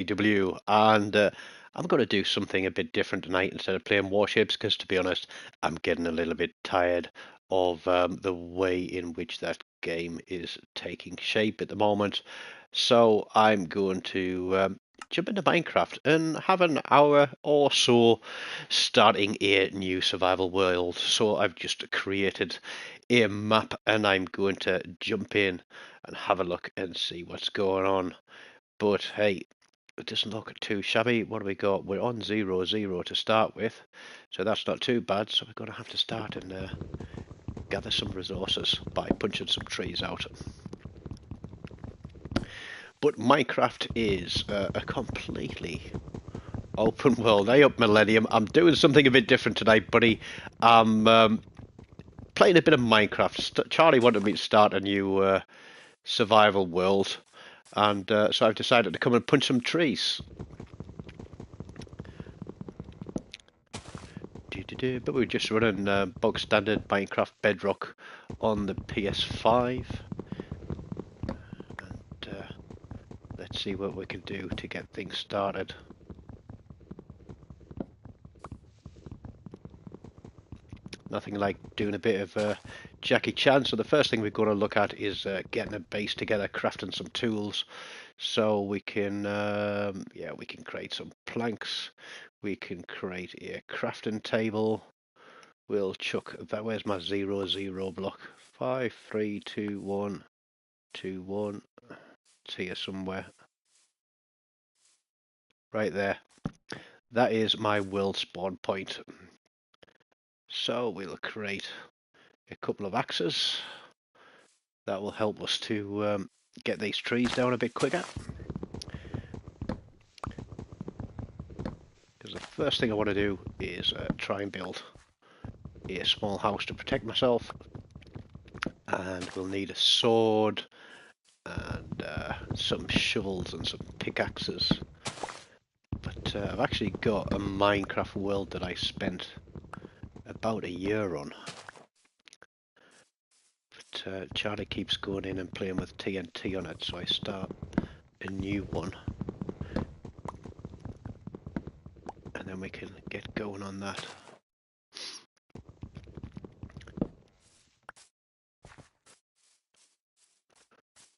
EW, and I'm going to do something a bit different tonight instead of playing warships, because to be honest, I'm getting a little bit tired of the way in which that game is taking shape at the moment. So I'm going to jump into Minecraft and have an hour or so starting a new survival world. So I've just created a map and I'm going to jump in and have a look and see what's going on. But hey, it doesn't look too shabby. What do we got? We're on 0-0 to start with, so that's not too bad. So we're going to have to start and gather some resources by punching some trees out. But Minecraft is a completely open world. Hey up, Millennium. I'm doing something a bit different tonight, buddy. I'm playing a bit of Minecraft. Charlie wanted me to start a new survival world, and so I've decided to come and punch some trees. But we're just running bog standard Minecraft Bedrock on the PS5, and let's see what we can do to get things started. Nothing like doing a bit of Jackie Chan. So the first thing we're going to look at is getting a base together, crafting some tools, so we can yeah, we can create some planks. We can create a crafting table. We'll chuck that. Where's my 0-0 block? 5, 3, 2, 1, 2, 1. It's here somewhere. Right there. That is my world spawn point. So we'll create a couple of axes. That will help us to get these trees down a bit quicker. Because the first thing I want to do is try and build a small house to protect myself. And we'll need a sword and some shovels and some pickaxes. But I've actually got a Minecraft world that I spent about a year on. But Charlie keeps going in and playing with TNT on it, so I start a new one. And then we can get going on that.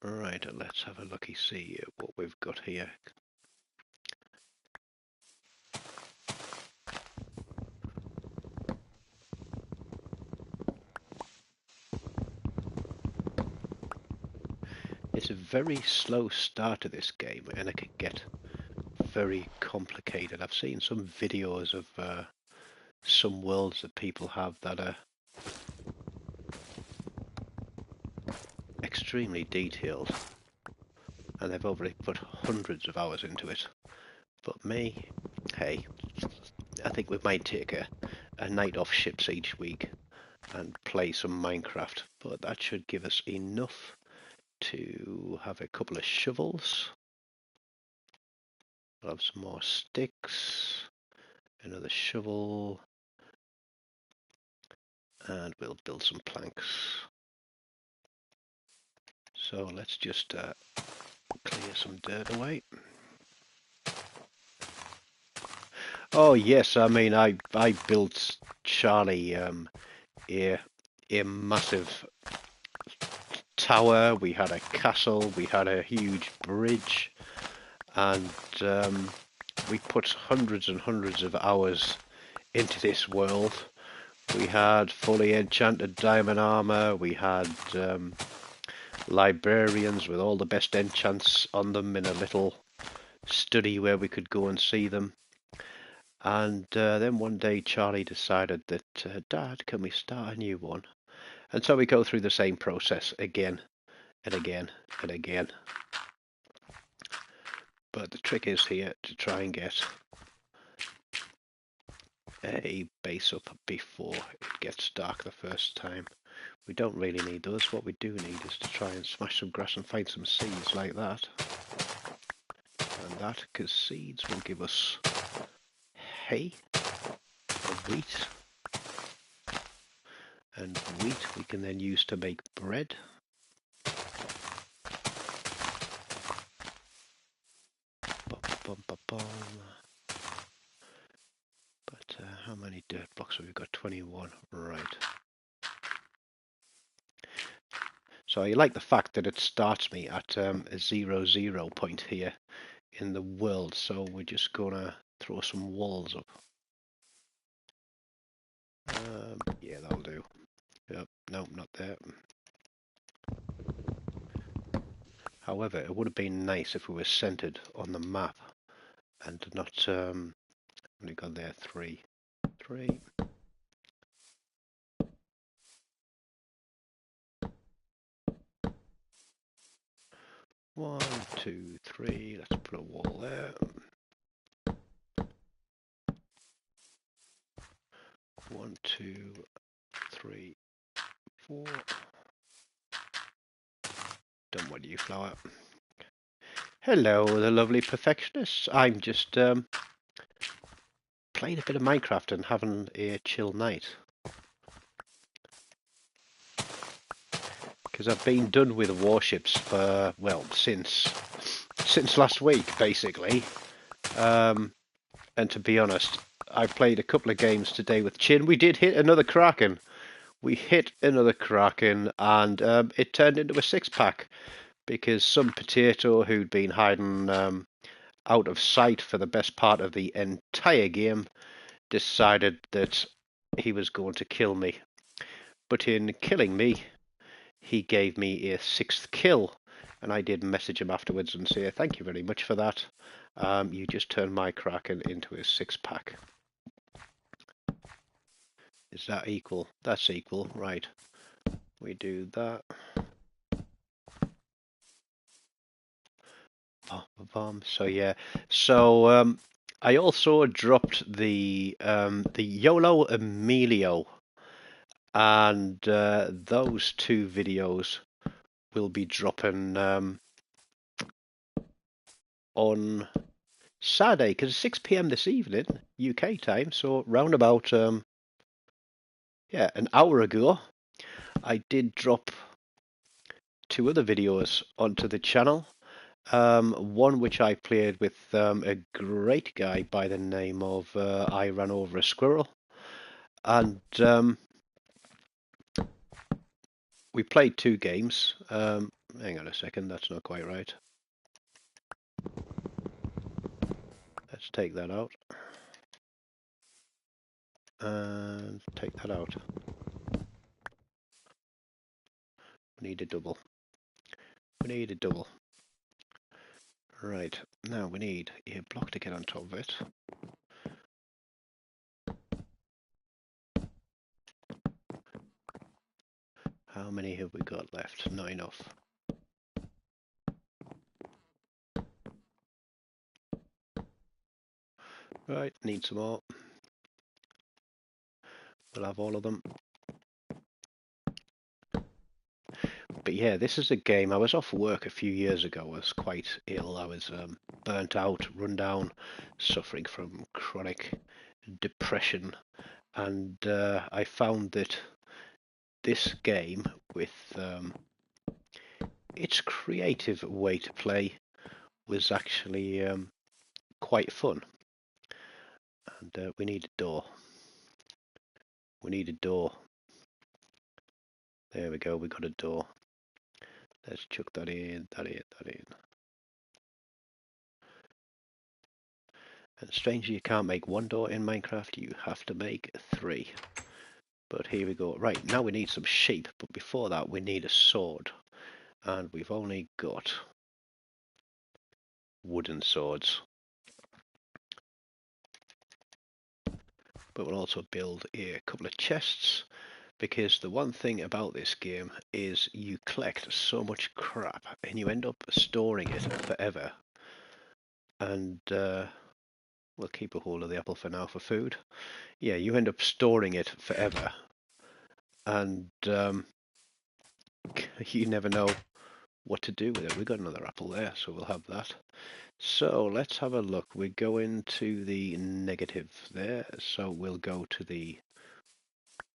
Right, let's have a looky see what we've got here. It's a very slow start to this game, and it can get very complicated. I've seen some videos of some worlds that people have that are extremely detailed, and they've already put hundreds of hours into it. But me, hey, I think we might take a night off ships each week and play some Minecraft, but that should give us enough to have a couple of shovels. We'll have some more sticks, another shovel, and we'll build some planks. So let's just clear some dirt away. Oh yes, I mean I built Charlie a massive tower. We had a castle. We had a huge bridge, and we put hundreds and hundreds of hours into this world. We had fully enchanted diamond armor. We had librarians with all the best enchants on them in a little study where we could go and see them. And then one day Charlie decided that, Dad, can we start a new one? And so we go through the same process again and again and again. But the trick is here to try and get a base up before it gets dark the first time. We don't really need those. What we do need is to try and smash some grass and find some seeds like that. And that, because seeds will give us hay or wheat. And wheat we can then use to make bread. bum, bum, bum. But how many dirt blocks have we got? 21. Right. So I like the fact that it starts me at a 0, 0 point here in the world. So we're just gonna throw some walls up. Yeah, that'll do. Yep. No, not there. However, it would have been nice if we were centered on the map and not only got there 3. 3. 1, 2, 3. Let's put a wall there. 1, 2, 3, 4. Don't want you, flower. Hello, the lovely perfectionists. I'm just playing a bit of Minecraft and having a chill night. Because I've been done with warships for, well, since last week, basically. And to be honest, I played a couple of games today with Chin. We did hit another Kraken. We hit another Kraken, and it turned into a 6-pack because some potato who'd been hiding out of sight for the best part of the entire game decided that he was going to kill me. But in killing me, he gave me a 6th kill, and I did message him afterwards and say thank you very much for that. You just turned my Kraken into a 6-pack. Is that equal? That's equal, right. We do that. So yeah, so I also dropped the YOLO Emilio, and those 2 videos will be dropping on Saturday, because it's 6 p.m. this evening, UK time. So round about yeah, an hour ago, I did drop 2 other videos onto the channel. One which I played with a great guy by the name of I Ran Over a Squirrel, and we played 2 games. Hang on a second, that's not quite right. Let's take that out and take that out. We need a double. We need a double. Right, now we need a block to get on top of it. How many have we got left? Not enough. Right, need some more. We'll have all of them. But yeah, this is a game. I was off work a few years ago. I was quite ill. I was burnt out, run down, suffering from chronic depression. And I found that this game, with its creative way to play, was actually quite fun. And we need a door. We need a door. There we go, we got a door. Let's chuck that in, that in, that in. And strangely, you can't make 1 door in Minecraft, you have to make 3. But here we go. Right, now we need some sheep, but before that we need a sword. And we've only got wooden swords. But we'll also build a couple of chests, because the one thing about this game is you collect so much crap and you end up storing it forever. And we'll keep a hold of the apple for now for food. Yeah, you end up storing it forever, and you never know what to do with it. We've got another apple there, so we'll have that. So let's have a look. We're going to the negative there, so we'll go to the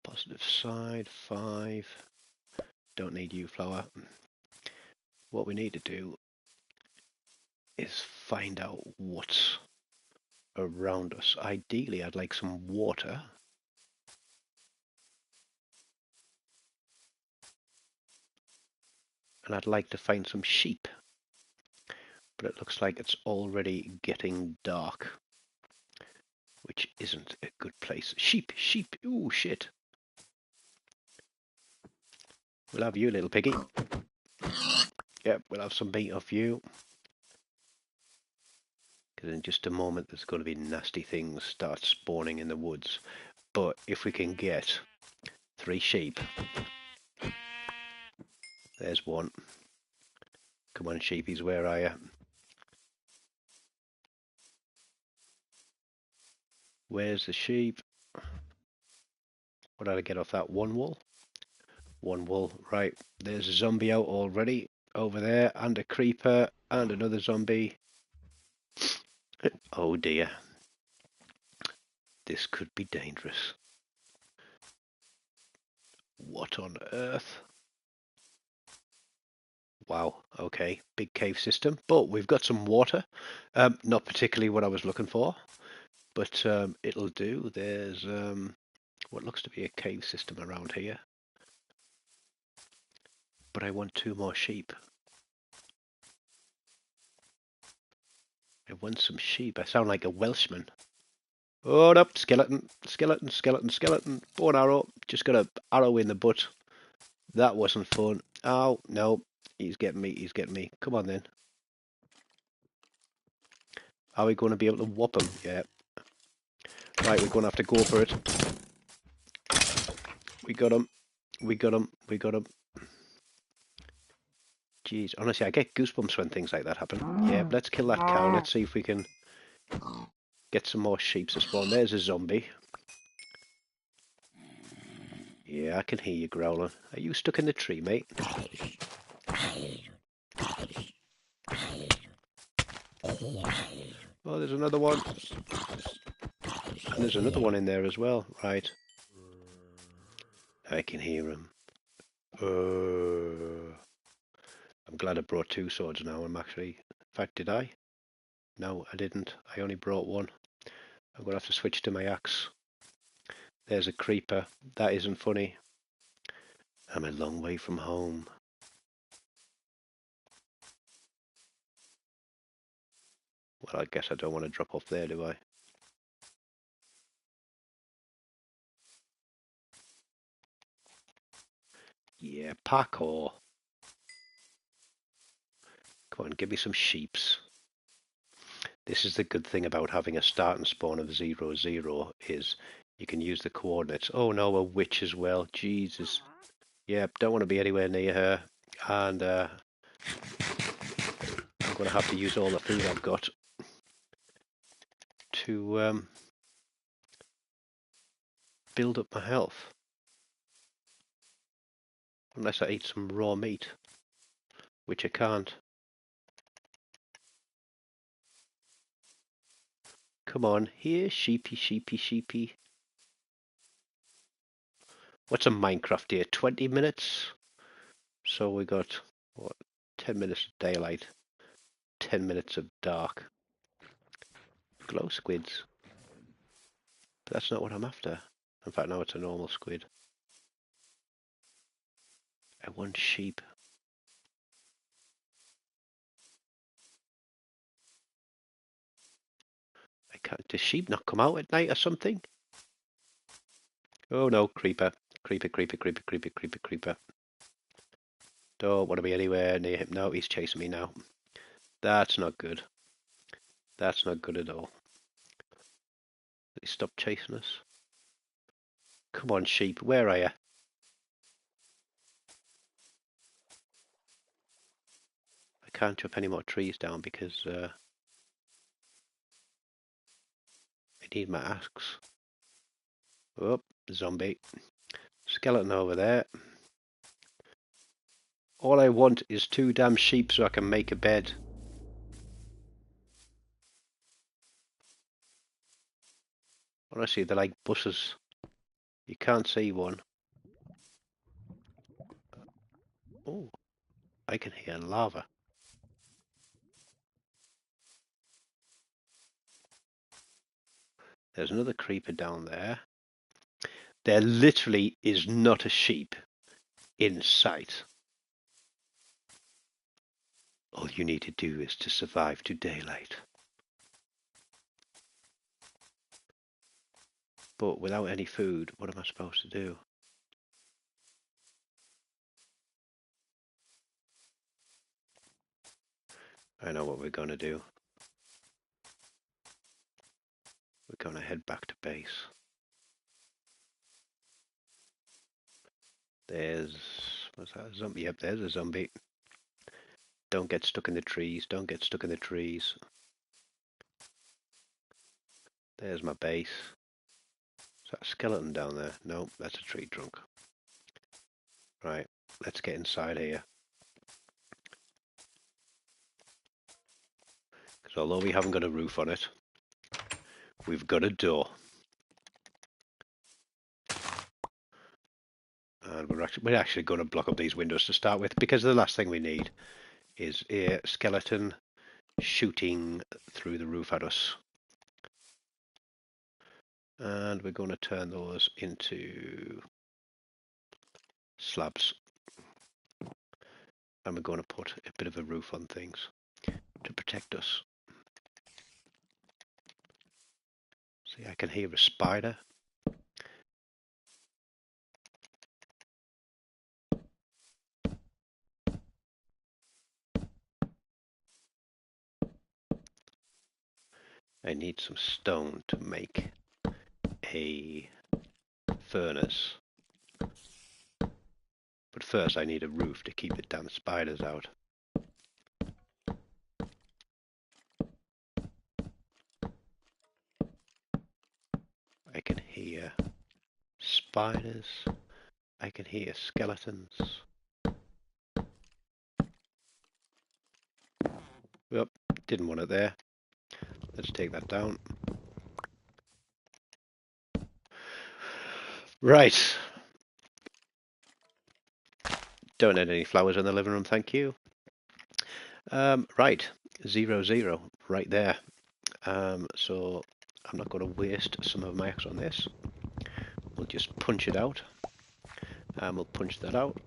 positive side. 5. Don't need you, flower. What we need to do is find out what's around us. Ideally, I'd like some water. And I'd like to find some sheep. But it looks like it's already getting dark, which isn't a good place. Sheep, sheep, ooh, shit. We'll have you, little piggy. Yep, we'll have some meat off you. Because in just a moment, there's going to be nasty things start spawning in the woods. But if we can get 3 sheep. There's one. Come on, sheepies, where are you? Where's the sheep? What did I get off that? 1 wool? 1 wool. Right, there's a zombie out already. Over there, and a creeper, and another zombie. Oh dear. This could be dangerous. What on earth? Wow, okay, big cave system. But we've got some water. Not particularly what I was looking for, but it'll do. There's what looks to be a cave system around here. But I want 2 more sheep. I want some sheep. I sound like a Welshman. Oh, no, skeleton, skeleton, skeleton, skeleton. Bow and arrow. Just got an arrow in the butt. That wasn't fun. Oh, no. He's getting me, he's getting me. Come on then. Are we going to be able to whop him? Yeah. Right, we're going to have to go for it. We got him. We got him. We got him. Jeez, honestly, I get goosebumps when things like that happen. Yeah, let's kill that cow. Let's see if we can get some more sheep to spawn. There's a zombie. Yeah, I can hear you growling. Are you stuck in the tree, mate? Oh, there's another one. And there's another one in there as well. Right. I can hear him. I'm glad I brought 2 swords now. I'm actually... In fact, did I? No, I didn't. I only brought 1. I'm going to have to switch to my axe. There's a creeper. That isn't funny. I'm a long way from home. Well, I guess I don't want to drop off there, do I? Yeah, parkour. Come on, give me some sheeps. This is the good thing about having a start and spawn of 0, 0 is you can use the coordinates. Oh no, a witch as well. Jesus. Yep, don't want to be anywhere near her. And I'm going to have to use all the food I've got to build up my health. Unless I eat some raw meat, which I can't. Come on, here, sheepy, sheepy, sheepy. What's a Minecraft here? 20 minutes? So we got, what, 10 minutes of daylight, 10 minutes of dark. Glow squids. But that's not what I'm after. In fact, now it's a normal squid. I want sheep. I can't. Does sheep not come out at night or something? Oh no, creeper. Creeper, creeper, creeper, creeper, creeper, creeper. Don't want to be anywhere near him. No, he's chasing me now. That's not good. That's not good at all. He stop chasing us. Come on, sheep. Where are you? I can't chop any more trees down because I need my axe. Oh, zombie. Skeleton over there. All I want is 2 damn sheep so I can make a bed. Honestly, they're like buses. You can't see one. Oh, I can hear lava. There's another creeper down there. There literally is not a sheep in sight. All you need to do is to survive to daylight. But without any food, what am I supposed to do? I know what we're going to do. We're going to head back to base. There's... what's that, a zombie? Yep, there's a zombie. Don't get stuck in the trees. Don't get stuck in the trees. There's my base. Is that a skeleton down there? No, that's a tree trunk. Right, let's get inside here. Because although we haven't got a roof on it, we've got a door. And we're actually going to block up these windows to start with, because the last thing we need is a skeleton shooting through the roof at us. And we're going to turn those into slabs. And we're going to put a bit of a roof on things to protect us. See, I can hear a spider. I need some stone to make a furnace. But first I need a roof to keep the damn spiders out. I can hear spiders. I can hear skeletons. Well, didn't want it there. Let's take that down. Right. Don't need any flowers in the living room, thank you. Right, 0-0, right there. So I'm not going to waste some of my axe on this. We'll just punch it out. And we'll punch that out.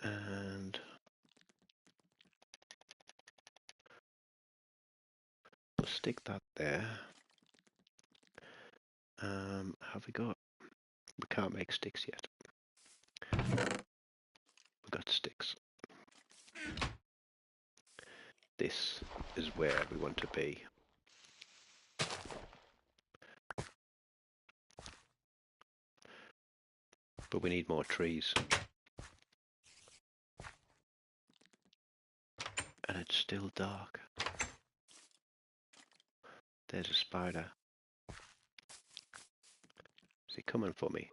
And we'll stick that there. Have we got? We can't make sticks yet. We've got sticks. This is where we want to be. But we need more trees. And it's still dark. There's a spider. Is he coming for me?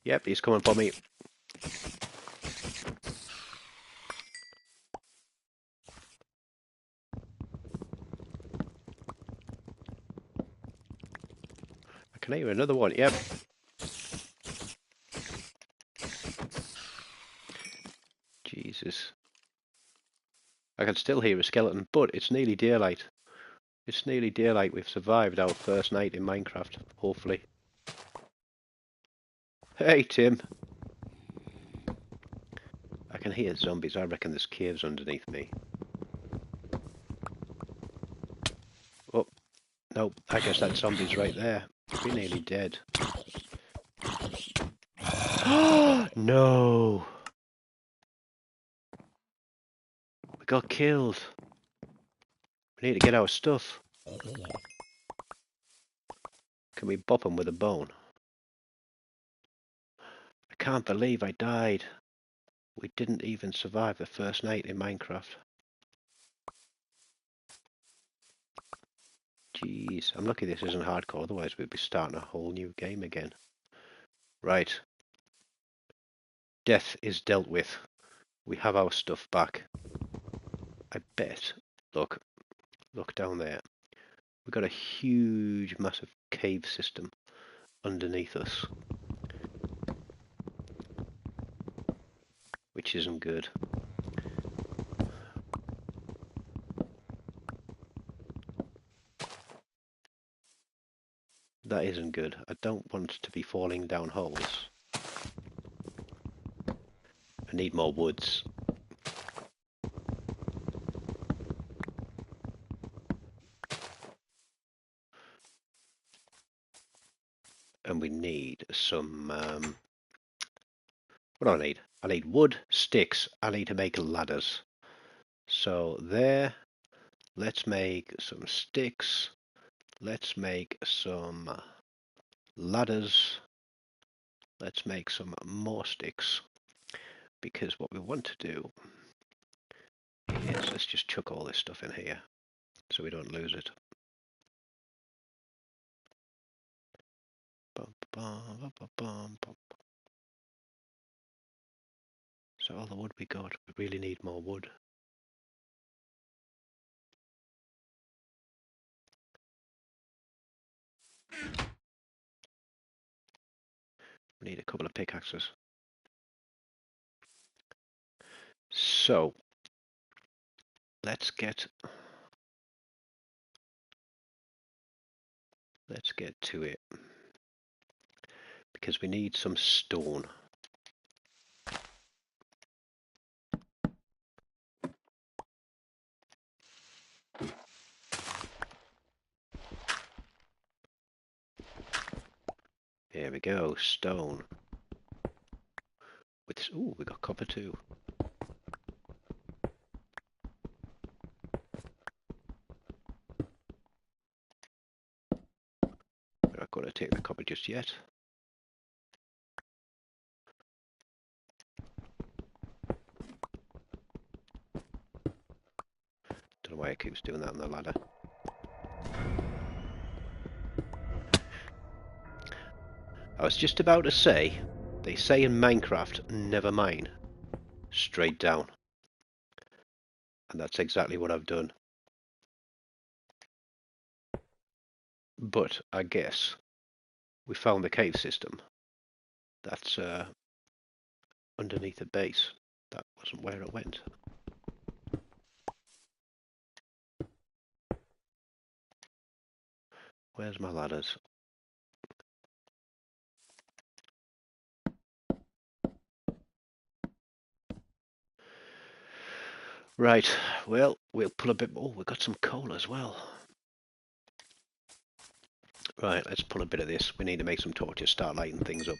Yep, he's coming for me. I can hear another one, yep. Jesus. I can still hear a skeleton, but it's nearly daylight. It's nearly daylight. We've survived our first night in Minecraft, hopefully. Hey, Tim. I can hear zombies. I reckon there's caves underneath me. Oh, no, I guess that zombie's right there. We're nearly dead. No! We got killed. We need to get our stuff. Can we bop him with a bone? I can't believe I died. We didn't even survive the first night in Minecraft. Jeez, I'm lucky this isn't hardcore, otherwise we'd be starting a whole new game again. Right. Death is dealt with. We have our stuff back. I bet. Look down there. We've got a huge, massive cave system underneath us. This isn't good. That isn't good. I don't want to be falling down holes. I need more woods. And we need some... what do I need? I need wood, sticks. I need to make ladders. So there, let's make some sticks. Let's make some ladders. Let's make some more sticks. Because what we want to do is let's just chuck all this stuff in here so we don't lose it. Bum, bum, bum, bum, bum. So all the wood we got, we really need more wood. We need a couple of pickaxes. So let's get to it because we need some stone. Here we go, stone. With ooh, we got copper too. We're not going to take the copper just yet. Don't know why it keeps doing that on the ladder. I was just about to say, they say in Minecraft, never mine. Straight down. And that's exactly what I've done. But I guess we found the cave system. That's underneath the base. That wasn't where it went. Where's my ladders? Right, well, we'll pull a bit more. Oh, we've got some coal as well. Right, let's pull a bit of this. We need to make some torches, start lighting things up.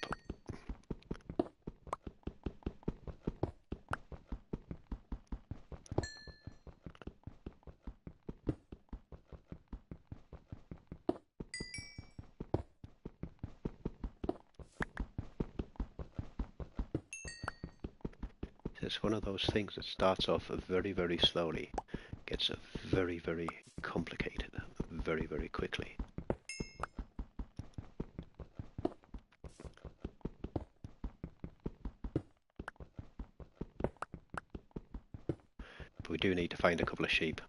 It's one of those things that starts off very, very slowly, gets very, very complicated very, very quickly. But we do need to find a couple of sheep.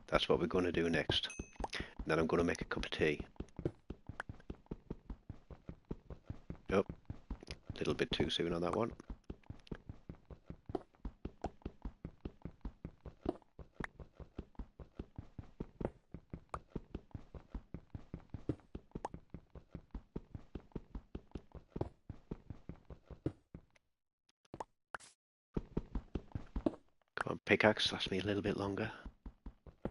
That's what we're going to do next. And then I'm going to make a cup of tea. Oh, a little bit too soon on that one. Come on, pickaxe, lasts me a little bit longer. A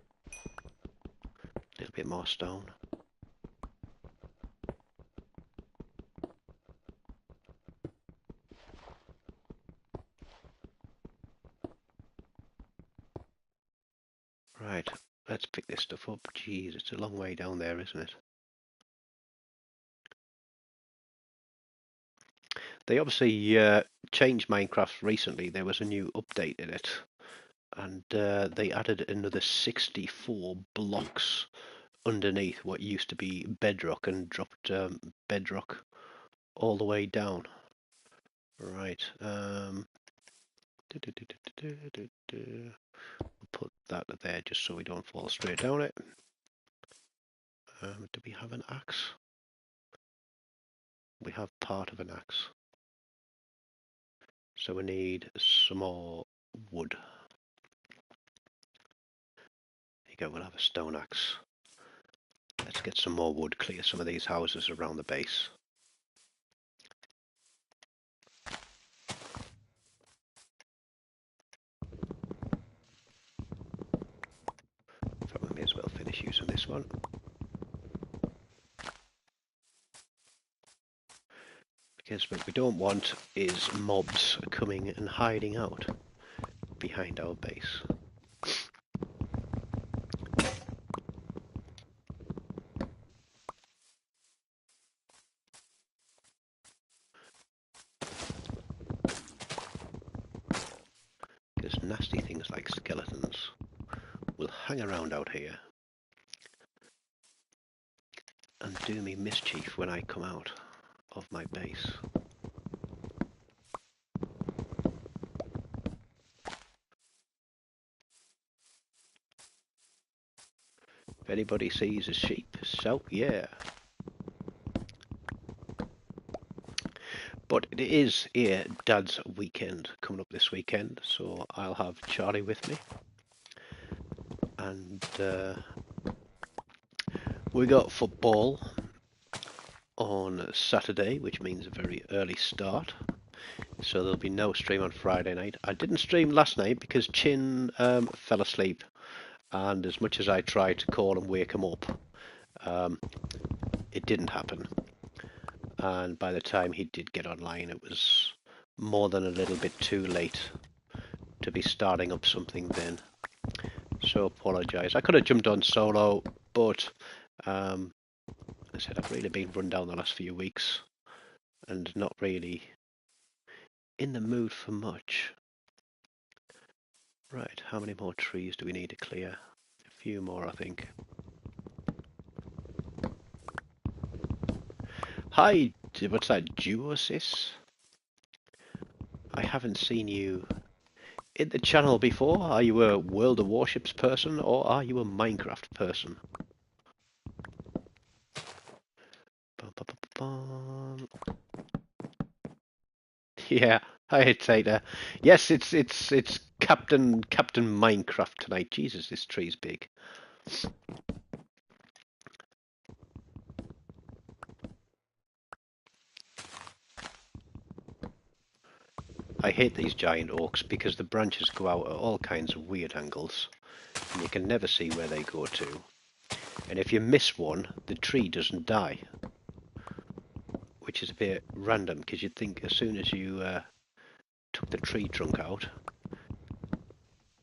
little bit more stone. Right, let's pick this stuff up. Jeez, it's a long way down there, isn't it? They obviously changed Minecraft recently. There was a new update in it. And they added another 64 blocks underneath what used to be bedrock and dropped bedrock all the way down. Right. Put that there just so we don't fall straight down it. Do we have an axe? We have part of an axe. So we need some more wood. There you go, we'll have a stone axe. Let's get some more wood, clear some of these houses around the base. So we may as well finish using this one. Because what we don't want is mobs coming and hiding out behind our base. Because nasty things like skeletons will hang around out here and do me mischief when I come out of my base. If anybody sees a sheep, so yeah. But it is here Dad's weekend coming up this weekend, so I'll have Charlie with me. And we got football on Saturday, which means a very early start. So there'll be no stream on Friday night. I didn't stream last night because Chin fell asleep. And as much as I tried to call and wake him up, it didn't happen. And by the time he did get online, it was more than a little bit too late to be starting up something then. So apologise. I could have jumped on solo, but I said I've really been run down the last few weeks and not really in the mood for much. Right, how many more trees do we need to clear? A few more, I think. Hi, what's that, Duosis? I haven't seen you in the channel before. Are you a World of Warships person or are you a Minecraft person? Yeah, hi Tater. Yes, it's Captain Minecraft tonight. Jesus, this tree's big. I hate these giant oaks because the branches go out at all kinds of weird angles and you can never see where they go to. And if you miss one, the tree doesn't die, which is a bit random because you'd think as soon as you took the tree trunk out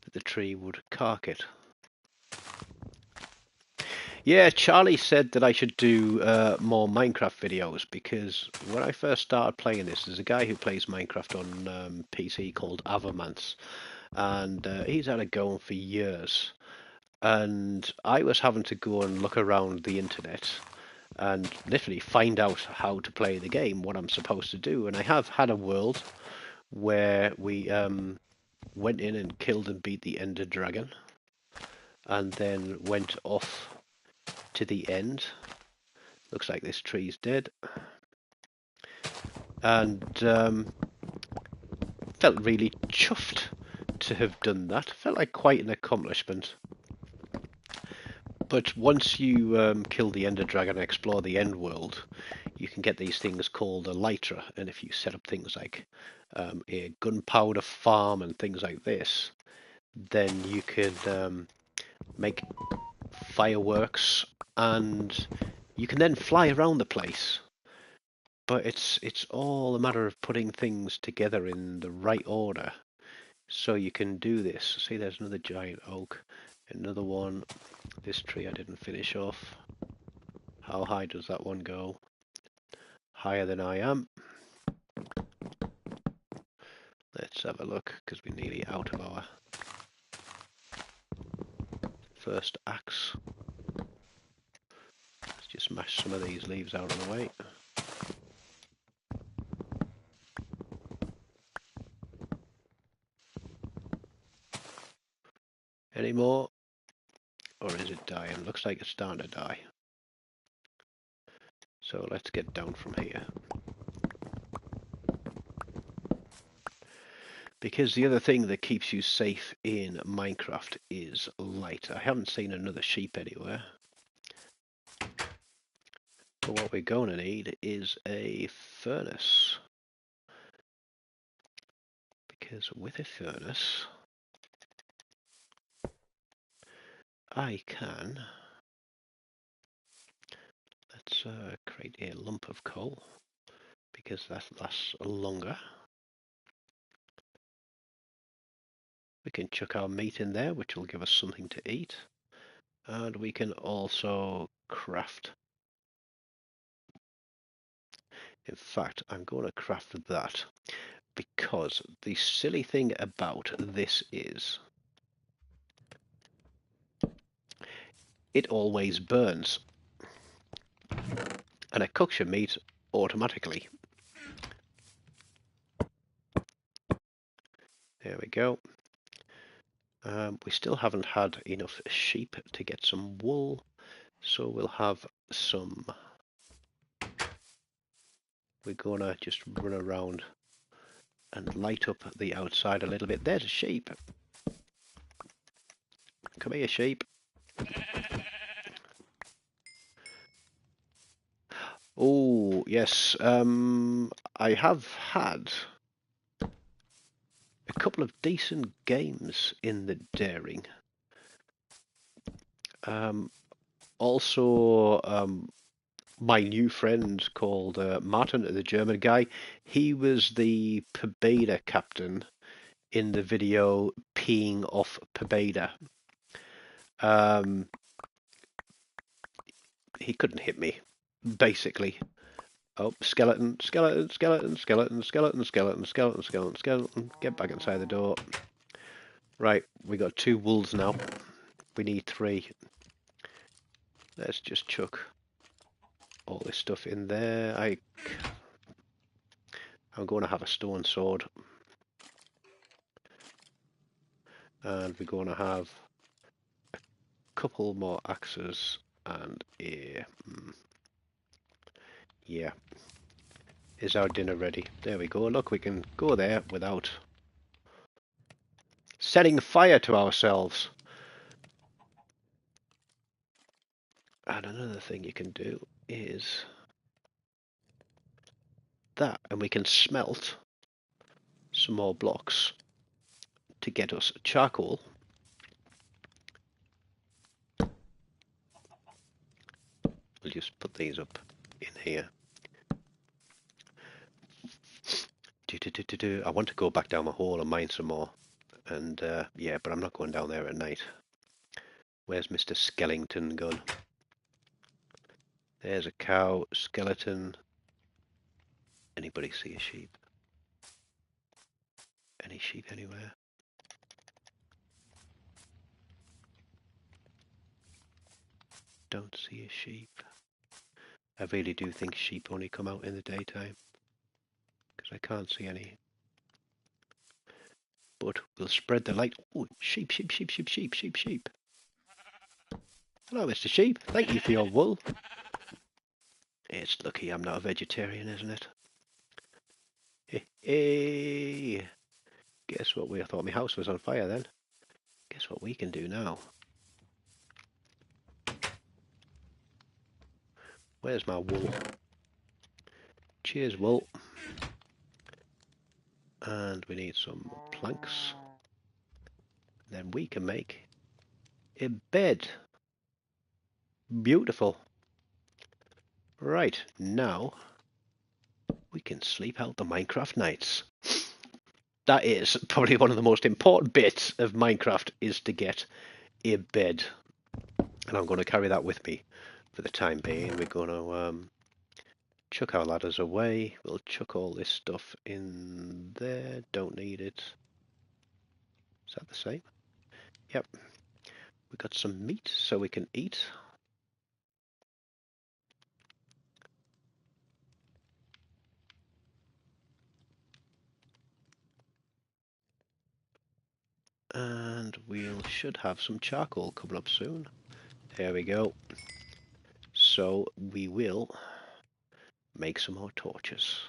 that the tree would cark it. Yeah, Charlie said that I should do more Minecraft videos because when I first started playing this, there's a guy who plays Minecraft on PC called Avermance, and he's had it going for years. And I was having to go and look around the internet and literally find out how to play the game, what I'm supposed to do. And I have had a world where we went in and killed and beat the Ender Dragon, and then went off to the end. Looks like this tree's dead. And felt really chuffed to have done that. Felt like quite an accomplishment. But once you kill the Ender Dragon and explore the End World, you can get these things called elytra. And if you set up things like a gunpowder farm and things like this, then you could make fireworks and you can then fly around the place. But it's all a matter of putting things together in the right order so you can do this. See, there's another giant oak, another one. This tree I didn't finish off. How high does that one go? Higher than I am. Let's have a look because we're nearly out of our first axe. Let's just mash some of these leaves out of the way. Any more? Or is it dying? Looks like it's starting to die. So let's get down from here. Because the other thing that keeps you safe in Minecraft is light. I haven't seen another sheep anywhere. But what we're going to need is a furnace. Because with a furnace, I can... Let's create a lump of coal, because that lasts longer. We can chuck our meat in there, which will give us something to eat. And we can also craft. In fact, I'm going to craft that, because the silly thing about this is it always burns. And it cooks your meat automatically. There we go. We still haven't had enough sheep to get some wool, so we'll have some. We're gonna just run around and light up the outside a little bit. There's a sheep. Come here, sheep. Oh, yes. I have had a couple of decent games in the daring. Also, my new friend called Martin, the German guy, he was the Pobeda captain in the video peeing off Pobeda. He couldn't hit me, basically. Oh, skeleton, skeleton, skeleton, skeleton, skeleton, skeleton, skeleton, skeleton, skeleton. Get back inside the door. Right, we got 2 wolves now. We need 3. Let's just chuck all this stuff in there. I'm going to have a stone sword. And we're going to have a couple more axes and a... yeah. Is our dinner ready? There we go. Look, we can go there without setting fire to ourselves. And another thing you can do is that, and we can smelt some more blocks to get us charcoal. We'll just put these up in here. I want to go back down the hole and mine some more. And yeah, but I'm not going down there at night. Where's Mr. Skellington gone? There's a cow, skeleton. Anybody see a sheep? Any sheep anywhere? Don't see a sheep. I really do think sheep only come out in the daytime, because I can't see any. But we'll spread the light. Oh, sheep, sheep, sheep, sheep, sheep, sheep, sheep. Hello, Mr. Sheep. Thank you for your wool. It's lucky I'm not a vegetarian, isn't it? Hey, guess what? I thought my house was on fire then. Guess what we can do now? Where's my wool? Cheers, wool. And we need some planks. Then we can make a bed. Beautiful. Right, now we can sleep out the Minecraft nights. That is probably one of the most important bits of Minecraft, is to get a bed. And I'm going to carry that with me for the time being. We're going to chuck our ladders away. We'll chuck all this stuff in there. Don't need it. Is that the same? Yep. We got some meat so we can eat. And we should have some charcoal coming up soon. There we go. So we will make some more torches.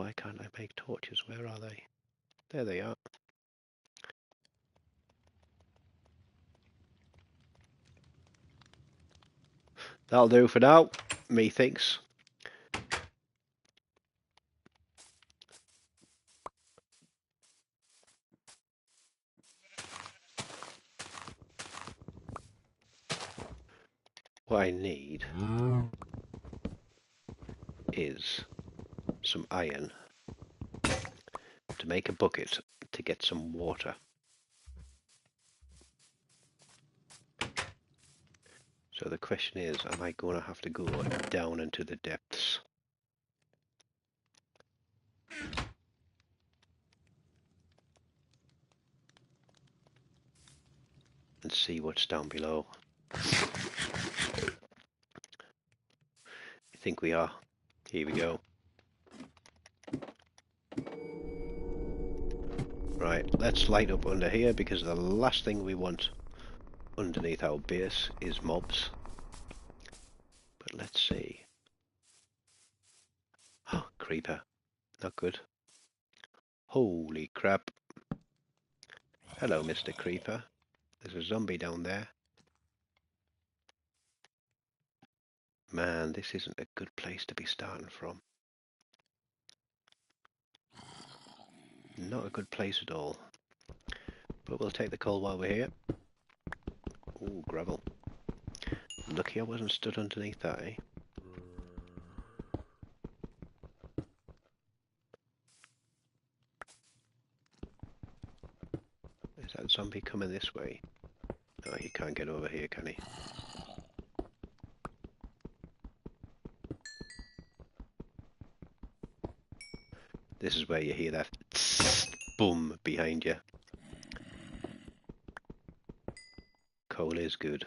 why can't I make torches? Where are they? There they are. That'll do for now, methinks. What I need is some iron to make a bucket to get some water. So the question is, am I going to have to go down into the depths? And see what's down below? I think we are. Here we go. Right, let's light up under here because the last thing we want underneath our base is mobs. But let's see. Oh, creeper. Not good. Holy crap. Hello, Mr. Creeper. There's a zombie down there. Man, this isn't a good place to be starting from. Not a good place at all. But we'll take the coal while we're here. Ooh, gravel. Lucky I wasn't stood underneath that, eh? Is that zombie coming this way? Oh, he can't get over here, can he? This is where you hear that boom behind you. Coal is good.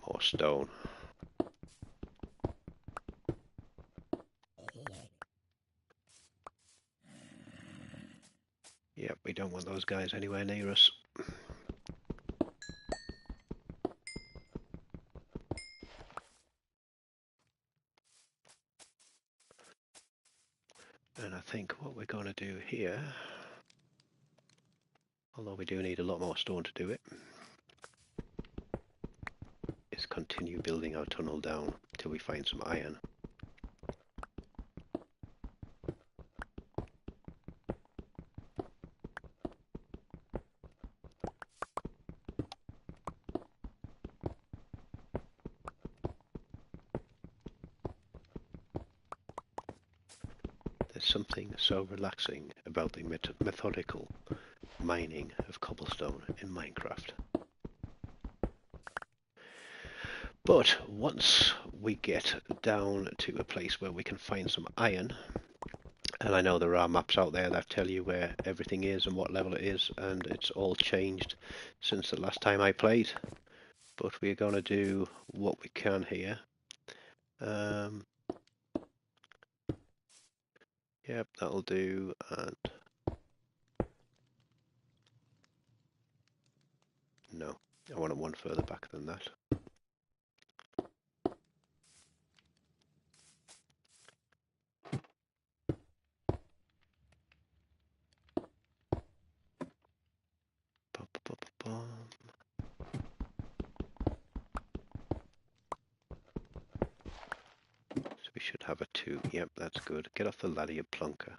More stone. Yep, we don't want those guys anywhere near us. And I think what we're going to do here, although we do need a lot more stone to do it, is continue building our tunnel down till we find some iron. There's something so relaxing about the methodical mining of cobblestone in Minecraft. But once we get down to a place where we can find some iron, and I know there are maps out there that tell you where everything is and what level it is, and it's all changed since the last time I played. But we're going to do what we can here. Yep, that'll do. And no, I want it one further back than that. So we should have a 2. Yep, that's good. Get off the ladder, you plunker.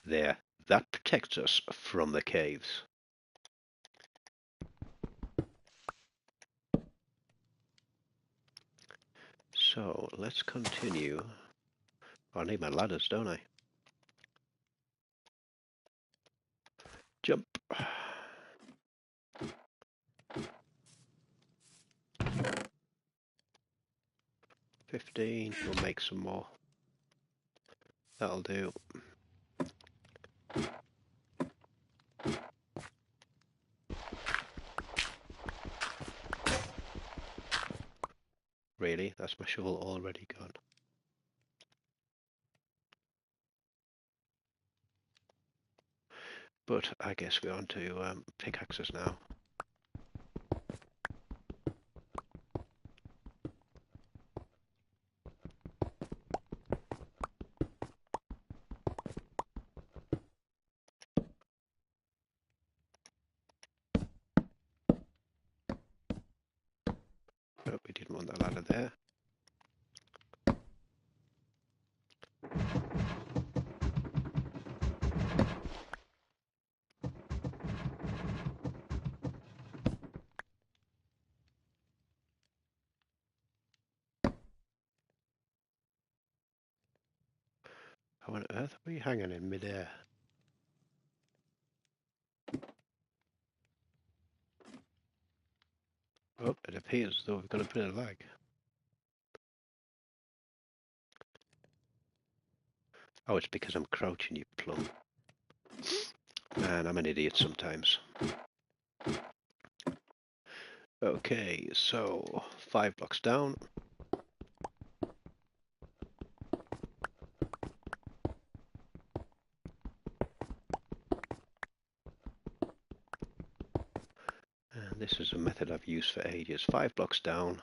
There. That protects us from the caves. So let's continue. I need my ladders, don't I? Jump. 15. We'll make some more. That'll do. Really, that's my shovel already gone. But I guess we're on to pickaxes now. Oh, we didn't want that ladder there. How on earth are we hanging in midair? Oh, it appears as though we've got a bit of lag. Oh, it's because I'm crouching, you plum. Man, I'm an idiot sometimes. Okay, so 5 blocks down. And this is a method I've used for ages. 5 blocks down,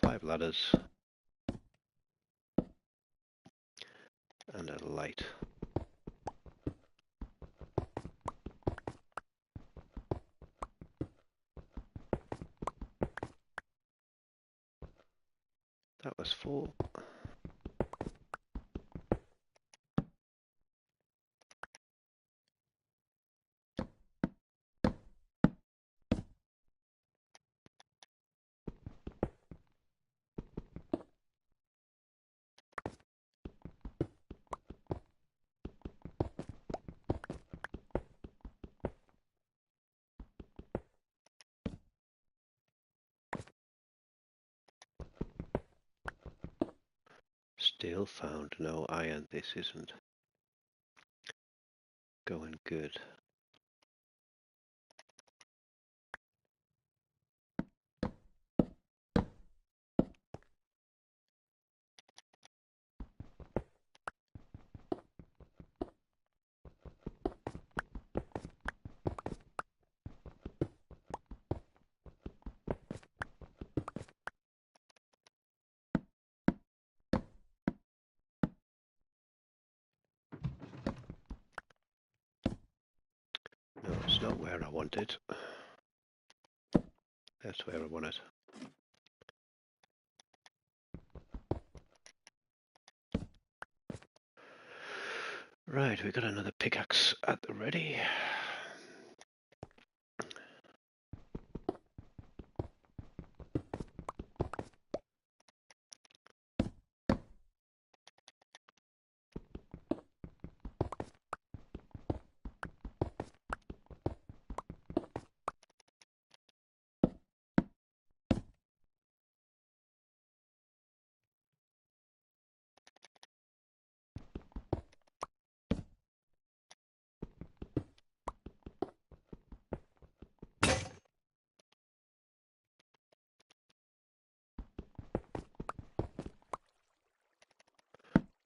5 ladders, and a light. That was 4. Still found no iron. This isn't going good. No, it's not where I want it. That's where I want it. Right, we've got another pickaxe at the ready.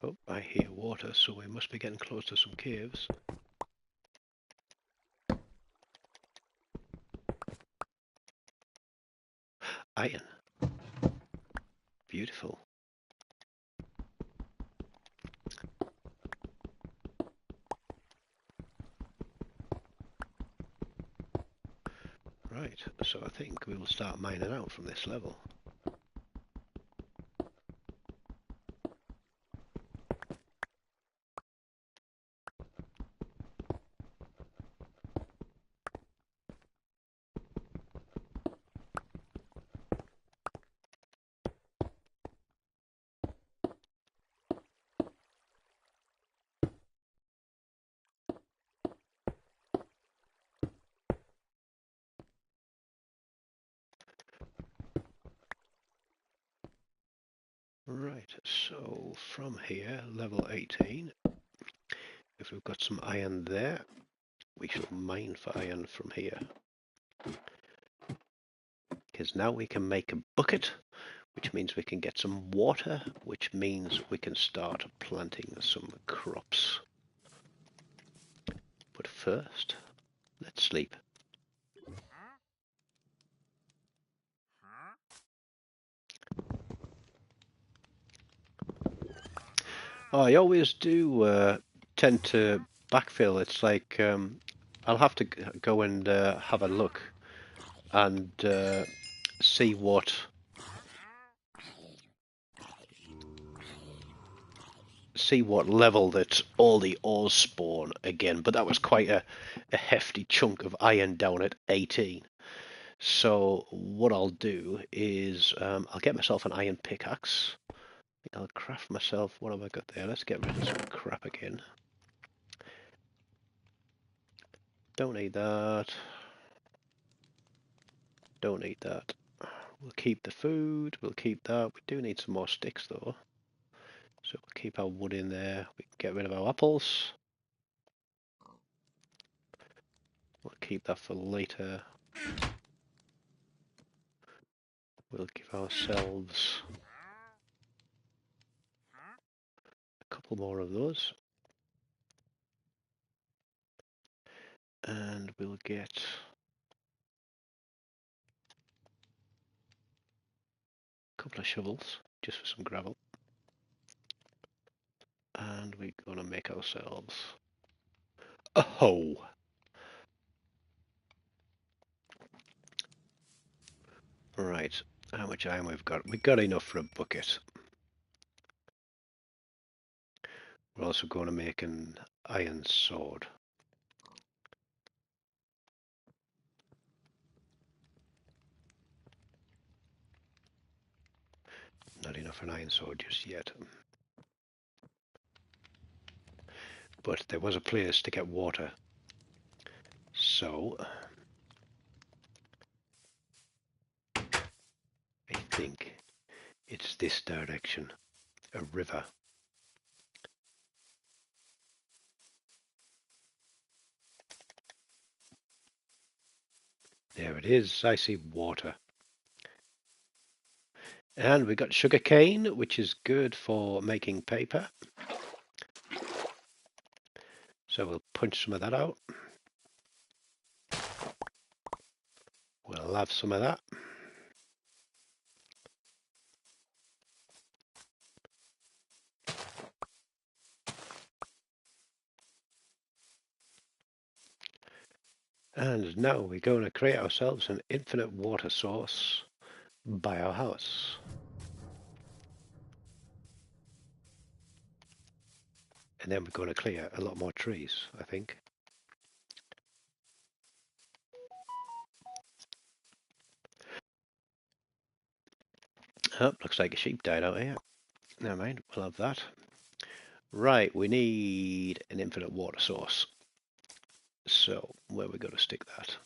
Oh, I hear water, so we must be getting close to some caves. Iron. Beautiful. Right, so I think we will start mining out from this level. Right, so from here, level 18, if we've got some iron there, we shall mine for iron from here. Because now we can make a bucket, which means we can get some water, which means we can start planting some crops. But first, let's sleep. I always do tend to backfill. It's like I'll have to go and have a look and see what level that all the ores spawn again. But that was quite a hefty chunk of iron down at 18. So what I'll do is I'll get myself an iron pickaxe. I think I'll craft myself. What have I got there? Let's get rid of some crap again. Don't need that. Don't need that. We'll keep the food. We'll keep that. We do need some more sticks though. So we'll keep our wood in there. We can get rid of our apples. We'll keep that for later. We'll give ourselves a couple more of those. And we'll get a couple of shovels just for some gravel. And we're going to make ourselves a hoe. Right, how much iron we've got? We've got enough for a bucket. We're also going to make an iron sword. Not enough for an iron sword just yet. But there was a place to get water. So I think it's this direction, a river. There it is, I see water. And we got sugar cane, which is good for making paper. So we'll punch some of that out. We'll have some of that. And now we're going to create ourselves an infinite water source by our house. And then we're going to clear a lot more trees, I think. Oh, looks like a sheep died out here. Never mind, we'll have that. Right, we need an infinite water source. So, where are we going to stick that?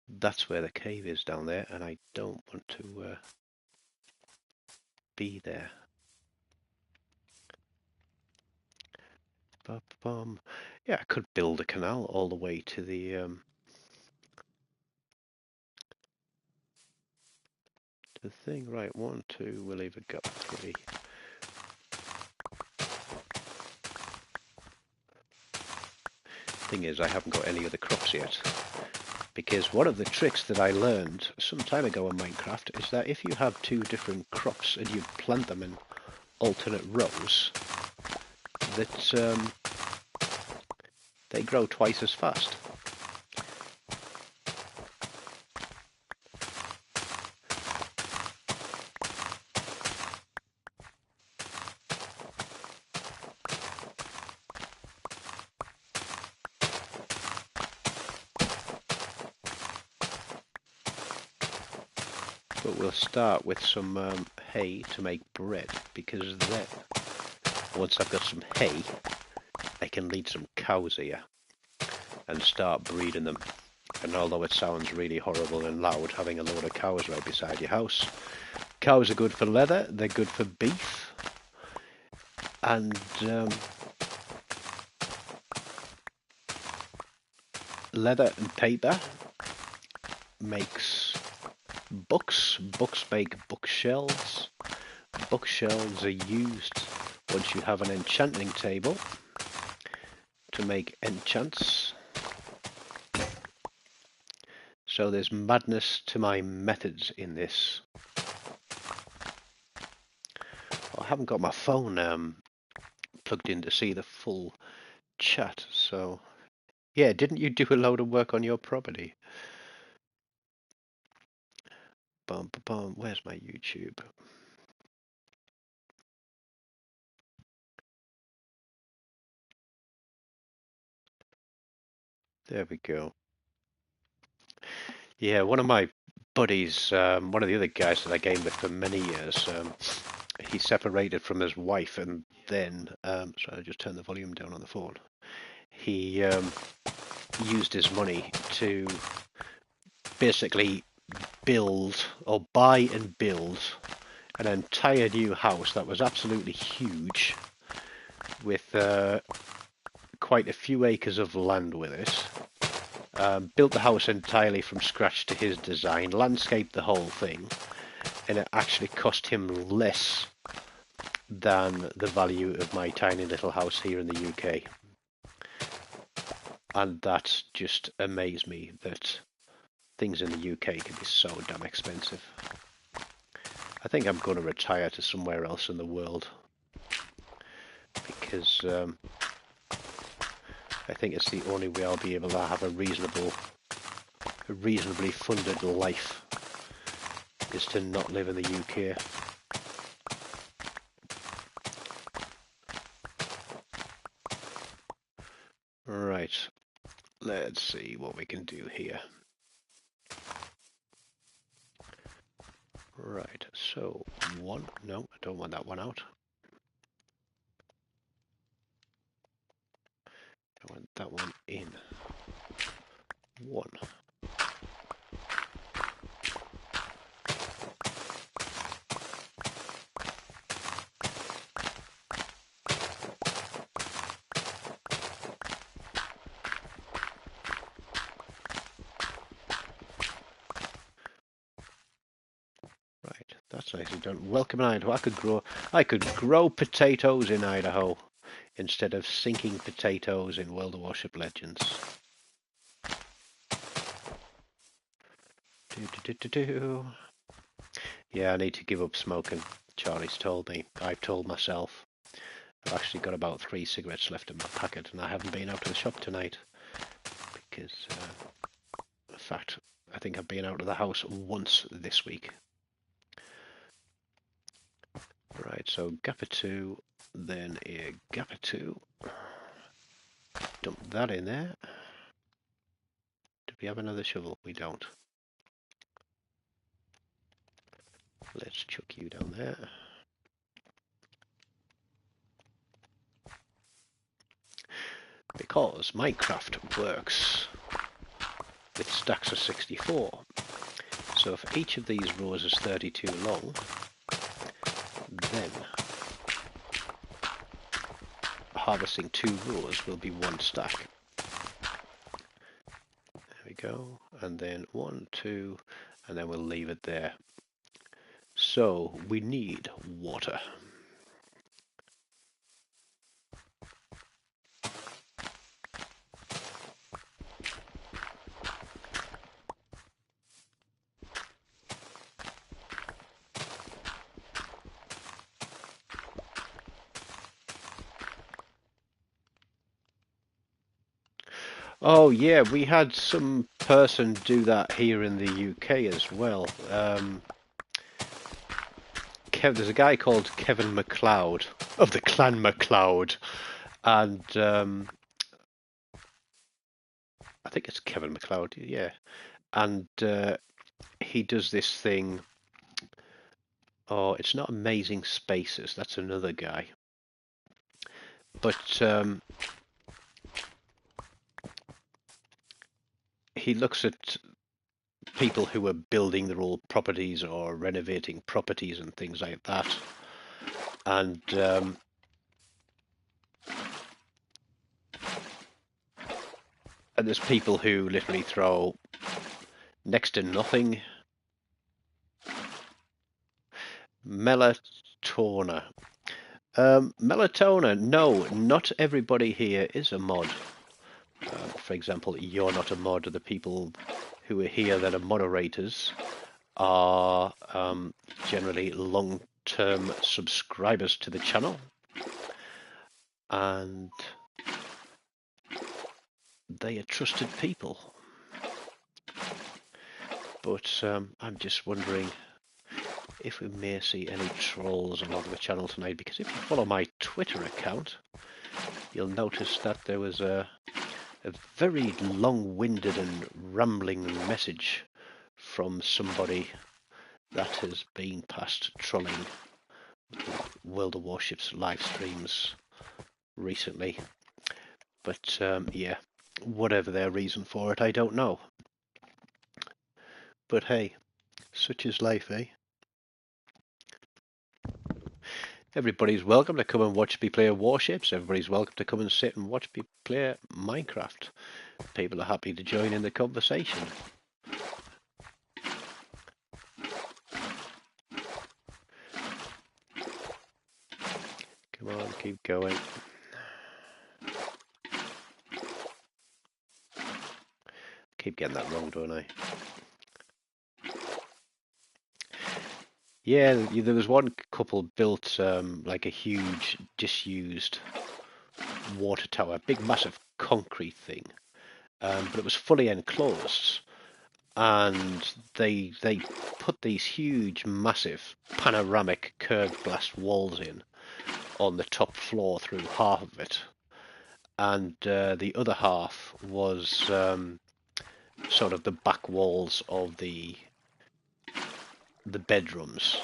That's where the cave is down there, and I don't want to be there. Yeah, I could build a canal all the way to the thing. Right, 1, 2, we'll leave a gap 3. Thing is, I haven't got any other crops yet. Because one of the tricks that I learned some time ago in Minecraft is that if you have 2 different crops and you plant them in alternate rows, that they grow twice as fast. But we'll start with some hay to make bread, because then, once I've got some hay, I can lead some cows here and start breeding them. And although it sounds really horrible and loud having a load of cows right beside your house, cows are good for leather, they're good for beef, and leather and paper makes Books. Books make bookshelves. Bookshelves are used once you have an enchanting table to make enchants. So there's madness to my methods in this. I haven't got my phone plugged in to see the full chat, so yeah, didn't you do a load of work on your property? Bum, bum, bum. Where's my YouTube? There we go. Yeah, one of my buddies, one of the other guys that I gamed with for many years, he separated from his wife, and then, sorry, I just turned the volume down on the phone. He used his money to basically build or buy and build an entire new house that was absolutely huge, with quite a few acres of land with it. Built the house entirely from scratch to his design, landscaped the whole thing, and it actually cost him less than the value of my tiny little house here in the UK. And that just amazed me that things in the UK can be so damn expensive. I think I'm going to retire to somewhere else in the world because I think it's the only way I'll be able to have a reasonably funded life is to not live in the UK. Right, let's see what we can do here. Right, so one, no, I don't want that one out. I want that one in. One. Right, that's nicely done. Welcome in Idaho. I could grow potatoes in Idaho instead of sinking potatoes in World of Warship Legends. Yeah, I need to give up smoking. Charlie's told me. I've told myself. I've actually got about 3 cigarettes left in my packet, and I haven't been out to the shop tonight because, in fact, I think I've been out of the house once this week. Right, so gapper 2, then a gapper 2. Dump that in there. Do we have another shovel? We don't. Let's chuck you down there. Because Minecraft works with stacks of 64. So if each of these rows is 32 long, then harvesting 2 rows will be 1 stack. There we go. And then 1, 2, and then we'll leave it there. So we need water. Oh yeah, we had some person do that here in the UK as well. There's a guy called Kevin MacLeod of the Clan MacLeod, and I think it's Kevin MacLeod, yeah. And he does this thing. Oh, it's not Amazing Spaces. That's another guy. But he looks at people who are building their old properties or renovating properties and things like that. And there's people who literally throw next to nothing Melatoner. Melatoner, no, not everybody here is a mod. For example, you're not a mod. The people who are here that are moderators are generally long-term subscribers to the channel, and they are trusted people. But I'm just wondering if we may see any trolls along the channel tonight, because if you follow my Twitter account, you'll notice that there was a very long-winded and rambling message from somebody that has been past trolling World of Warships live streams recently. But yeah, whatever their reason for it, I don't know. But hey, such is life, eh? Everybody's welcome to come and watch me play Warships. Everybody's welcome to come and sit and watch me play Minecraft. People are happy to join in the conversation. Come on, keep going. Keep getting that wrong, don't I? Yeah, there was one couple built like a huge disused water tower, big massive concrete thing, but it was fully enclosed, and they put these huge massive panoramic curved glass walls in on the top floor through half of it, and the other half was sort of the back walls of the bedrooms.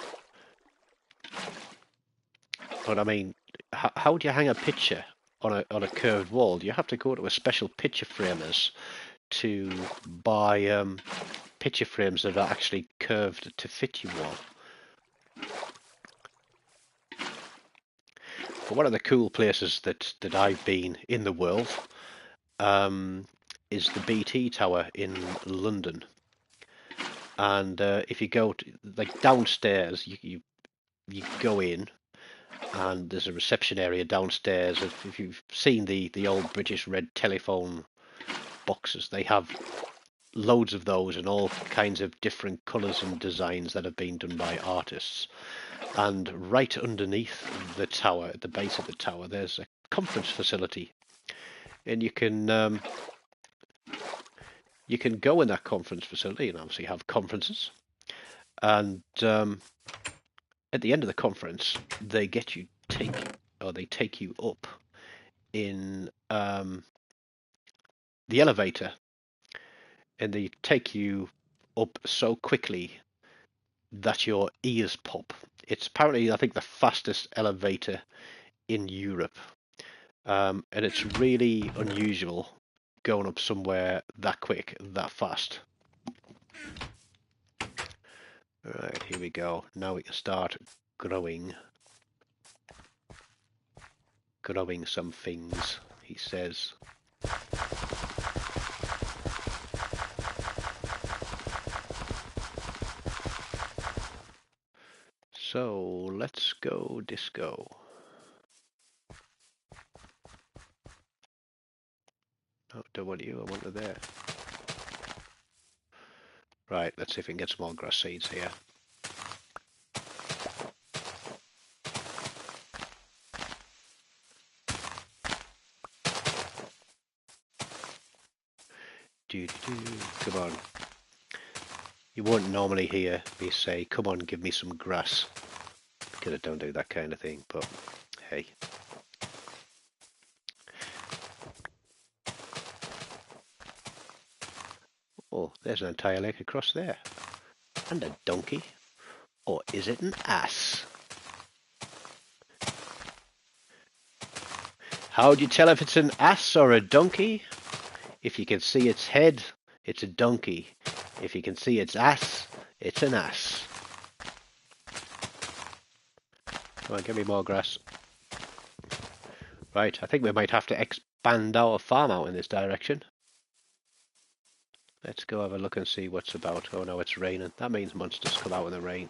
But I mean, how do you hang a picture on a curved wall? Do you have to go to a special picture framers to buy picture frames that are actually curved to fit you all? But one of the cool places that I've been in the world is the BT Tower in London. And if you go to, like, downstairs, you go in, and there's a reception area downstairs. If you've seen the old British red telephone boxes, they have loads of those in all kinds of different colours and designs that have been done by artists. And right underneath the tower, at the base of the tower, there's a conference facility, and you can go in that conference facility and obviously have conferences. And at the end of the conference, they take you up in the elevator, and they take you up so quickly that your ears pop. It's apparently, I think, the fastest elevator in Europe, and it's really unusual going up somewhere that quick, that fast. Right, here we go. Now we can start growing some things, he says. So let's go disco. Oh, don't want you, I want her there. Right, let's see if we can get some more grass seeds here. Come on. You won't normally hear me say, come on, give me some grass. Because I don't do that kind of thing, but hey. Oh, there's an entire lake across there. And a donkey. Or is it an ass? How do you tell if it's an ass or a donkey? If you can see its head, it's a donkey. If you can see its ass, it's an ass. Come on, give me more grass. Right, I think we might have to expand our farm out in this direction. Let's go have a look and see what's about. Oh no, it's raining. That means monsters come out in the rain.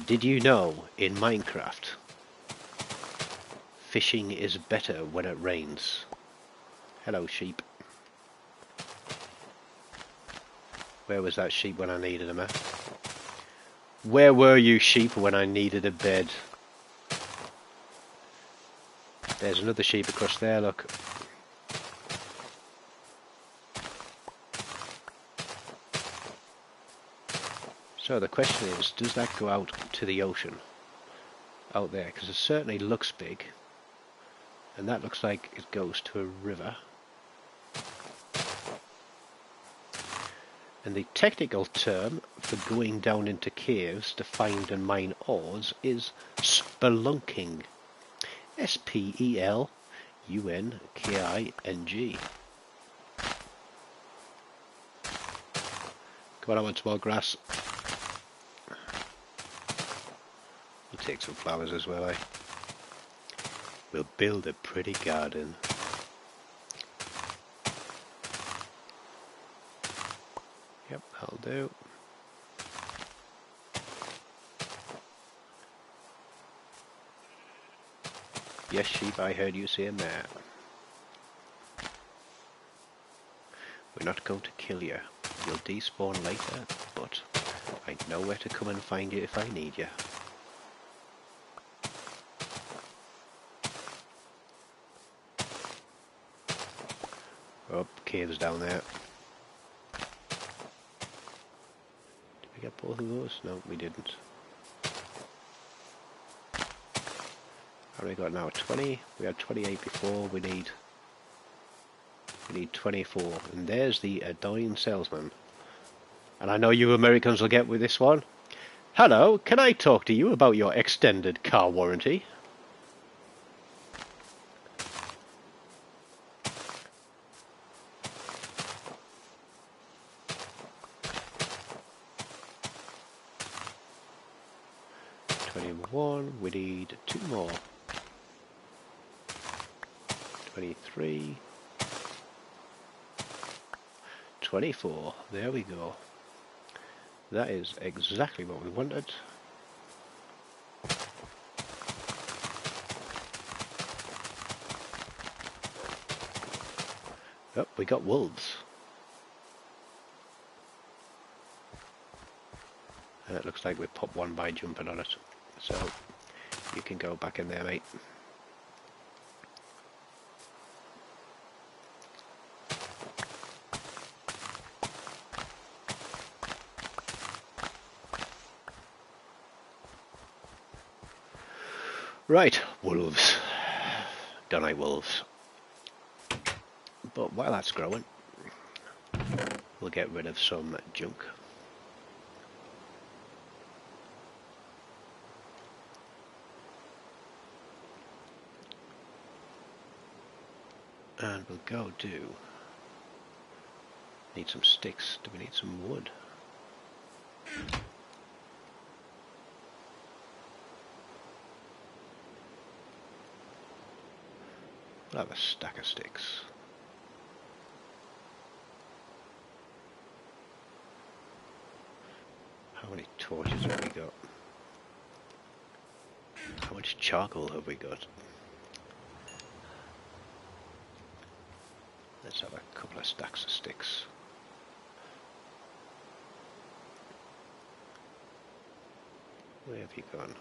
Did you know in Minecraft fishing is better when it rains? Hello, sheep. Where was that sheep when I needed him? Where were you, sheep, when I needed a bed? There's another sheep across there, look. So the question is, does that go out to the ocean? Out there, because it certainly looks big. And that looks like it goes to a river. And the technical term for going down into caves to find and mine ores is spelunking. S-P-E-L-U-N-K-I-N-G. Come on, I want some more grass. We'll take some flowers as well, eh? We'll build a pretty garden. Yep, that'll do. Yes, sheep, I heard you saying that. We're not going to kill you. You'll despawn later, but I know where to come and find you if I need you. Oh, caves down there. Did we get both of those? No, we didn't. How many we got now? 20? We had 28 before. We need 24. And there's the annoying salesman. And I know you Americans will get with this one. Hello, can I talk to you about your extended car warranty? We need 2 more. 23. 24. There we go. That is exactly what we wanted. Oh, we got wolves. And it looks like we popped one by jumping on it. So, you can go back in there, mate. Right, wolves. Don't like wolves. But while that's growing, we'll get rid of some junk. And we'll go do... Need some sticks. Do we need some wood? We'll have a stack of sticks. How many torches have we got? How much charcoal have we got? Let's have a couple of stacks of sticks. Where have you gone?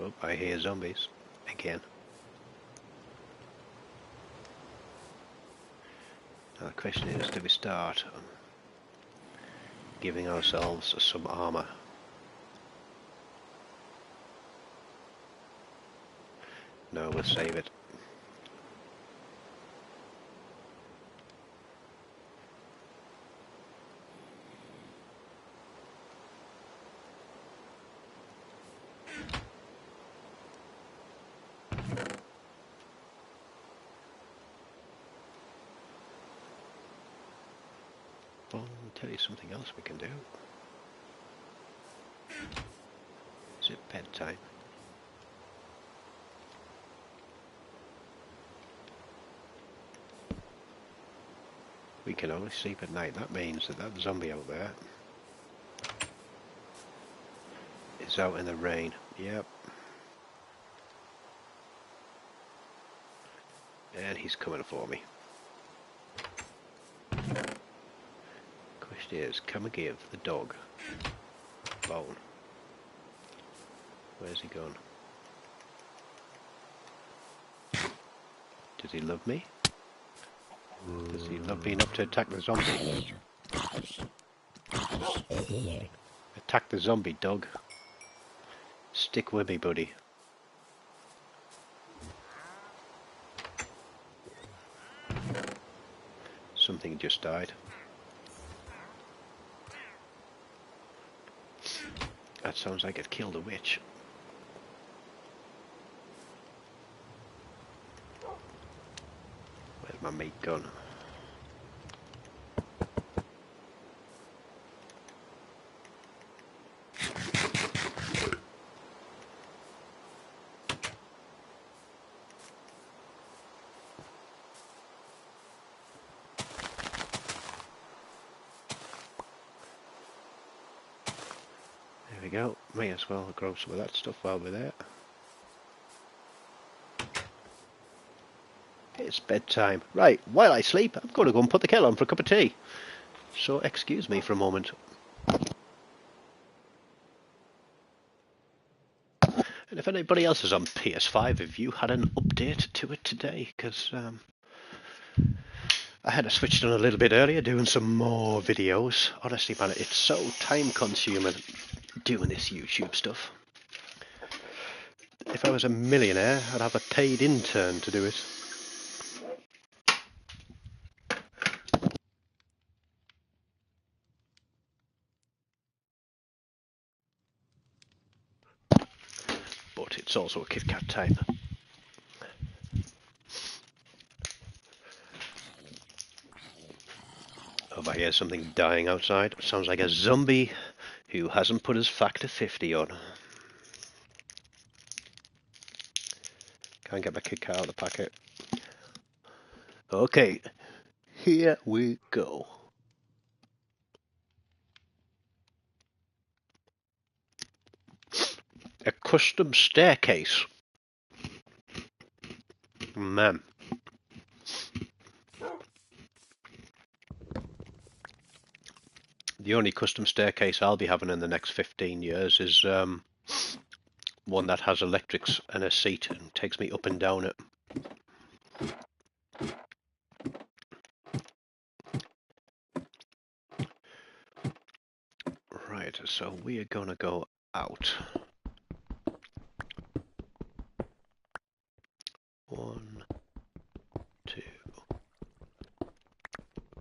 Oh, I hear zombies. Again. Now the question is, do we start giving ourselves some armour? No, we'll save it. Well, I'll tell you something else we can do. Is it bedtime? We can only sleep at night. That means that that zombie out there is out in the rain. Yep. And he's coming for me. Question is, can we give the dog bone? Where's he gone? Does he love me? Does he love me enough to attack the zombie? Attack the zombie, dog. Stick with me, buddy. Something just died. That sounds like it killed a witch. Where's my meat gone? There we go. May as well grow some of that stuff while we're there. It's bedtime. Right, while I sleep, I'm going to go and put the kettle on for a cup of tea. So excuse me for a moment. And if anybody else is on PS5, have you had an update to it today? Because I had to switch it on a little bit earlier, doing some more videos. Honestly, man, it's so time-consuming doing this YouTube stuff. If I was a millionaire, I'd have a paid intern to do it. But it's also a Kit Kat time. Oh, I hear something dying outside. Sounds like a zombie who hasn't put his factor 50 on. Can't get my Kit Kat out of the packet. Okay, here we go. A custom staircase. Man. The only custom staircase I'll be having in the next 15 years is one that has electrics and a seat and takes me up and down it. Right, so we are gonna go out. 1, 2.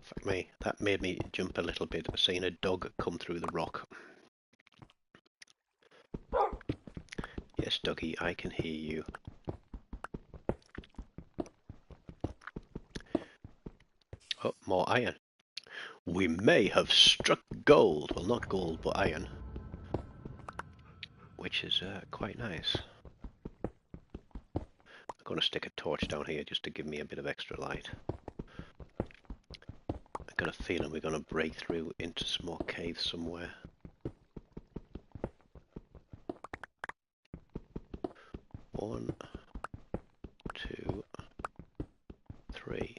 Fuck me, that made me jump a little bit, seeing a dog come through the rock. Yes, doggy, I can hear you. Oh, more iron. We may have struck gold. Well, not gold, but iron. Which is quite nice. I'm going to stick a torch down here just to give me a bit of extra light. I've got a feeling we're going to break through into some more caves somewhere. One, 2, 3.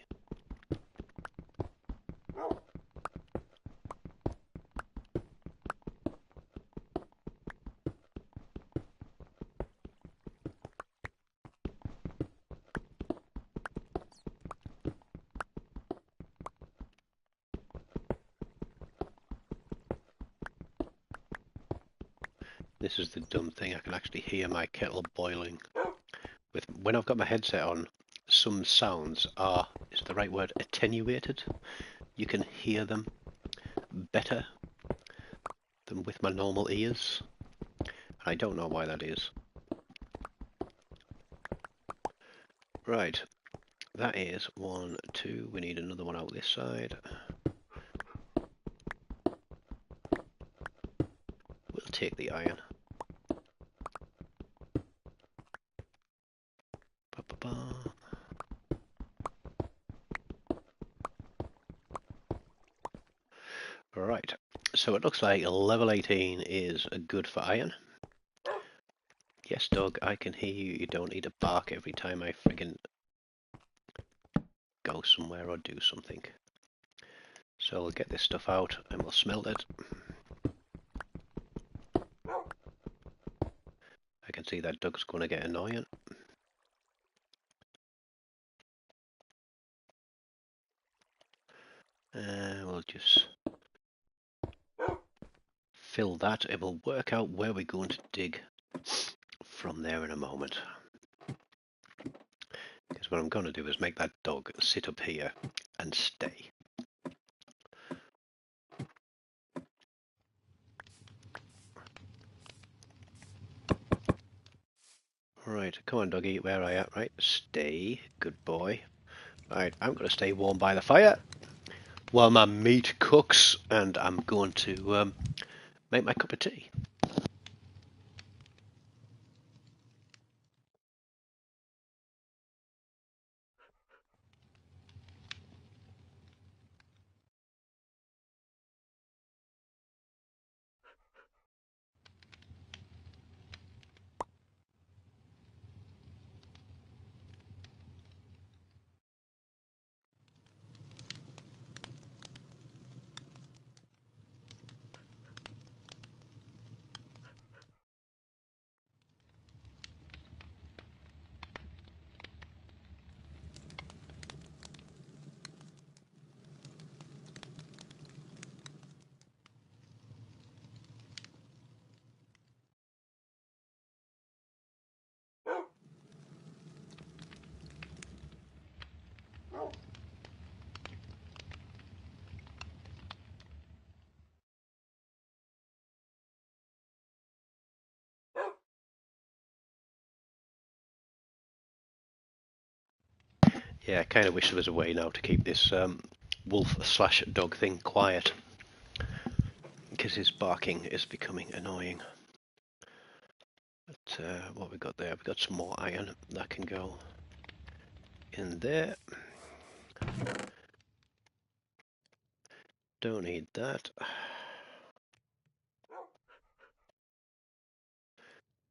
This is the dumb thing, I can actually hear my kettle boiling. When I've got my headset on, some sounds are, is the right word, attenuated. You can hear them better than with my normal ears. I don't know why that is. Right, that is 1, 2, we need another one out this side. We'll take the iron. Ba -ba -ba. Right, so it looks like level 18 is good for iron. Yes, dog, I can hear you. You don't need to bark every time I friggin' go somewhere or do something. So we'll get this stuff out and we'll smelt it. I can see that dog's going to get annoying. We'll just fill that. It will work out where we're going to dig from there in a moment. Because what I'm going to do is make that dog sit up here and stay. Right, come on doggy, where are you? Right, stay, good boy. Right, I'm going to stay warm by the fire while my meat cooks, and I'm going to make my cup of tea. Yeah, I kind of wish there was a way now to keep this wolf/dog thing quiet, because his barking is becoming annoying. But what we got there? We got some more iron that can go in there. Don't need that.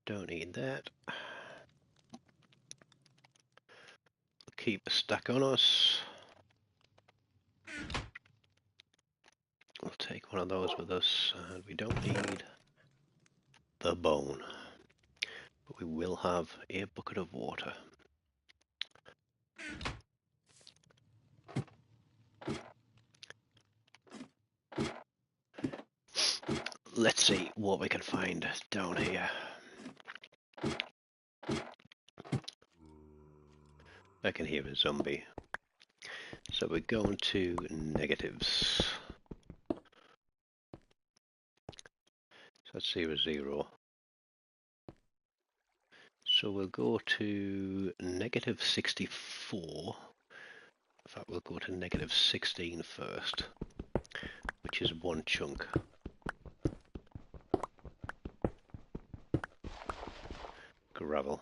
Don't need that. Keep a stack on us. We'll take one of those with us, and we don't need the bone, but we will have a bucket of water. Let's see what we can find down here. I can hear a zombie. So we're going to negatives. So that's 0, 0. So we'll go to negative 64. In fact, we'll go to negative 16 first, which is one chunk. Gravel.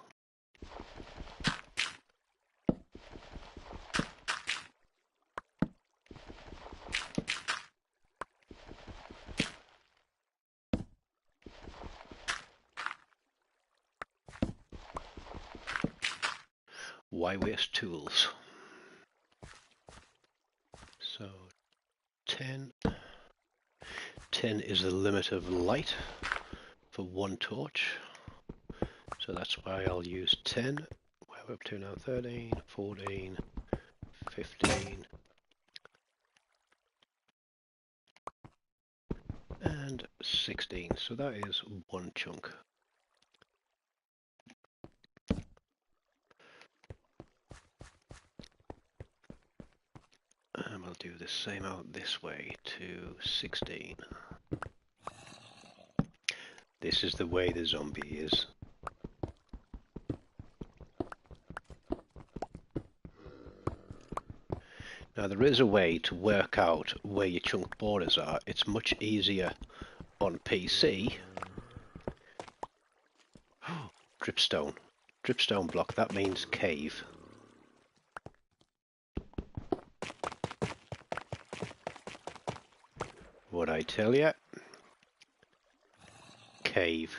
Why waste tools? So 10. 10 is the limit of light for one torch. So that's why I'll use 10. Where we're up to now, 13, 14, 15, and 16. So that is one chunk. And we'll do the same out this way to 16. This is the way the zombie is. Now there is a way to work out where your chunk borders are. It's much easier on PC. Dripstone. Dripstone block, that means cave. What I tell ya? Cave.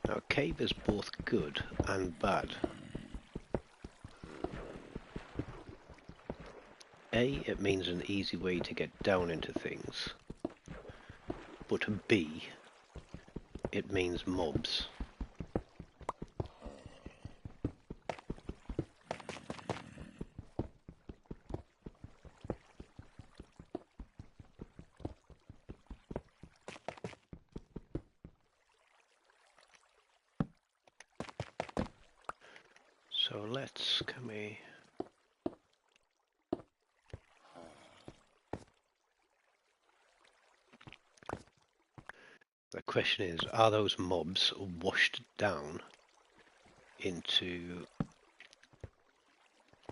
Now, cave is both good and bad. A, it means an easy way to get down into things. But B, it means mobs. So let's, can we... The question is, are those mobs washed down into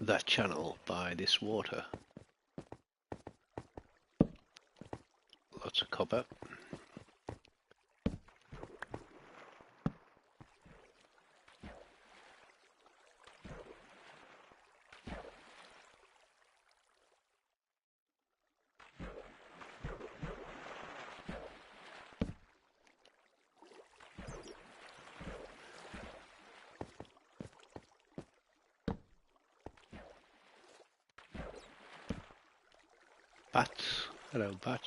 that channel by this water? Lots of copper. Bats. Hello, bat.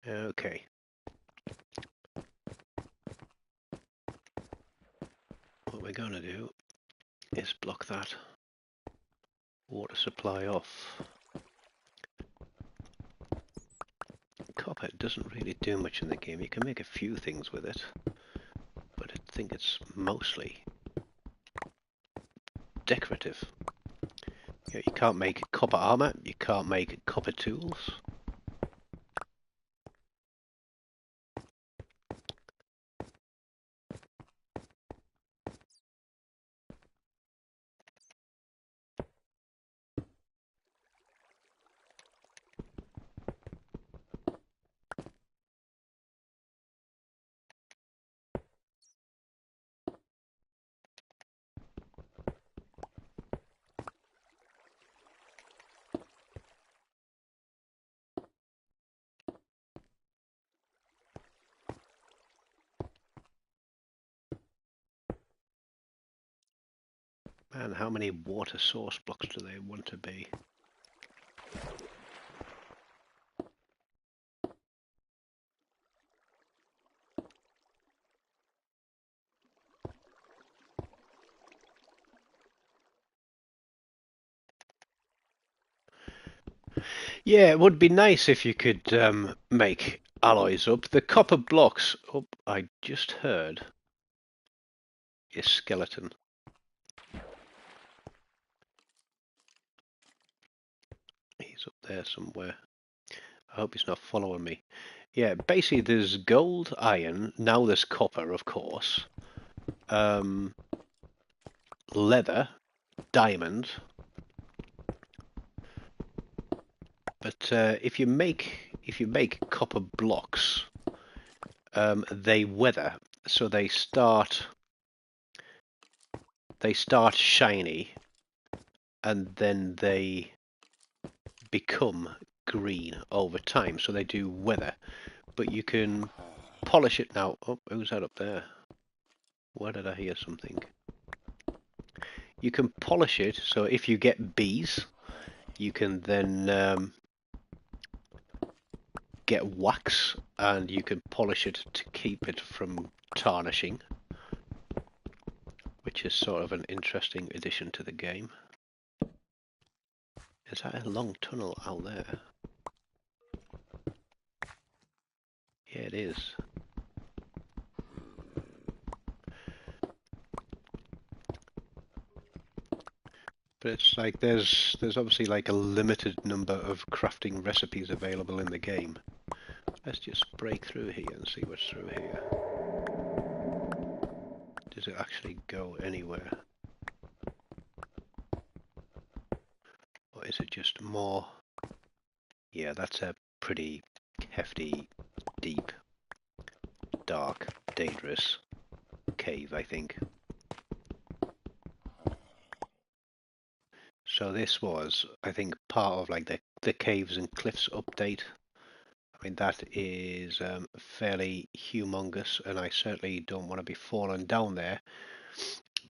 Okay. What we're going to do is block that water supply off. Copper doesn't really do much in the game. You can make a few things with it, but I think it's mostly decorative. You can't make copper armor, you can't make copper tools. Man, how many water source blocks do they want to be? Yeah, it would be nice if you could make alloys up. The copper blocks, oh, I just heard a skeleton. He's up there somewhere. I hope he's not following me. Yeah, basically there's gold, iron, now there's copper, of course. Leather, diamond. But if you make copper blocks, they weather, so they start shiny, and then they become green over time. So they do weather, but you can polish it now. Oh, who's that up there? Where did I hear something? You can polish it, so if you get bees, you can then get wax, and you can polish it to keep it from tarnishing, which is sort of an interesting addition to the game. Is that a long tunnel out there? Yeah, it is. But it's like there's obviously like a limited number of crafting recipes available in the game. Let's just break through here and see what's through here. actually go anywhere? Or is it just more? Yeah, that's a pretty hefty, deep, dark, dangerous cave, I think. So this was, I think, part of like the Caves and Cliffs update. I mean, that is fairly humongous, and I certainly don't want to be falling down there.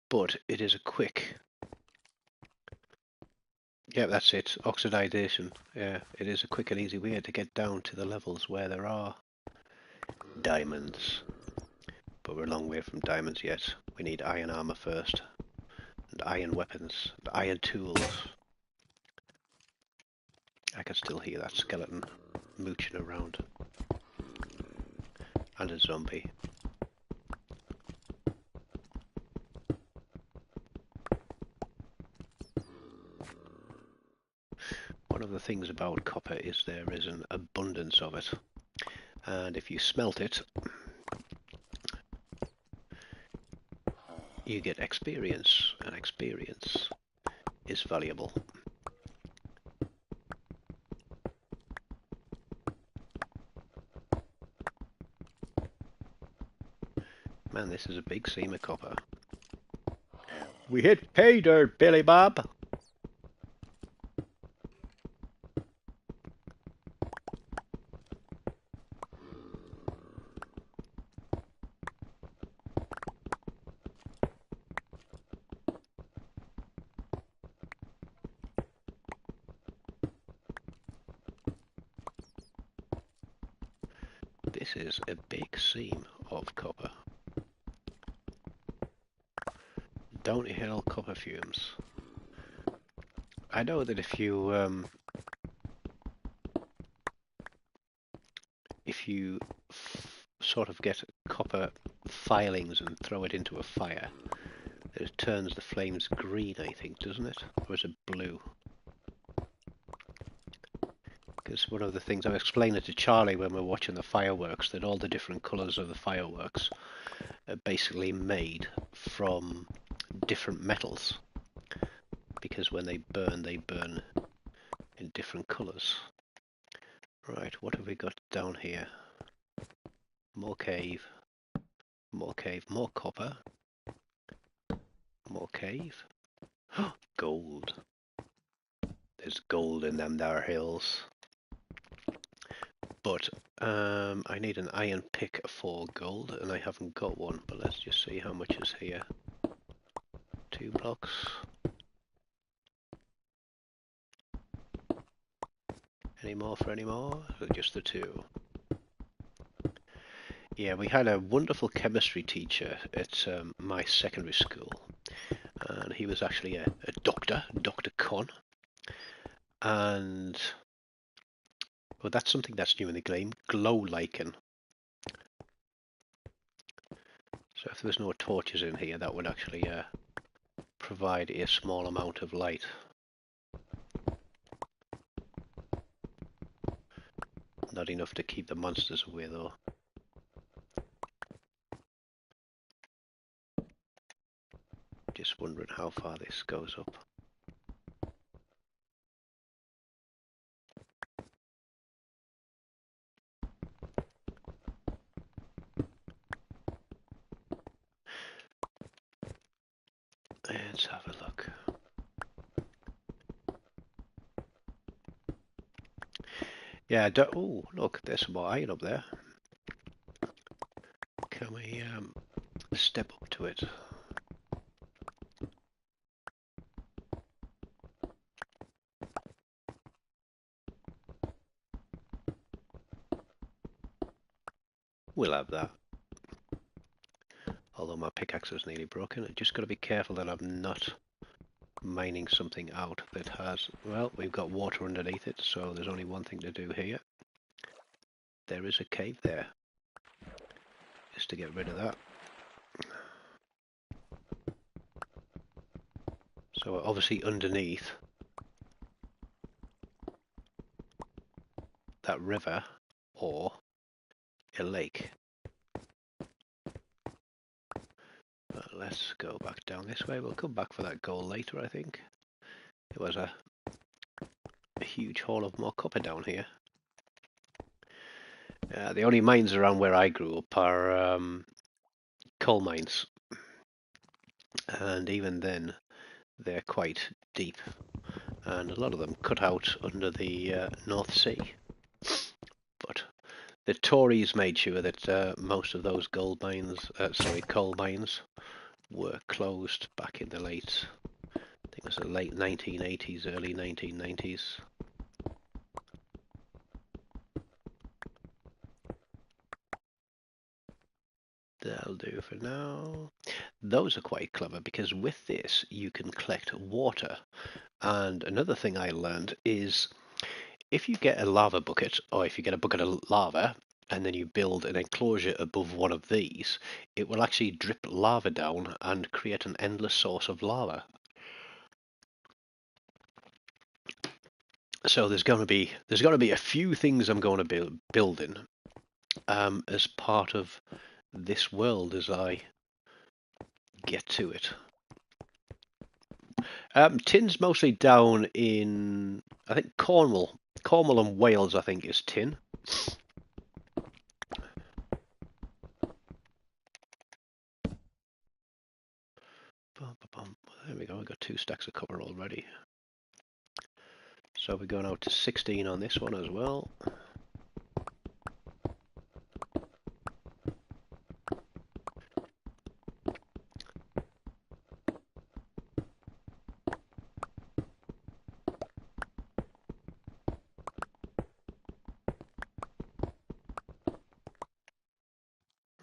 But it is a quick. Yeah, that's it. Oxidization. Yeah, it is a quick and easy way to get down to the levels where there are diamonds. But we're a long way from diamonds yet. We need iron armor first, and iron weapons, and iron tools. I can still hear that skeleton mooching around. And a zombie. One of the things about copper is there is an abundance of it. And if you smelt it, you get experience, and experience is valuable. Man, this is a big seam of copper. We hit pay dirt, Billy Bob! This is a big seam of copper. Downhill copper fumes. I know that if you sort of get copper filings and throw it into a fire, it turns the flames green, I think, doesn't it? Or is it blue? Because one of the things I was explaining to Charlie when we were watching the fireworks, that all the different colours of the fireworks are basically made from different metals. Because when they burn in different colours. Right, what have we got down here? More cave, more cave, more copper, more cave. Gold. There's gold in them there hills. But I need an iron pick for gold, and I haven't got one. But let's just see how much is here. 2 blocks. Any more for any more? Or just the 2? Yeah, we had a wonderful chemistry teacher at my secondary school, and he was actually a doctor, Dr. Con, and well, that's something that's new in the game, glow lichen. So if there was no torches in here, that would actually provide a small amount of light. Not enough to keep the monsters away though. Just wondering how far this goes up. Let's have a look. Yeah, oh, look, there's some more iron up there. Can we step up to it? We'll have that. Although my pickaxe is nearly broken, I just got to be careful that I'm not mining something out that has... Well, we've got water underneath it, so there's only one thing to do here. There is a cave there. Just to get rid of that. So we're obviously underneath that river or a lake. Let's go back down this way. We'll come back for that goal later, I think. There was a huge haul of more copper down here. The only mines around where I grew up are coal mines. And even then, they're quite deep. And a lot of them cut out under the North Sea. But the Tories made sure that most of those coal mines were closed back in the late, I think it was the late 1980s, early 1990s. That'll do for now. Those are quite clever because with this you can collect water. And another thing I learned is if you get a lava bucket, or if you get a bucket of lava, and then you build an enclosure above one of these, it will actually drip lava down and create an endless source of lava. So there's going to be a few things I'm going to be building as part of this world as I get to it. Tin's mostly down in, I think, Cornwall and Wales. I think is tin. There we go. We've got 2 stacks of copper already. So we're going out to 16 on this one as well.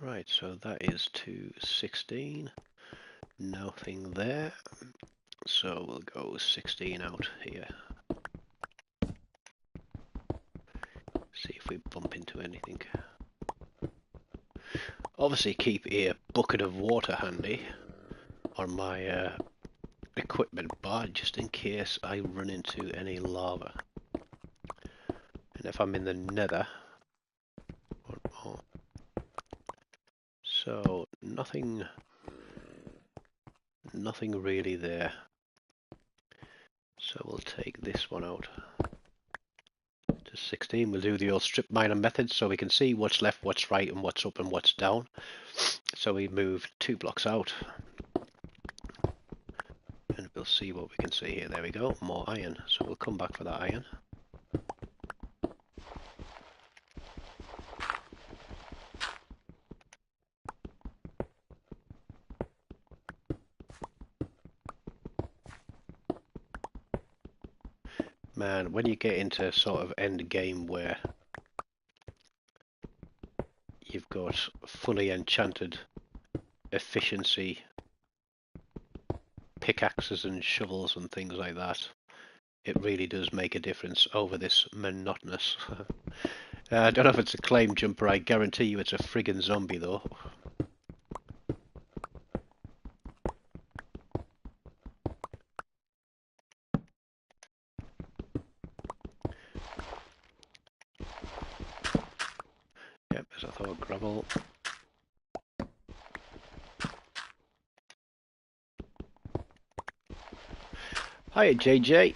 Right, so that is to 16. Nothing there. So we'll go 16 out here. See if we bump into anything. Obviously keep a bucket of water handy on my equipment bar just in case I run into any lava. And if I'm in the nether, so nothing really there. So we'll take this one out to 16. We'll do the old strip miner method so we can see what's left, what's right, and what's up and what's down. So we move 2 blocks out. And we'll see what we can see here. There we go, more iron. So we'll come back for that iron. Man, when you get into sort of end game where you've got fully enchanted efficiency pickaxes and shovels and things like that, it really does make a difference over this monotonous. I don't know if it's a claim jumper, I guarantee you it's a friggin' zombie though. Yep, as I thought, gravel. Hiya JJ.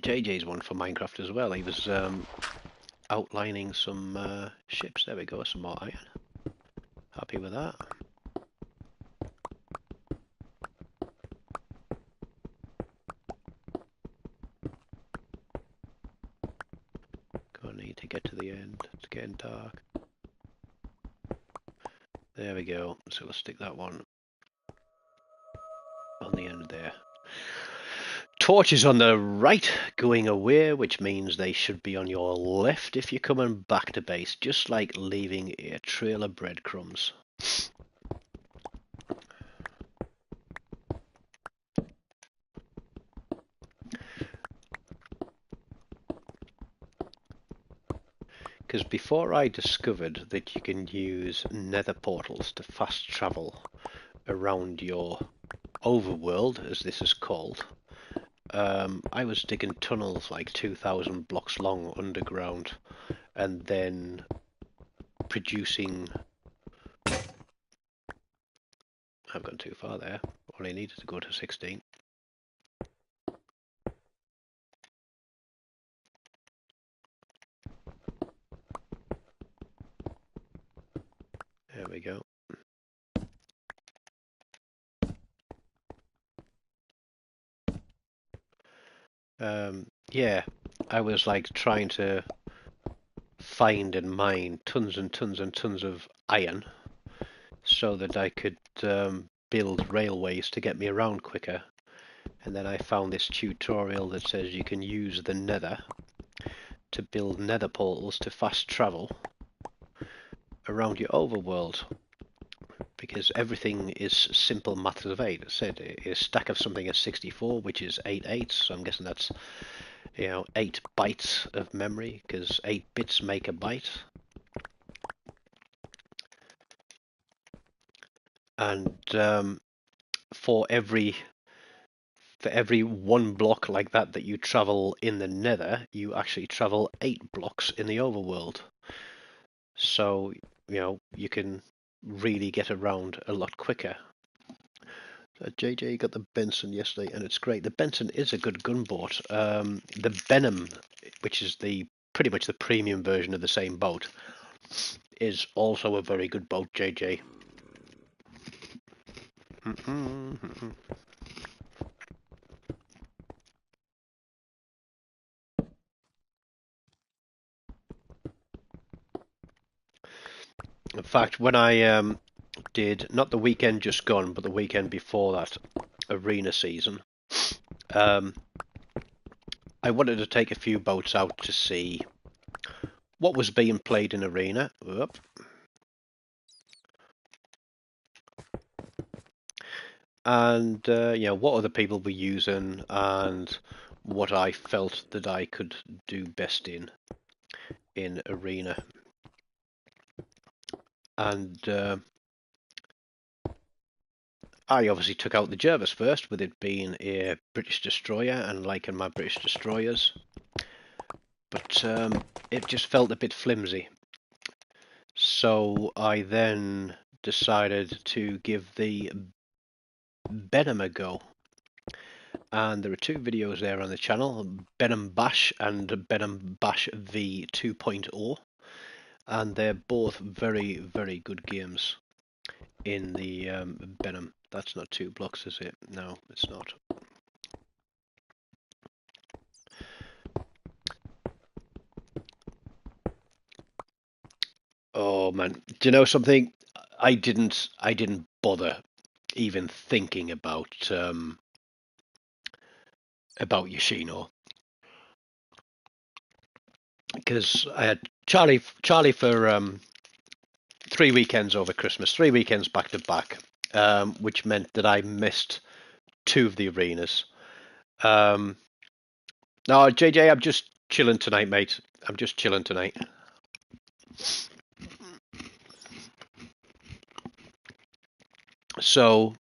JJ's one for Minecraft as well. He was outlining some ships. There we go, some more iron. Happy with that. Gonna need to get to the end. It's getting dark. There we go. So we'll stick that one on the end there. Torches on the right going away, which means they should be on your left if you're coming back to base, just like leaving a trail of breadcrumbs. Because before I discovered that you can use nether portals to fast travel around your overworld, as this is called, I was digging tunnels like 2,000 blocks long underground, and then producing. I've gone too far there. Only needed to go to 16. There we go. Yeah, I was like trying to find and mine tons and tons and tons of iron so that I could build railways to get me around quicker. And then I found this tutorial that says you can use the nether to build nether portals to fast travel around your overworld. Because everything is simple maths of 8. I said a stack of something is 64, which is 8 eighths. So I'm guessing that's 8 bytes of memory, because 8 bits make a byte. And for every one block like that you travel in the nether, you actually travel 8 blocks in the overworld. So, you can really get around a lot quicker. JJ got the Benson yesterday, and it's great. The Benson is a good gunboat. The Benham, which is pretty much the premium version of the same boat, is also a very good boat, JJ. In fact, when I did, not the weekend just gone, but the weekend before that, arena season, I wanted to take a few boats out to see what was being played in arena. And what other people were using, and what I felt that I could do best in arena. And I obviously took out the Jervis first, with it being a British destroyer and liking my British destroyers. But it just felt a bit flimsy. So I then decided to give the Benham a go. And there are 2 videos there on the channel, Benham Bash and Benham Bash V 2.0. And they're both very, very good games in the Benham. That's not 2 blocks, is it? No, it's not. Oh man, do you know something? I didn't bother even thinking about Yoshino, because I had Charlie for 3 weekends over Christmas, 3 weekends back to back, which meant that I missed 2 of the arenas. No, JJ, I'm just chilling tonight, mate. I'm just chilling tonight. So,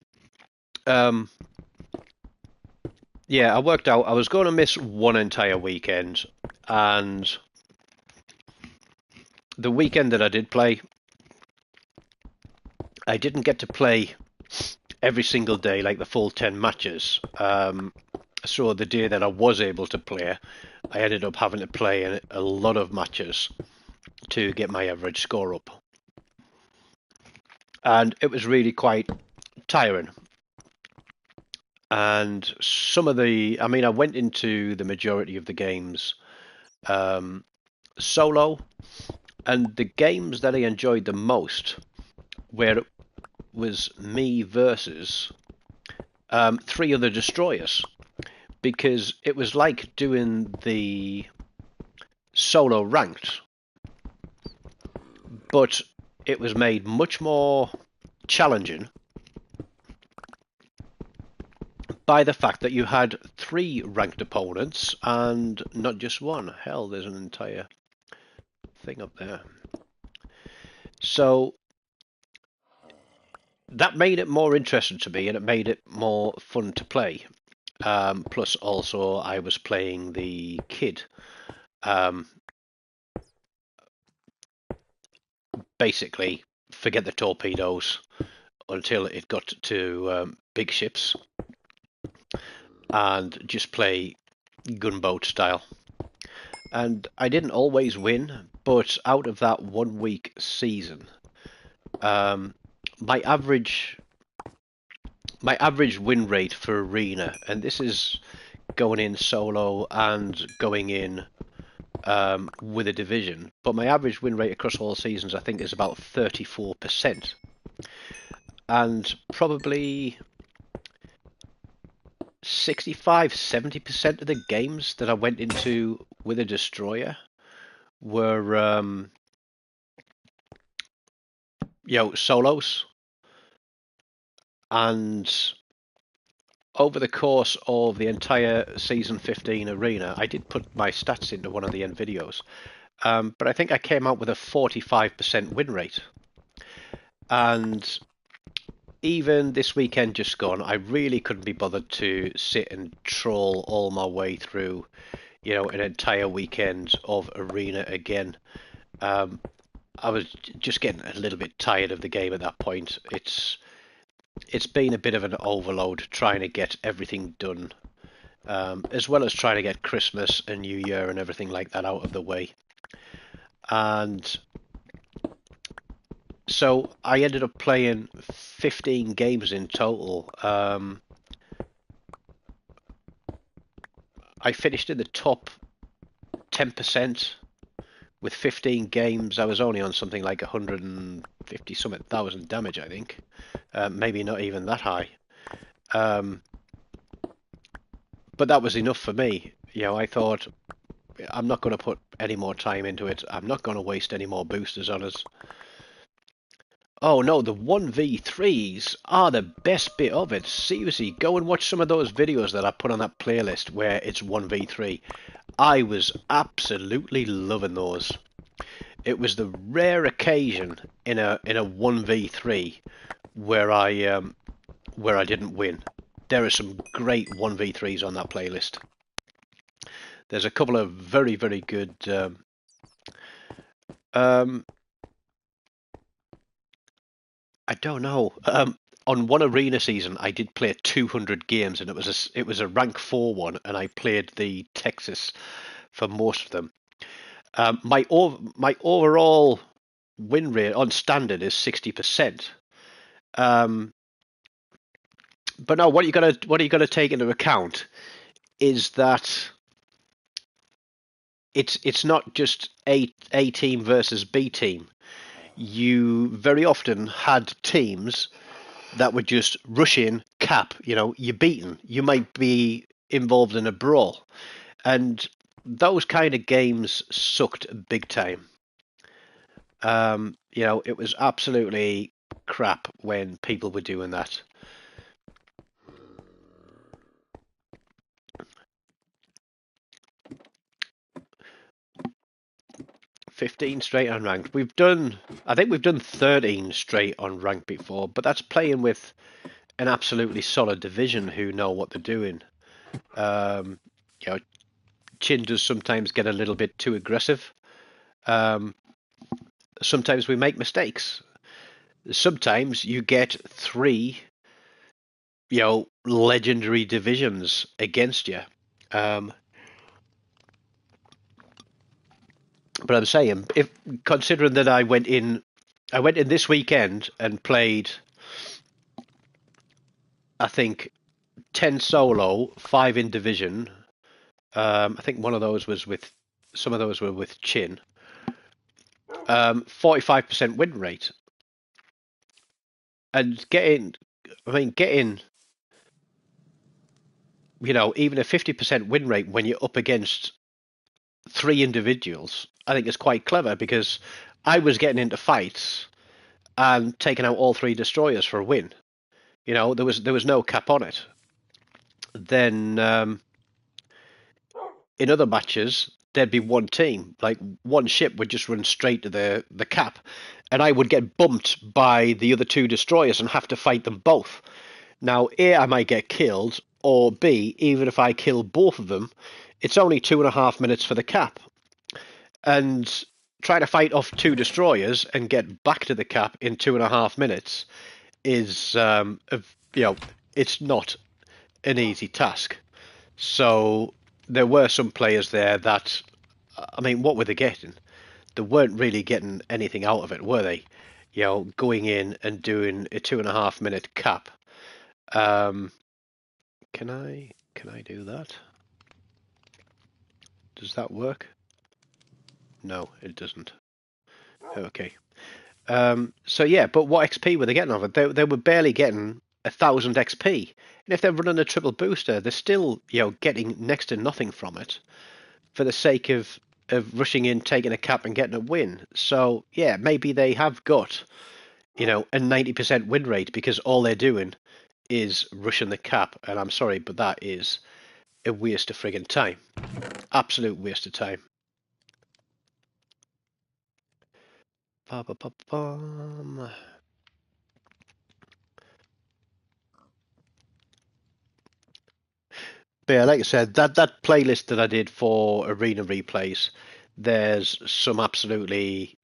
yeah, I worked out I was going to miss 1 entire weekend, and the weekend that I did play, I didn't get to play every single day, like the full 10 matches. So the day that I was able to play, I ended up having to play a lot of matches to get my average score up. And it was really quite tiring. And some of I went into the majority of the games solo, and the games that I enjoyed the most was me versus 3 other destroyers, because it was like doing the solo ranked, but it was made much more challenging by the fact that you had 3 ranked opponents and not just 1. Hell, there's an entire thing up there. So that made it more interesting to me, and it made it more fun to play. Plus, also, I was playing the kid. basically forget the torpedoes until it got to big ships and just play gunboat style. And I didn't always win, but out of that 1 week season, um, my average win rate for arena, and this is going in solo and going in with a division, but my average win rate across all seasons I think is about 34%, and probably 65-70% of the games that I went into with a destroyer were solos. And over the course of the entire season 15 arena, I did put my stats into one of the end videos, but I think I came out with a 45% win rate. And even this weekend just gone, I really couldn't be bothered to sit and troll all my way through, an entire weekend of arena again. I was just getting a little bit tired of the game at that point. It's been a bit of an overload trying to get everything done, as well as trying to get Christmas and New Year and everything like that out of the way. And so I ended up playing 15 games in total. I finished in the top 10% with 15 games. I was only on something like 150 something thousand damage, I think. Maybe not even that high. But that was enough for me. I thought, I'm not going to put any more time into it. I'm not going to waste any more boosters on us. Oh no, the 1v3s are the best bit of it. Seriously, go and watch some of those videos that I put on that playlist where it's 1v3. I was absolutely loving those. It was the rare occasion in a 1v3 where I didn't win. There are some great 1v3s on that playlist. There's a couple of very, very good I don't know. On one arena season, I did play 200 games, and it was a rank 4 one, and I played the Texas for most of them. My overall win rate on standard is 60%. But no, what you gotta take into account is that it's not just A team versus B team. You very often had teams that would just rush in, cap, you're beaten. You might be involved in a brawl. And those kind of games sucked big time. It was absolutely crap when people were doing that. 15 straight unranked. I think we've done 13 straight on ranked before, but that's playing with an absolutely solid division who know what they're doing. Chin does sometimes get a little bit too aggressive. Sometimes we make mistakes. Sometimes you get 3, legendary divisions against you. But I'm saying, if considering that I went in this weekend and played, I think 10 solo, 5 in division. I think one of those was some of those were with Chin. 45% win rate, and getting even a 50% win rate when you're up against 3 individuals, I think is quite clever, because I was getting into fights and taking out all 3 destroyers for a win. There was no cap on it. Then in other matches, there'd be one team, like one ship would just run straight to the cap, and I would get bumped by the other 2 destroyers and have to fight them both. Now, A, I might get killed, or B, even if I kill both of them, it's only 2.5 minutes for the cap. And trying to fight off 2 destroyers and get back to the cap in 2.5 minutes is, you know, it's not an easy task. So there were some players there that, I mean, what were they getting? They weren't really getting anything out of it, were they? Going in and doing a 2.5 minute cap. Um, can I do that? Does that work? No, it doesn't. Okay. So yeah, but what XP were they getting of it? They were barely getting 1,000 XP, and if they're running a triple booster, they're still getting next to nothing from it for the sake of rushing in, taking a cap, and getting a win. So yeah, maybe they have got a 90% win rate because all they're doing is rushing the cap, and I'm sorry, but that is a waste of friggin' time. Absolute waste of time. Ba, ba, ba, bum. But yeah, like I said, that playlist that I did for arena replays, there's some absolutely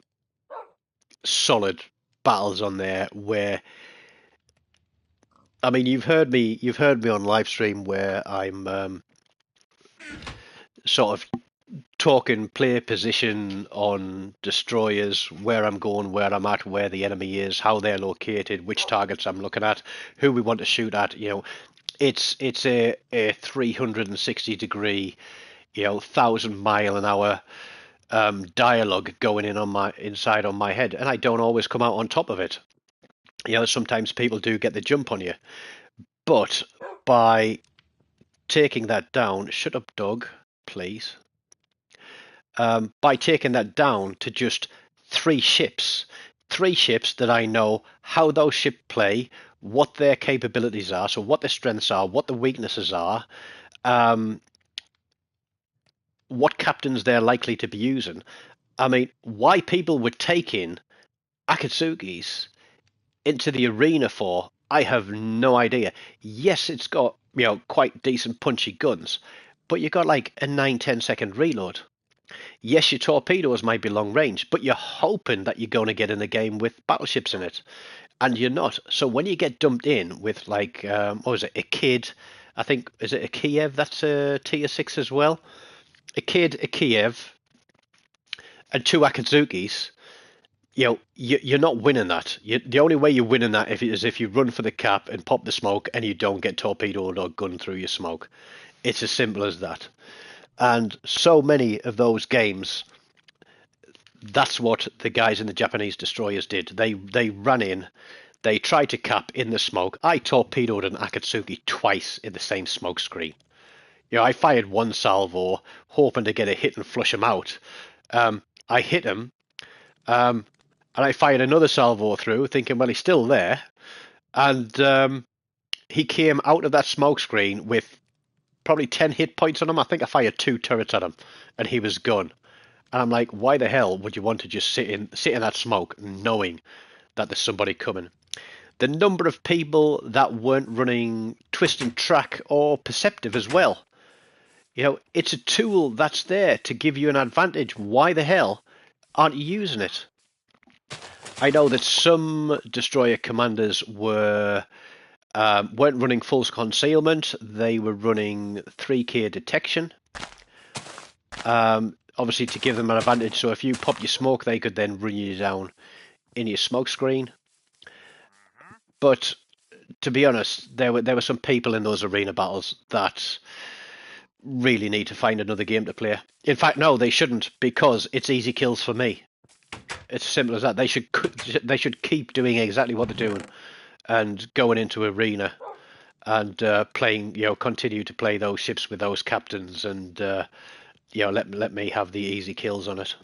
solid battles on there where, I mean, you've heard me on live stream where I'm sort of talking player position on destroyers, where I'm going, where I'm at, where the enemy is, how they're located, which targets I'm looking at, who we want to shoot at. It's a 360-degree, 1,000-mile-an-hour dialogue going in on my inside on my head, and I don't always come out on top of it. Sometimes people do get the jump on you, but by taking that down, shut up, dog, please. By taking that down to just three ships that I know how those ships play, what their capabilities are, so what their strengths are, what the weaknesses are, um, what captains they're likely to be using. I mean, why people would take in Akatsukis into the arena for, I have no idea. Yes, it's got, quite decent punchy guns, but you got like a 9-10 second reload. Yes, your torpedoes might be long range, but you're hoping that you're going to get in a game with battleships in it, and you're not. So when you get dumped in with like, what was it, a Kid? I think, is it a Kiev? That's a tier 6 as well. A Kid, a Kiev, and 2 Akatsukis. You're not winning that. The only way you're winning that is if you run for the cap and pop the smoke and you don't get torpedoed or gunned through your smoke. It's as simple as that. And so many of those games, that's what the guys in the Japanese destroyers did. They ran in, they tried to cap in the smoke. I torpedoed an Akatsuki twice in the same smoke screen. I fired one salvo, hoping to get a hit and flush him out. I hit him, and I fired another salvo through, thinking, well, he's still there. And he came out of that smoke screen with probably 10 hit points on him. I think I fired 2 turrets at him, and he was gone. And I'm like, why the hell would you want to just sit in that smoke knowing that there's somebody coming? The number of people that weren't running twist and track or perceptive as well. It's a tool that's there to give you an advantage. Why the hell aren't you using it? I know that some destroyer commanders weren't running full concealment. They were running 3K detection. Obviously to give them an advantage. So if you pop your smoke, they could then run you down in your smoke screen. But to be honest, there were some people in those arena battles that really need to find another game to play. In fact, no, they shouldn't, because it's easy kills for me. It's as simple as that. They should keep doing exactly what they're doing and going into arena and playing. Continue to play those ships with those captains, and let me have the easy kills on it.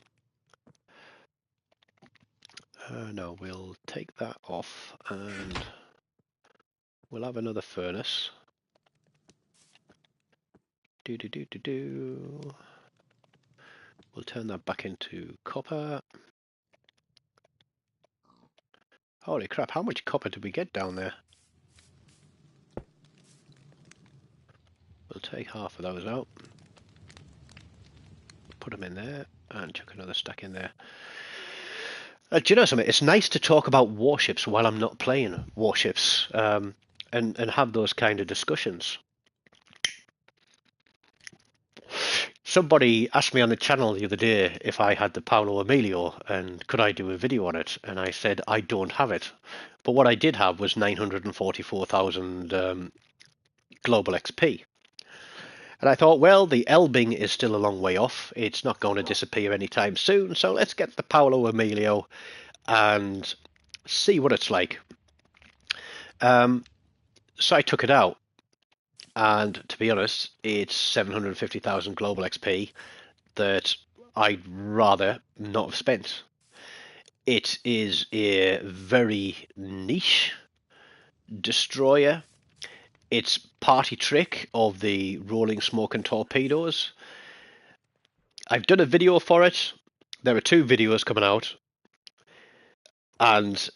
No, we'll take that off and we'll have another furnace. We'll turn that back into copper. Holy crap, how much copper did we get down there? We'll take half of those out. Put them in there. and chuck another stack in there. Do you know something? It's nice to talk about warships while I'm not playing warships, and have those kind of discussions. Somebody asked me on the channel the other day if I had the Paolo Emilio and could I do a video on it, and I said I don't have it. But what I did have was 944,000 global XP. And I thought, well, the Elbing is still a long way off. It's not going to disappear anytime soon, so let's get the Paolo Emilio and see what it's like. So I took it out, and to be honest, it's 750,000 global XP that I'd rather not have spent. It is a very niche destroyer. It's party trick of the rolling smoke and torpedoes. I've done a video for it. There are 2 videos coming out, and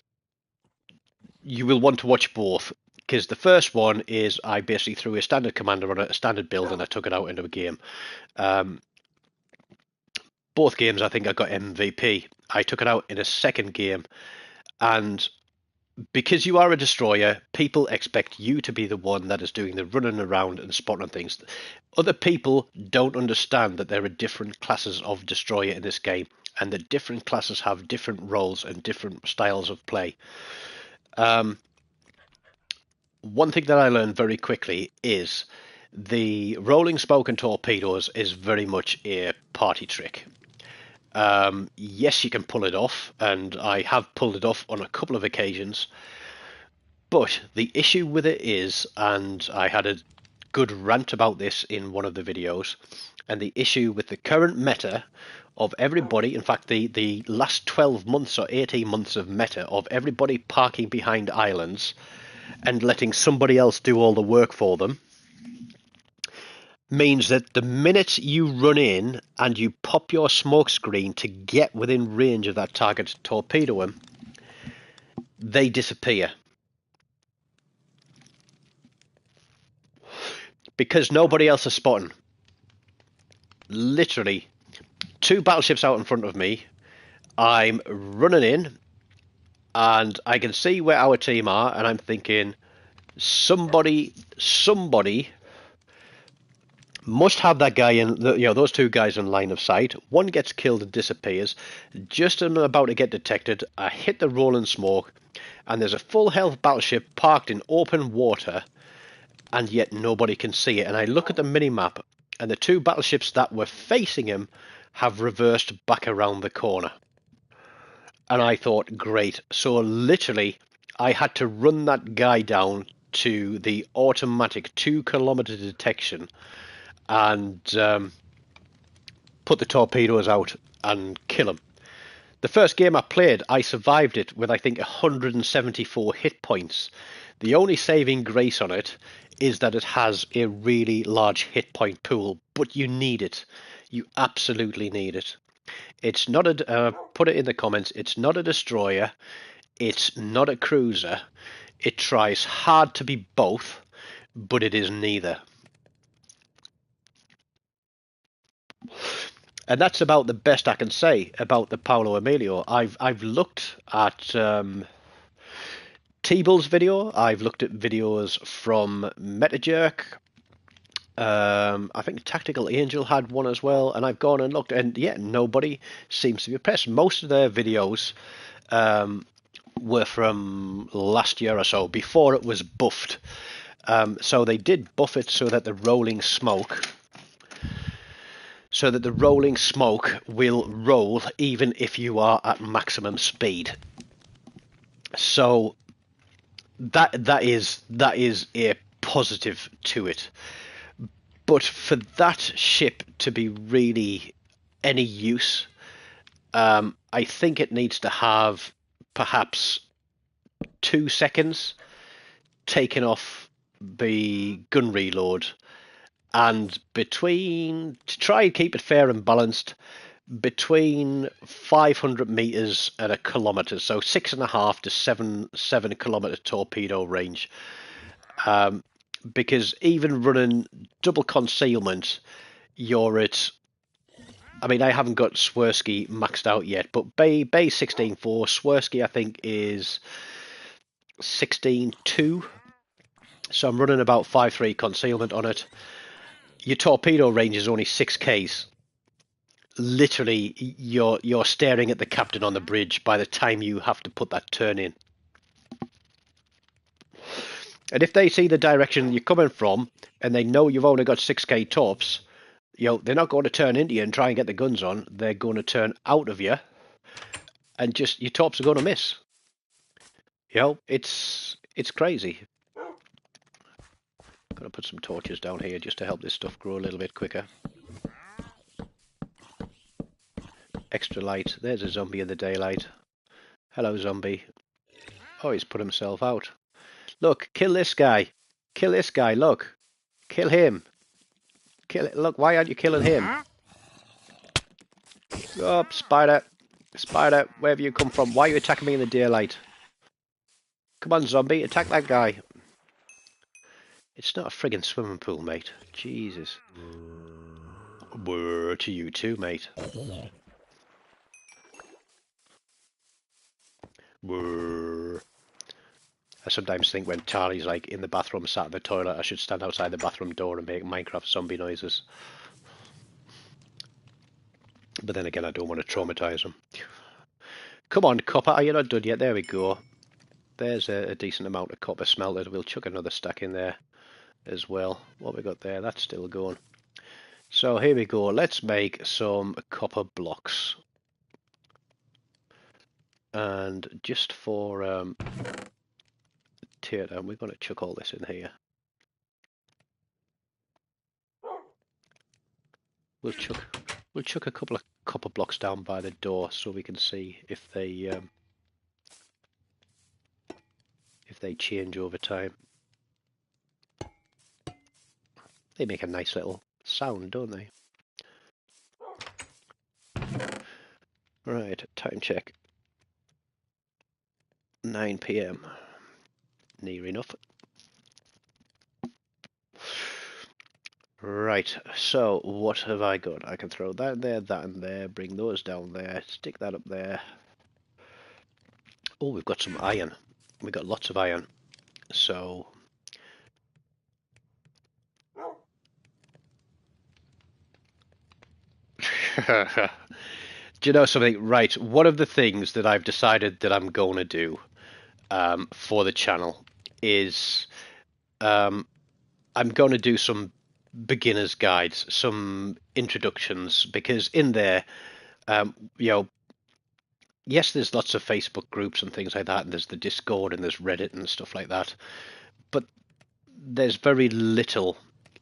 you will want to watch both, because the first one is I basically threw a standard commander on a standard build and I took it out into a game. Both games I think I got MVP. I took it out in a second game, and because you are a destroyer, people expect you to be the one that is doing the running around and spotting things. Other people don't understand that there are different classes of destroyer in this game, and that different classes have different roles and different styles of play. One thing that I learned very quickly is the rolling smoke and torpedoes is very much a party trick. Yes, you can pull it off, and I have pulled it off on a couple of occasions. But the issue with it is, and I had a good rant about this in one of the videos, and the issue with the current meta of everybody, in fact, the last 12 months or 18 months of meta of everybody parking behind islands and letting somebody else do all the work for them, means that the minute you run in and you pop your smoke screen to get within range of that target to torpedo them, they disappear. Because nobody else is spotting. Literally, 2 battleships out in front of me. I'm running in, and I can see where our team are, and I'm thinking, somebody must have that guy in, those 2 guys in line of sight. One gets killed and disappears. Just as I'm about to get detected, I hit the rolling smoke, and there's a full health battleship parked in open water, and yet nobody can see it. And I look at the minimap, and the 2 battleships that were facing him have reversed back around the corner. And I thought, great. So literally, I had to run that guy down to the automatic 2-kilometer detection and put the torpedoes out and kill him. The first game I played, I survived it with, I think, 174 hit points. The only saving grace on it is that it has a really large hit point pool, but you need it. You absolutely need it. It's not a, put it in the comments, it's not a destroyer, it's not a cruiser. It tries hard to be both, but it is neither. And that's about the best I can say about the Paolo Emilio. I've looked at T-Bull's video. I've looked at videos from MetaJerk. I think Tactical Angel had one as well, and I've gone and looked, and yeah, nobody seems to be impressed. Most of their videos were from last year or so, before it was buffed. So they did buff it so that the rolling smoke will roll even if you are at maximum speed. So that is a positive to it. But for that ship to be really any use, I think it needs to have perhaps 2 seconds taken off the gun reload, and to try and keep it fair and balanced, between 500 meters and a kilometer, so 6.5 to 7 kilometer torpedo range. Because even running double concealment, you're at I mean, I haven't got Swirsky maxed out yet, but Bay 16.4, Swirsky I think is 16.2. So I'm running about 5.3 concealment on it. Your torpedo range is only 6Ks. Literally, you're staring at the captain on the bridge by the time you have to put that turn in. And if they see the direction you're coming from, and they know you've only got 6K tops, they're not going to turn into you and try and get the guns on. They're going to turn out of you, and just your tops are going to miss. It's crazy. Got to put some torches down here just to help this stuff grow a little bit quicker. Extra light. There's a zombie in the daylight. Hello, zombie. Oh, he's put himself out. Look, kill this guy. Kill this guy, look. Kill him. Look, why aren't you killing him? Oh, spider. Spider, where have you come from? Why are you attacking me in the daylight? Come on, zombie, attack that guy. It's not a friggin' swimming pool, mate. Jesus. Brr, to you too, mate. Brr. I sometimes think when Charlie's like in the bathroom sat in the toilet, I should stand outside the bathroom door and make Minecraft zombie noises. But then again, I don't want to traumatize him. Come on, copper, are you not done yet? There we go. There's a decent amount of copper smelted. We'll chuck another stack in there as well. What we got there? That's still going. So here we go. Let's make some copper blocks. And just for tear down, we're going to chuck all this in here. We'll chuck a couple of copper blocks down by the door so we can see if they change over time. They make a nice little sound, don't they? Right, time check. 9 PM. Near enough. Right, so what have I got? I can throw that in there, bring those down there, stick that up there. Oh, we've got some iron. We've got lots of iron. So do you know something? Right, one of the things that I've decided that I'm going to do for the channel is I'm going to do some beginner's guides, some introductions, because in there, yes, there's lots of Facebook groups and things like that, and there's the Discord and there's Reddit and stuff like that, but there's very little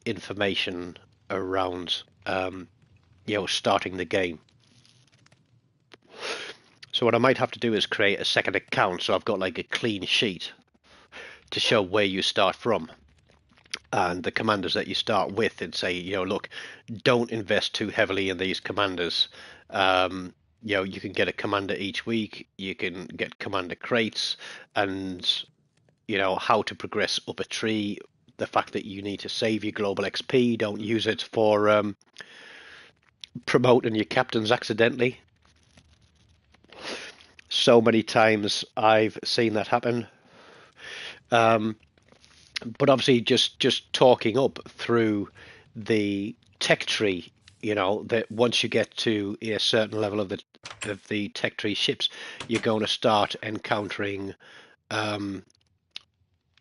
information around starting the game. So what I might have to do is create a second account so I've got like a clean sheet to show where you start from and the commanders that you start with, and say, look, don't invest too heavily in these commanders. You can get a commander each week, you can get commander crates, and how to progress up a tree, the fact that you need to save your global XP, don't use it for promoting your captains accidentally. So many times I've seen that happen. But obviously just talking up through the tech tree, that once you get to a certain level of the tech tree ships, you're going to start encountering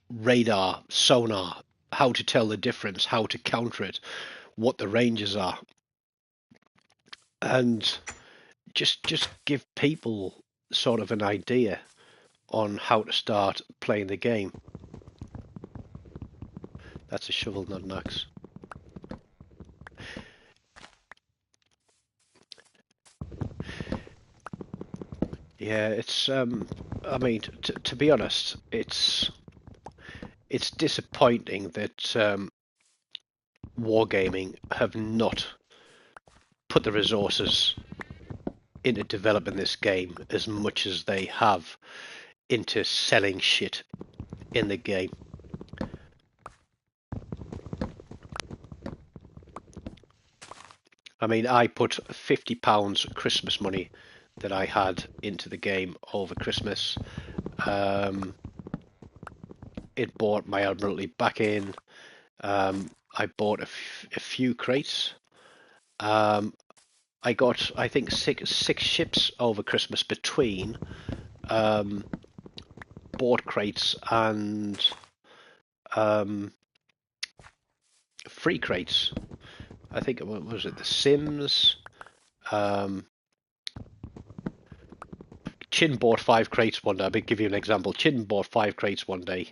radar, sonar, how to tell the difference, how to counter it, what the ranges are, and just give people sort of an idea on how to start playing the game. That's a shovel, not an axe. Yeah, it's I mean, to be honest, it's disappointing that Wargaming have not put the resources into developing this game as much as they have into selling shit in the game. I mean, I put £50 Christmas money that I had into the game over Christmas. Um, it bought my Admiralty back in. I bought a few crates. Um, I got, I think, six ships over Christmas between um, board crates and um, free crates. I think what was it, The Sims. Um, Chin bought 5 crates one day. I'll give you an example. Chin bought 5 crates one day,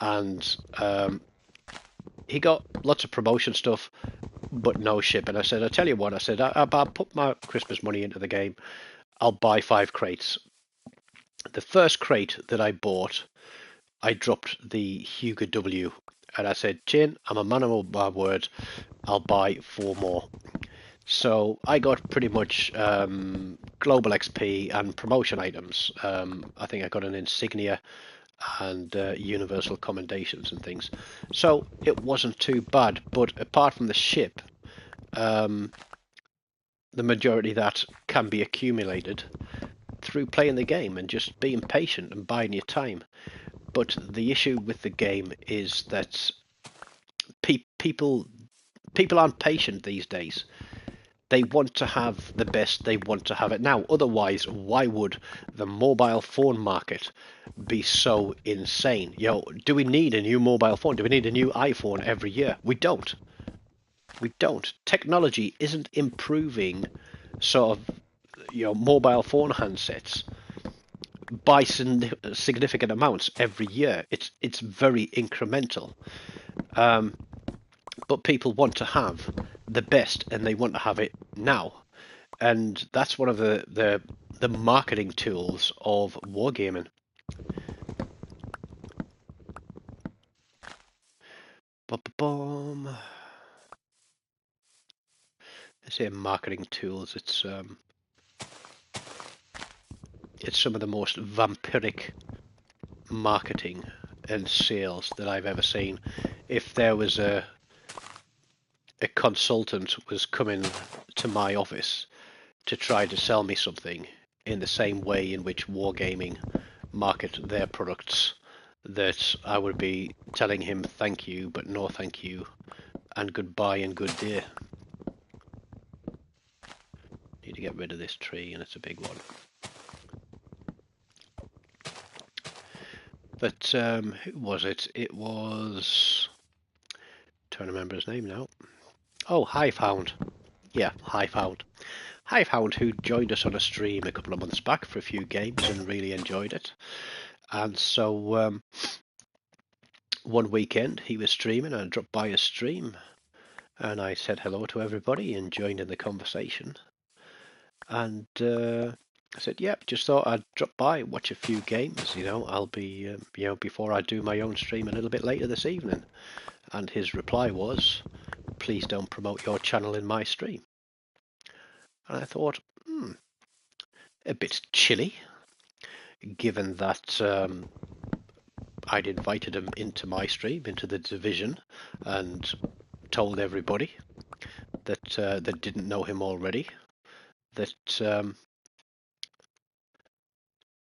and he got lots of promotion stuff, but no ship. And I said, I tell you what, I said, I'll put my Christmas money into the game. I'll buy 5 crates. The first crate that I bought, I dropped the Hugo W, and I said, Chin, I'm a man of my word. I'll buy 4 more. So I got pretty much global XP and promotion items. I think I got an insignia and universal commendations and things. So it wasn't too bad. But apart from the ship, the majority of that can be accumulated through playing the game and just being patient and biding your time. But the issue with the game is that people aren't patient these days. They want to have the best, they want to have it now. Otherwise, why would the mobile phone market be so insane? Do we need a new mobile phone? Do we need a new iPhone every year? We don't. We don't. Technology isn't improving sort of, mobile phone handsets by significant amounts every year. It's very incremental. But people want to have the best and they want to have it now. And that's one of the marketing tools of wargaming. Boom. I say marketing tools. It's some of the most vampiric marketing and sales that I've ever seen. If there was a consultant was coming to my office to try to sell me something in the same way in which wargaming market their products, that I would be telling him thank you, but no thank you, and goodbye and good day. Need to get rid of this tree, and it's a big one. But who was it? It was... trying to remember his name now. Oh, Hivehound. Yeah, Hivehound. Hivehound, who joined us on a stream a couple of months back for a few games and really enjoyed it. And so one weekend he was streaming and I dropped by his stream and I said hello to everybody and joined in the conversation. And I said, yep, just thought I'd drop by, watch a few games, I'll be, before I do my own stream a little bit later this evening. And his reply was, please don't promote your channel in my stream. And I thought, a bit chilly, given that I'd invited him into my stream, into the division, and told everybody that didn't know him already that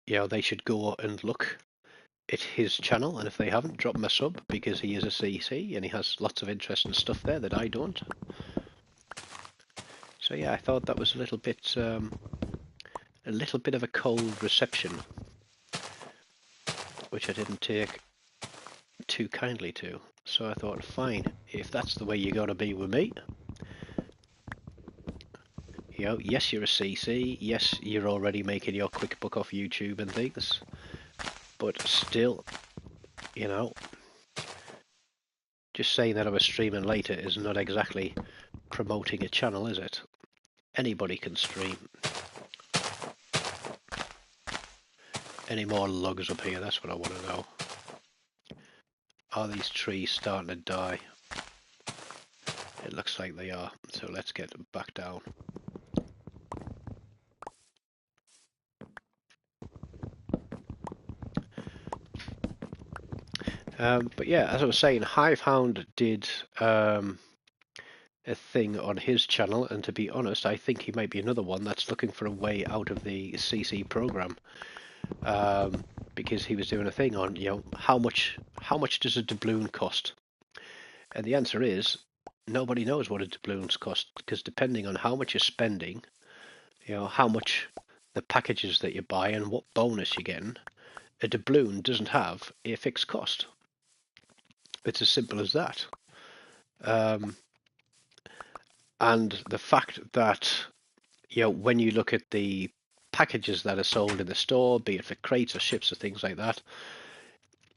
they should go and look at his channel, and if they haven't, drop him a sub, because he is a CC and he has lots of interesting stuff there that I don't. So yeah, I thought that was a little bit of a cold reception, which I didn't take too kindly to. So I thought, fine, if that's the way you're going to be with me, yes, you're a CC, yes, you're already making your quick buck off YouTube and things, but still, just saying that I was streaming later is not exactly promoting a channel, is it? Anybody can stream. Any more logs up here? That's what I want to know. Are these trees starting to die? It looks like they are, so let's get back down. But yeah, as I was saying, Hivehound did a thing on his channel, and to be honest, I think he might be another one that's looking for a way out of the CC program, because he was doing a thing on, how much does a doubloon cost? And the answer is nobody knows what a doubloons cost, because depending on how much you're spending, how much the packages that you buy and what bonus you're getting, a doubloon doesn't have a fixed cost. It's as simple as that. Um, and the fact that, when you look at the packages that are sold in the store, be it for crates or ships or things like that,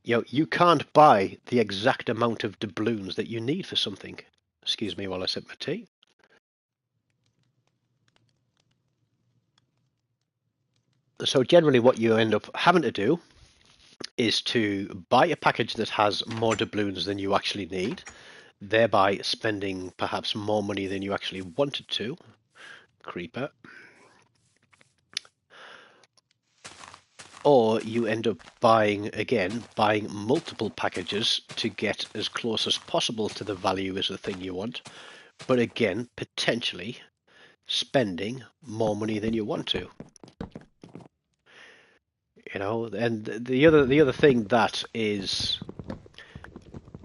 you can't buy the exact amount of doubloons that you need for something. Excuse me while I sip my tea. So generally what you end up having to do is to buy a package that has more doubloons than you actually need, thereby spending perhaps more money than you actually wanted to. Creeper. Or you end up buying multiple packages to get as close as possible to the value as the thing you want, but again, potentially spending more money than you want to. And the other thing that is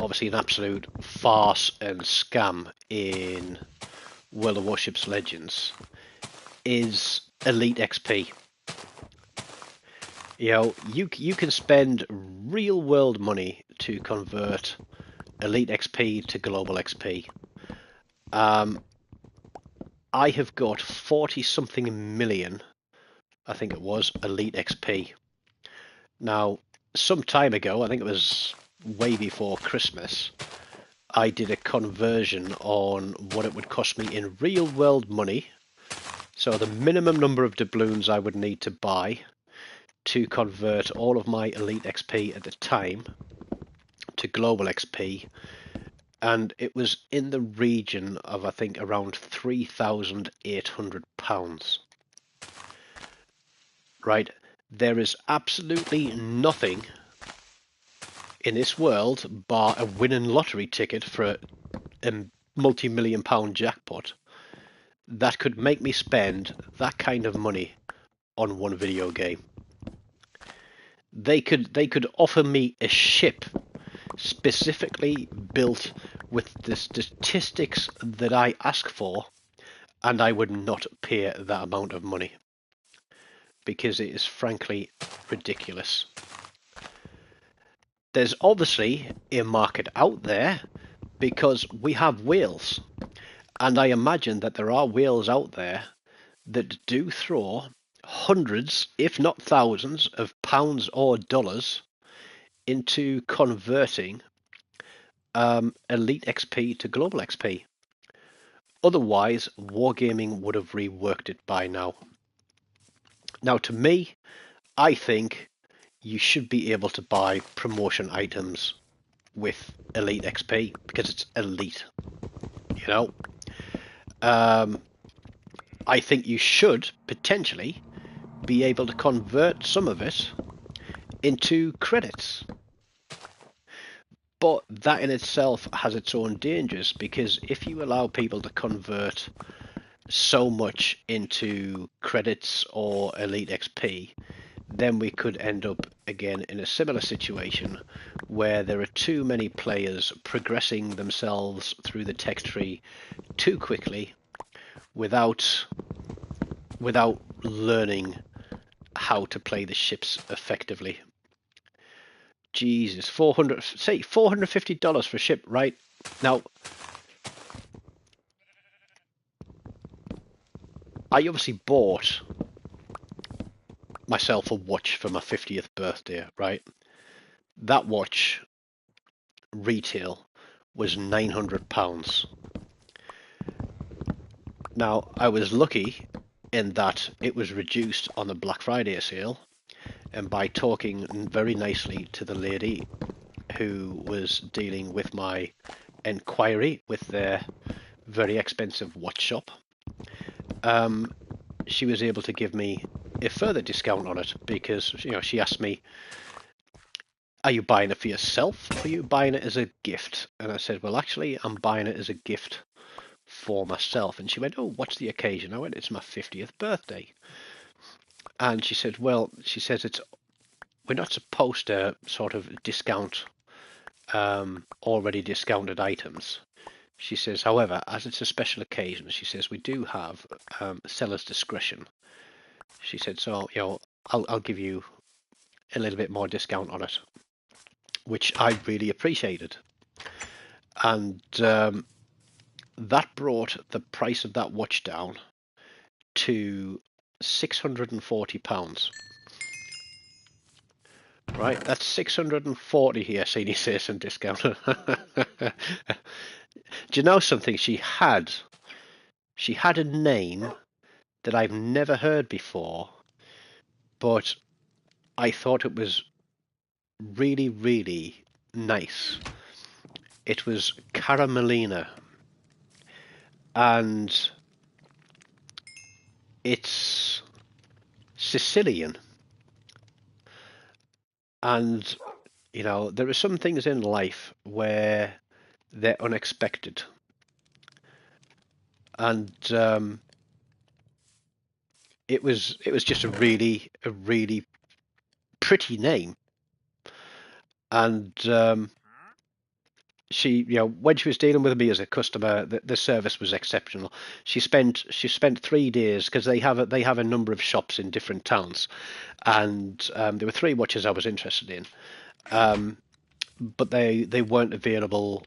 obviously an absolute farce and scam in World of Warships Legends is Elite XP. You can spend real world money to convert Elite XP to Global XP. I have got 40 something million, I think it was, Elite XP. Now, some time ago, I think it was way before Christmas, I did a conversion on what it would cost me in real world money. So the minimum number of doubloons I would need to buy to convert all of my Elite XP at the time to Global XP, and it was in the region of, I think, around £3,800. Right? There is absolutely nothing in this world, bar a winning lottery ticket for a multi-million pound jackpot, that could make me spend that kind of money on one video game. They could offer me a ship specifically built with the statistics that I ask for, and I would not pay that amount of money, because it is frankly ridiculous. There's obviously a market out there because we have whales, and I imagine that there are whales out there that do throw hundreds, if not thousands, of pounds or dollars into converting Elite XP to Global XP. Otherwise, Wargaming would have reworked it by now. Now, to me, I think you should be able to buy promotion items with Elite XP because it's elite. You know, I think you should potentially be able to convert some of it into credits. But that in itself has its own dangers, because if you allow people to convert so much into credits or Elite XP, then we could end up again in a similar situation where there are too many players progressing themselves through the tech tree too quickly without learning how to play the ships effectively. Jesus, $450 for a ship, right? Now, I obviously bought myself a watch for my 50th birthday, right? That watch retail was £900. Now, I was lucky in that it was reduced on the Black Friday sale, and by talking very nicely to the lady who was dealing with my enquiry with their very expensive watch shop, she was able to give me a further discount on it, because she asked me, are you buying it for yourself or are you buying it as a gift? And I said, well, actually I'm buying it as a gift for myself. And she went, "Oh, what's the occasion?" I went, "It's my 50th birthday." And she said, "Well," she says, "it's we're not supposed to sort of discount already discounted items." She says, "However, as it's a special occasion," she says, "we do have seller's discretion." She said, "So, I'll give you a little bit more discount on it," which I really appreciated. And that brought the price of that watch down to £640. Right, that's 640 here, senior citizen discount. Do you know something? She had a name that I've never heard before, but I thought it was really, really nice. It was Caramelina, and it's Sicilian. And, there are some things in life where they're unexpected. And it was just a really pretty name. And she, when she was dealing with me as a customer, the service was exceptional. She spent 3 days, because they have a number of shops in different towns, and there were three watches I was interested in, but they weren't available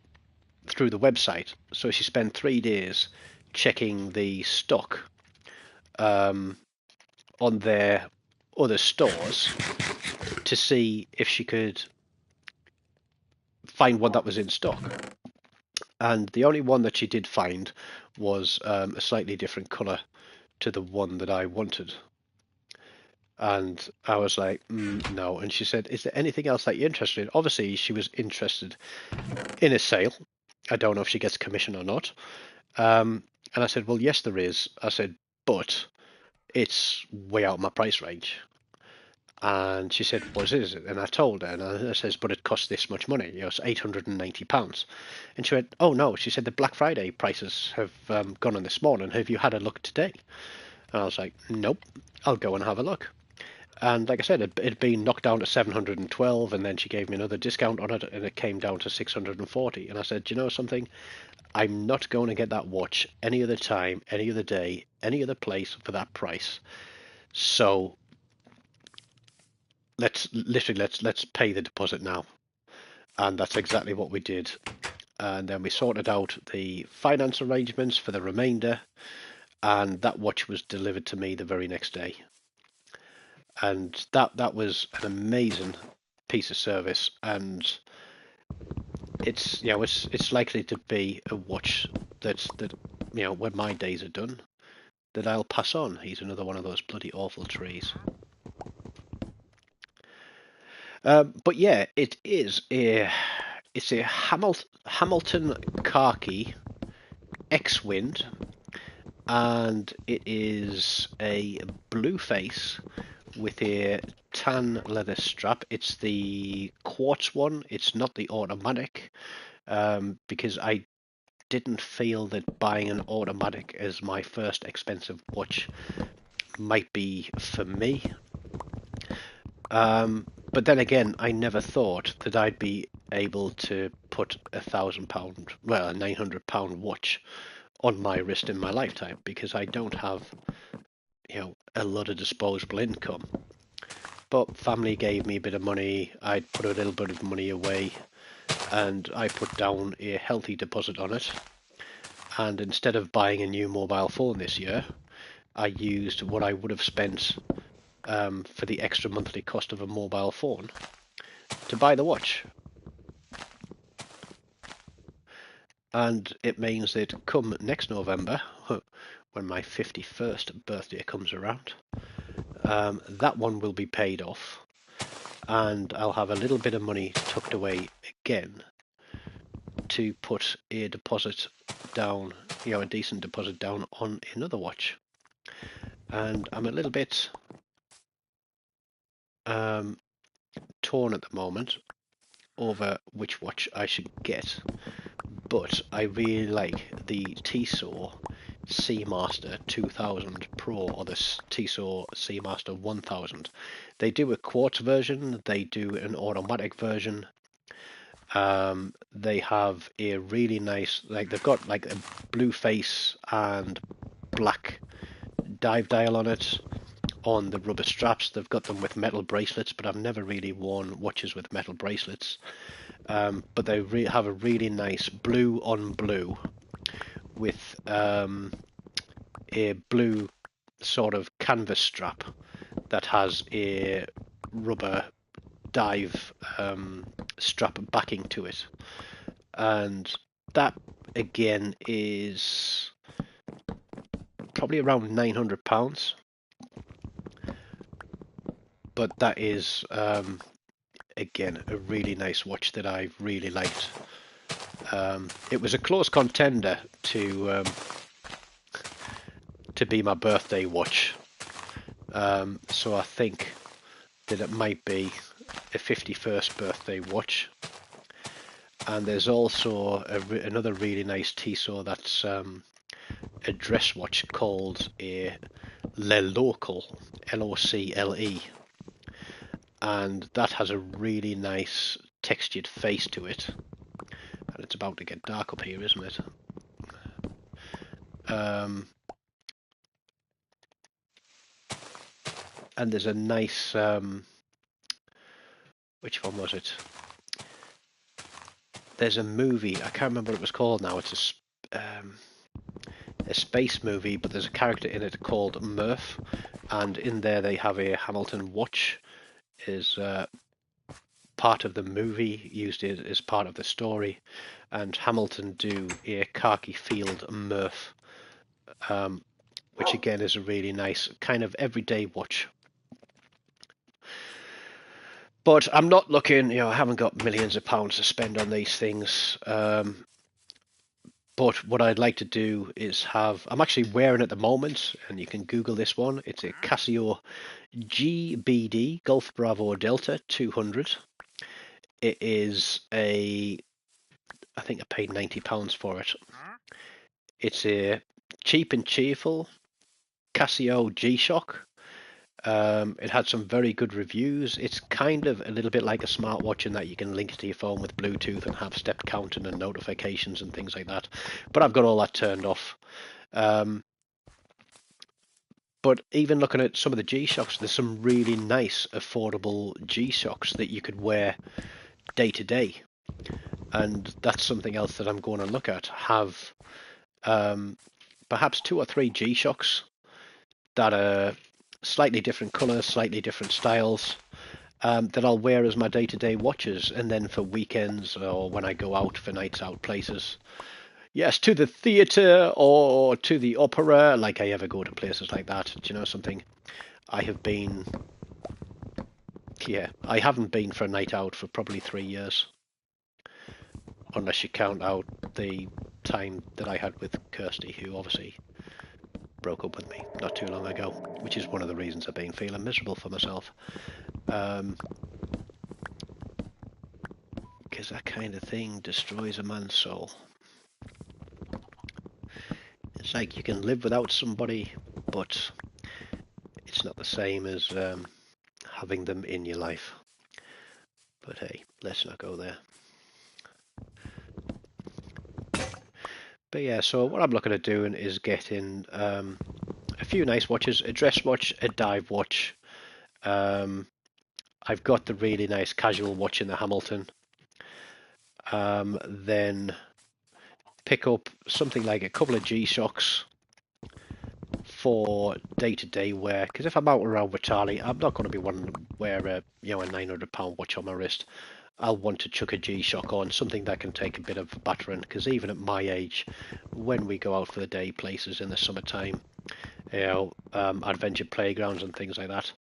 through the website. So she spent 3 days checking the stock on their other stores to see if she could find one that was in stock. And the only one that she did find was a slightly different colour to the one that I wanted. And I was like, no. And she said, "Is there anything else that you're interested in?" Obviously, she was interested in a sale. I don't know if she gets commission or not. And I said, "Well, yes, there is." I said, "But it's way out of my price range." And she said, "What is it?" And I told her, and I says, "But it costs this much money. It's £890." And she went, "Oh no," she said, "the Black Friday prices have gone on this morning. Have you had a look today?" And I was like, "Nope, I'll go and have a look." And like I said, it'd been knocked down to 712, and then she gave me another discount on it, and it came down to 640. And I said, "Do you know something? I'm not going to get that watch any other time, any other day, any other place for that price. So let's pay the deposit now." And that's exactly what we did. And then we sorted out the finance arrangements for the remainder, and that watch was delivered to me the very next day. And that was an amazing piece of service, and it's likely to be a watch that when my days are done, that I'll pass on. He's another one of those bloody awful trees. But yeah, it's a Hamilton Khaki X-Wind, and it is a blue face with a tan leather strap. It's the quartz one. It's not the automatic, because I didn't feel that buying an automatic as my first expensive watch might be for me. But then again, I never thought that I'd be able to put £1,000, well, a £900 watch on my wrist in my lifetime, because I don't have, a lot of disposable income. But family gave me a bit of money. I'd put a little bit of money away, and I put down a healthy deposit on it. And instead of buying a new mobile phone this year, I used what I would have spent for the extra monthly cost of a mobile phone to buy the watch. And it means that come next November, when my 51st birthday comes around, that one will be paid off, and I'll have a little bit of money tucked away again to put a deposit down, a decent deposit down on another watch. And I'm a little bit torn at the moment over which watch I should get, but I really like the Tissot Seamaster 2000 Pro or the Tissot Seamaster 1000. They do a quartz version, they do an automatic version. They have a really nice, like they've got like a blue face and black dive dial on it. On the rubber straps, they've got them with metal bracelets, but I've never really worn watches with metal bracelets. But they have a really nice blue on blue with a blue sort of canvas strap that has a rubber dive strap backing to it. And that again is probably around £900, but that is again a really nice watch that I really liked. It was a close contender to be my birthday watch, so I think that it might be a 51st birthday watch. And there's also another really nice Tissot that's a dress watch called a Le Local, Locle, and that has a really nice textured face to it. And it's about to get dark up here, isn't it? And there's a nice, which one was it? There's a movie, I can't remember what it was called now. It's a space movie, but there's a character in it called Murph, and in there they have a Hamilton watch is part of the movie, used as part of the story, and Hamilton do a khaki field Murph, which again is a really nice kind of everyday watch. But I'm not looking, I haven't got millions of pounds to spend on these things. But what I'd like to do is I'm actually wearing at the moment, and you can Google this one. It's a Casio GBD, Golf Bravo Delta 200. It is I think I paid £90 for it. It's a cheap and cheerful Casio G-Shock. It had some very good reviews. It's kind of a little bit like a smartwatch in that you can link it to your phone with Bluetooth and have step counting and notifications and things like that. But I've got all that turned off. But even looking at some of the G-Shocks, there's some really nice, affordable G-Shocks that you could wear day to day. And that's something else that I'm going to look at. Have perhaps 2 or 3 G-Shocks that are slightly different colours, slightly different styles, that I'll wear as my day-to-day watches, and then for weekends or when I go out for nights out places. Yes, to the theatre or to the opera, like I ever go to places like that. Do you know something? I haven't been for a night out for probably 3 years. Unless you count out the time that I had with Kirsty, who obviously broke up with me not too long ago, which is one of the reasons I've been feeling miserable for myself. Because that kind of thing destroys a man's soul. It's like you can live without somebody, but it's not the same as having them in your life. But hey, let's not go there. But yeah, so what I'm looking at doing is getting a few nice watches, a dress watch, a dive watch. I've got the really nice casual watch in the Hamilton. Then pick up something like a couple of G-Shocks for day-to-day wear. Because if I'm out around with Charlie, I'm not going to be wanting to wear a £900 watch on my wrist. I'll want to chuck a G-Shock on, something that can take a bit of battering. Because even at my age, when we go out for the day places in the summertime, adventure playgrounds and things like that,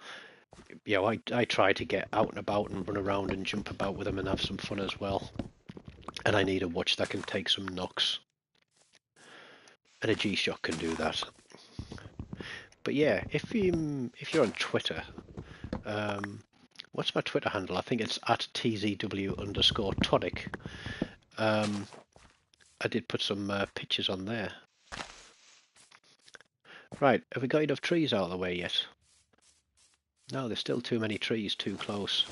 I try to get out and about and run around and jump about with them and have some fun as well. And I need a watch that can take some knocks. And a G-Shock can do that. But yeah, if you're on Twitter, what's my Twitter handle? I think it's at @tzw_tonic. I did put some pictures on there. Right, have we got enough trees out of the way yet? No, there's still too many trees too close.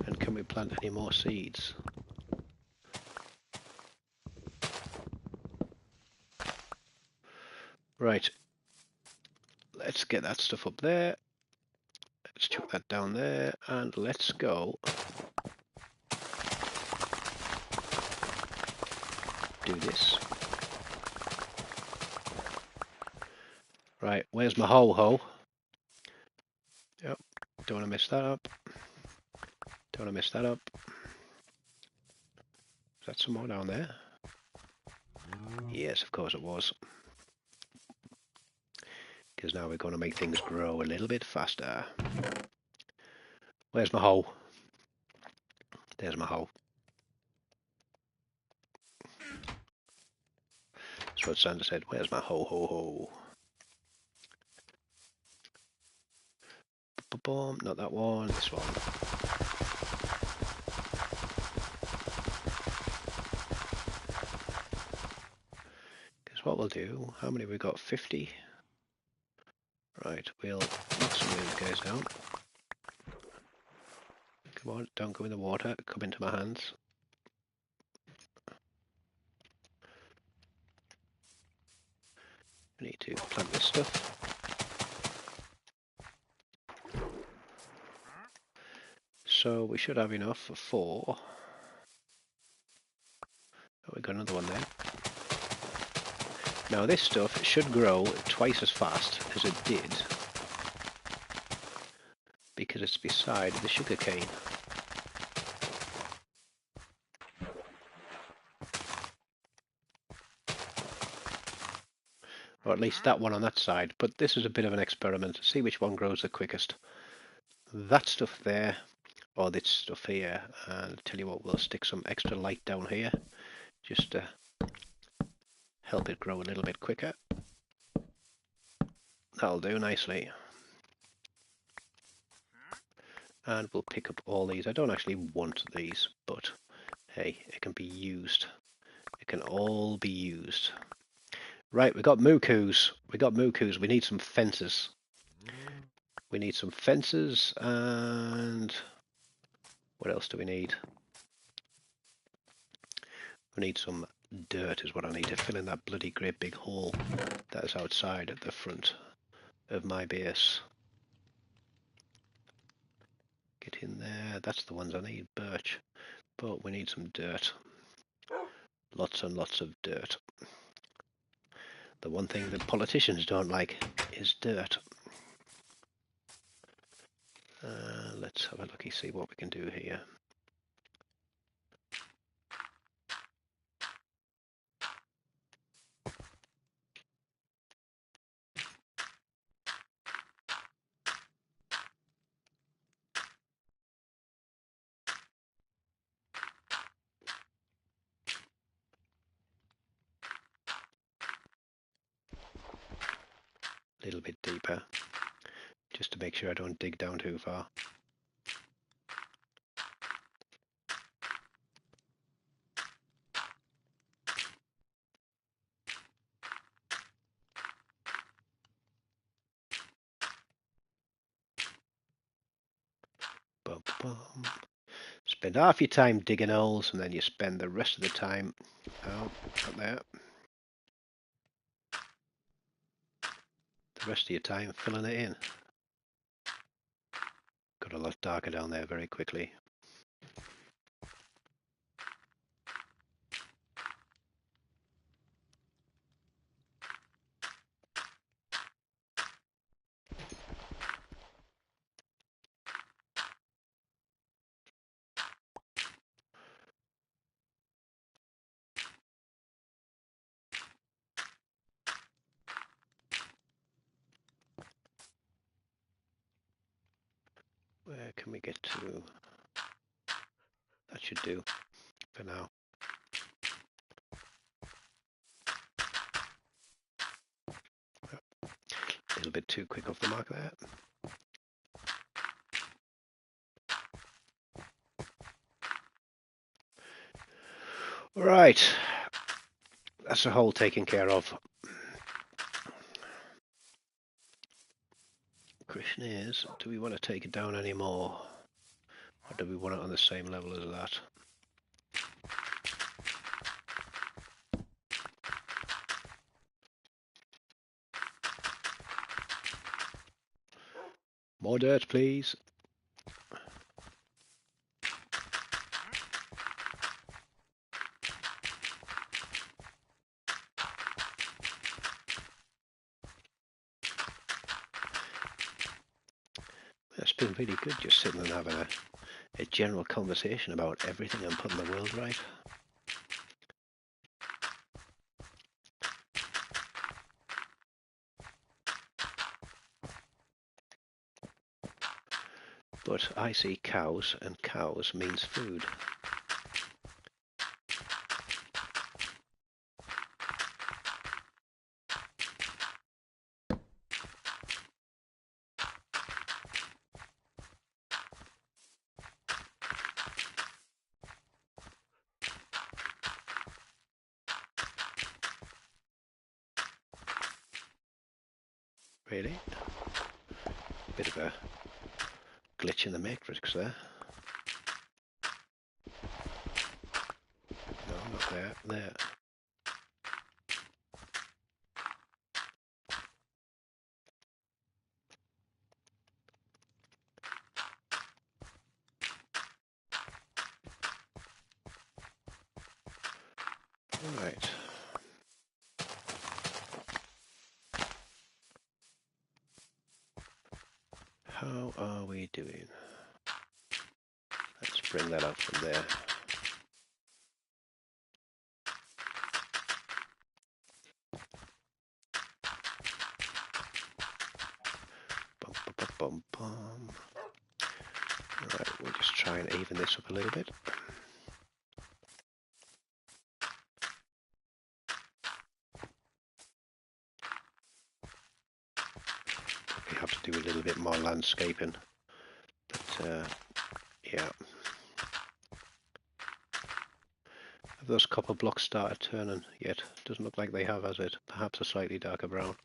And can we plant any more seeds? Right, let's get that stuff up there. Let's chuck that down there, and let's go do this. Right, where's my ho-ho? Yep, don't want to mess that up. Don't want to mess that up. Is that some more down there? Yes, of course it was. Because now we're going to make things grow a little bit faster. Where's my hoe? There's my hoe. That's what Santa said. Where's my ho ho ho? Boom, not that one, this one. Because what we'll do, how many we got? 50? Right, we'll knock some of these guys down. Come on, don't go in the water, come into my hands. We need to plant this stuff. So we should have enough for 4. Oh, we got another one there. Now this stuff should grow twice as fast as it did because it's beside the sugar cane. Or at least that one on that side, but this is a bit of an experiment. See which one grows the quickest. That stuff there, or this stuff here, and I'll tell you what, we'll stick some extra light down here, just to help it grow a little bit quicker. That'll do nicely. And we'll pick up all these. I don't actually want these, but hey, it can be used. It can all be used. Right, we got mukus. We need some fences. We need some fences, and what else do we need? We need some dirt is what I need to fill in that bloody great big hole that is outside at the front of my base. Get in there. That's the ones I need, birch. But we need some dirt. Lots and lots of dirt. The one thing that politicians don't like is dirt. Let's have a looky, see what we can do here. A little bit deeper, just to make sure I don't dig down too far. Bum, bum. Spend half your time digging holes, and then you spend the rest of the time, oh, not there. The rest of your time filling it in. Got a lot darker down there very quickly. Where can we get to? That should do for now. A little bit too quick off the mark there. Right, that's the hole taken care of. Question is, do we want to take it down anymore? Or do we want it on the same level as that? More dirt, please. It's been really good just sitting and having a general conversation about everything and putting the world right. But I see cows, and cows means food. Really? Bit of a glitch in the matrix there. No, not there. There. Right. How are we doing? Let's bring that up from there. Bum, bum, bum, bum. Right, we'll just try and even this up a little bit. We have to do a little bit more landscaping, but yeah. Have those copper blocks started turning yet? Doesn't look like they have, has it? Perhaps a slightly darker brown.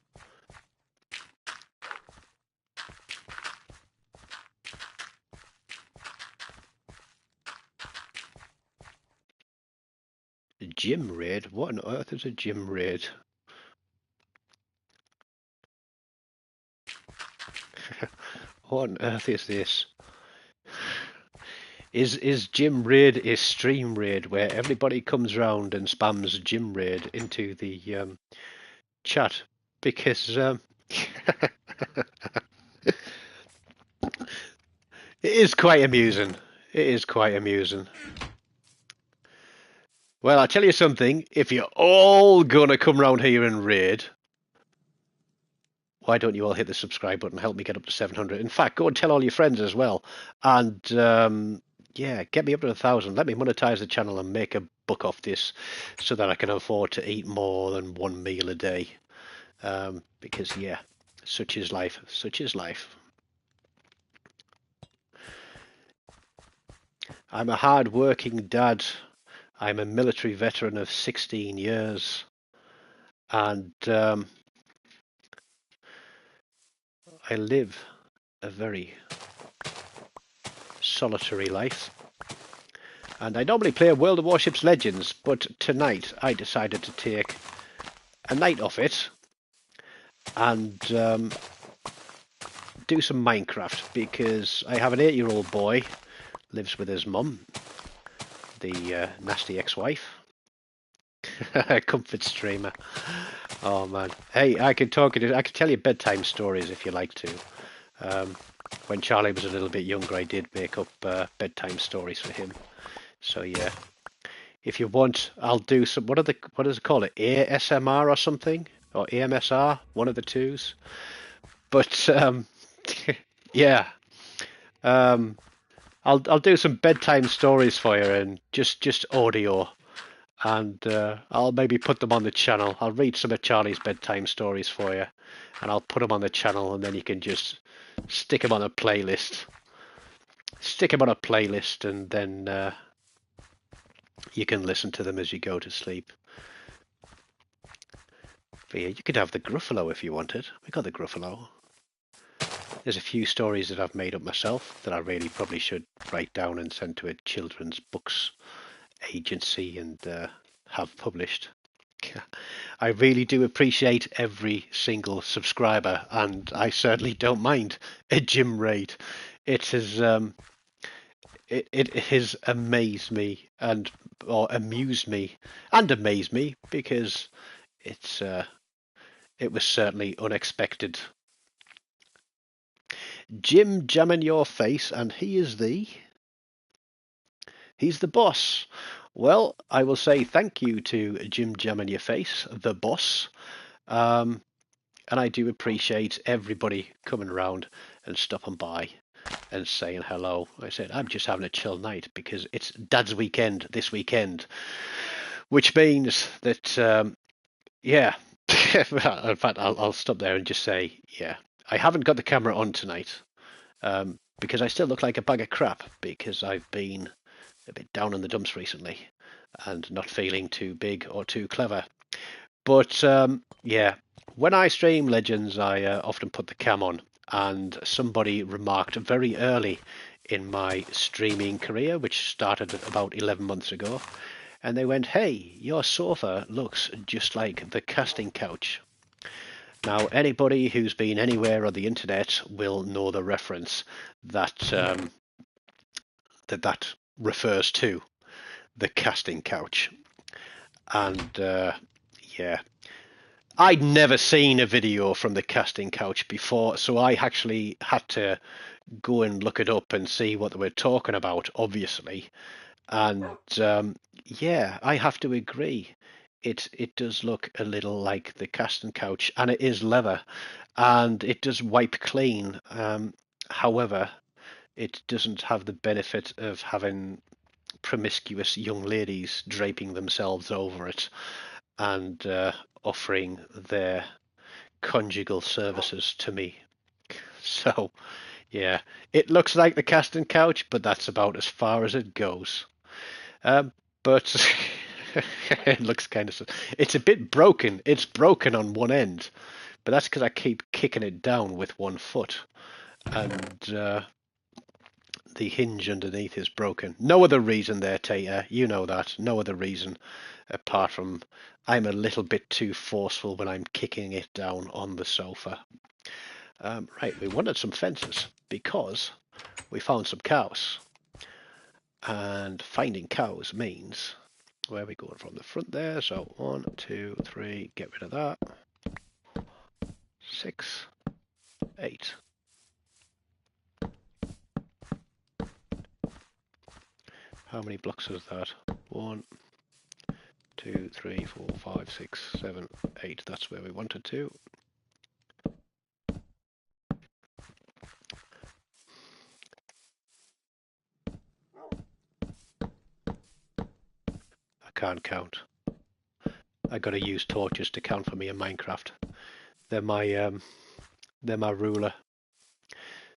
Gym raid? What on earth is a gym raid? What on earth is this? Is gym raid a stream raid where everybody comes round and spams gym raid into the chat? Because it is quite amusing. It is quite amusing. Well, I'll tell you something. If you're all gonna come round here and raid, why don't you all hit the subscribe button? Help me get up to 700. In fact, go and tell all your friends as well. And yeah, get me up to 1,000. Let me monetize the channel and make a buck off this, so that I can afford to eat more than one meal a day. Because yeah, such is life. Such is life. I'm a hard-working dad. I'm a military veteran of 16 years, and I live a very solitary life. And I normally play World of Warships Legends, but tonight I decided to take a night off it and do some Minecraft, because I have an 8-year-old boy, lives with his mum, the nasty ex-wife. Comfort streamer. Oh man. Hey, I can tell you bedtime stories if you like to. When Charlie was a little bit younger, I did make up bedtime stories for him. So yeah, if you want, I'll do some. What does it call it? ASMR or something, or AMSR? One of the twos. But yeah, I'll do some bedtime stories for you, and just audio, and I'll maybe put them on the channel. I'll read some of Charlie's bedtime stories for you, and I'll put them on the channel, and then you can just stick them on a playlist. Stick them on a playlist, and then You can listen to them as you go to sleep. But yeah, you could have the Gruffalo if you wanted. We got the Gruffalo. There's a few stories that I've made up myself that I really probably should write down and send to a children's books agency and have published. I really do appreciate every single subscriber, and I certainly don't mind a gym raid. It has it has amazed me and or amused me and amazed me because it's it was certainly unexpected. Jim Jam in your face, and he's the boss. Well, I will say thank you to Jim Jam in your face, the boss. Um, and I do appreciate everybody coming around and stopping by and saying hello. I said I'm just having a chill night because it's Dad's weekend this weekend, which means that yeah. In fact, I'll stop there and just say yeah. I haven't got the camera on tonight because I still look like a bag of crap because I've been a bit down in the dumps recently and not feeling too big or too clever. But yeah, when I stream Legends, I often put the cam on, and somebody remarked very early in my streaming career, which started about 11 months ago, and they went, "Hey, your sofa looks just like the casting couch." Now, anybody who's been anywhere on the internet will know the reference that that refers to the casting couch, and yeah, I'd never seen a video from the casting couch before, so I actually had to go and look it up and see what they were talking about, obviously. And yeah, I have to agree. It does look a little like the casting couch, and it is leather, and it does wipe clean. However, it doesn't have the benefit of having promiscuous young ladies draping themselves over it and offering their conjugal services to me. So, yeah, it looks like the casting couch, but that's about as far as it goes. But it looks kind of. It's a bit broken. It's broken on one end, but that's because I keep kicking it down with one foot, and the hinge underneath is broken. No other reason there, Tater. You know that. No other reason apart from I'm a little bit too forceful when I'm kicking it down on the sofa. Right, we wanted some fences because we found some cows. And finding cows means where are we going from the front there? So 1, 2, 3, get rid of that. 6, 8. How many blocks is that? 1, 2, 3, 4, 5, 6, 7, 8. That's where we wanted to. I can't count. I gotta use torches to count for me in Minecraft. They're my ruler.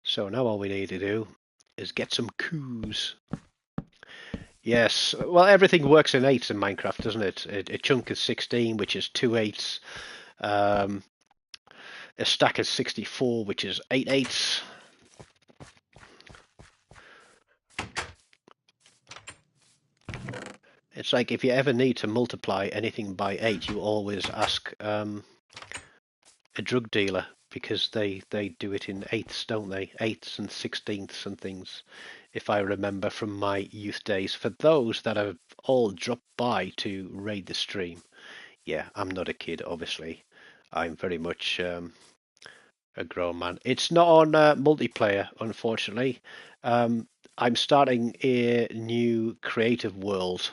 So now all we need to do is get some coos. Yes, well everything works in eights in Minecraft, doesn't it? A chunk is 16, which is 2 eighths. Um, a stack is 64, which is 8 eighths. It's like if you ever need to multiply anything by 8, you always ask a drug dealer because they do it in eighths, don't they? Eighths and sixteenths and things, if I remember from my youth days. For those that have all dropped by to raid the stream, yeah, I'm not a kid, obviously. I'm very much a grown man. It's not on multiplayer, unfortunately. I'm starting a new creative world,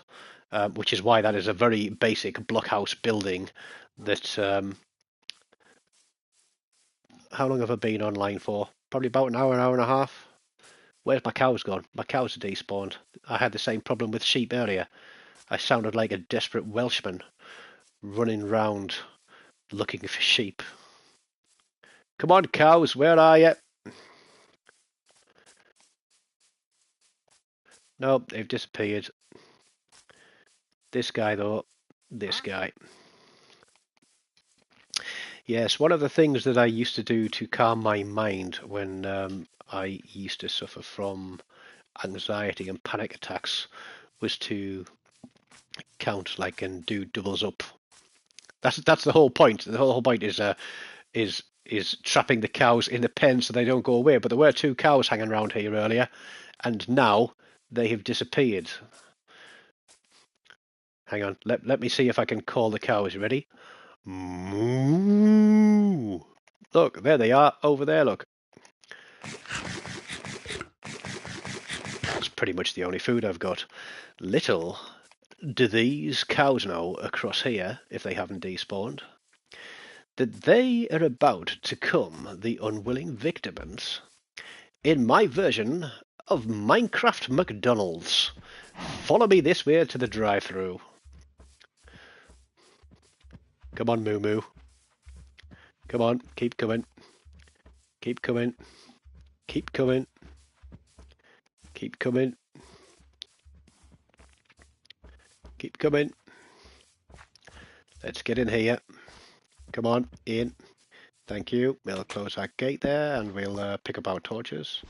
which is why that is a very basic blockhouse building that how long have I been online for? Probably about an hour and a half. Where's my cows gone? My cows are despawned. I had the same problem with sheep earlier. I sounded like a desperate Welshman running round looking for sheep. Come on, cows, where are you? Nope, they've disappeared. This guy, though, this guy. Yes, one of the things that I used to do to calm my mind when I used to suffer from anxiety and panic attacks was to count like and do doubles up. That's the whole point. The whole point is trapping the cows in the pen so they don't go away. But there were two cows hanging around here earlier, and now they have disappeared. Hang on, let me see if I can call the cows. You ready? Moo! Look, there they are over there. Look, that's pretty much the only food I've got. Little do these cows know across here, if they haven't despawned, that they are about to come the unwilling victims in my version of Minecraft McDonald's. Follow me this way to the drive-thru. Come on, Moo Moo. Come on, keep coming. Keep coming. Keep coming. Keep coming. Keep coming. Let's get in here. Come on, in. Thank you. We'll close that gate there and we'll pick up our torches.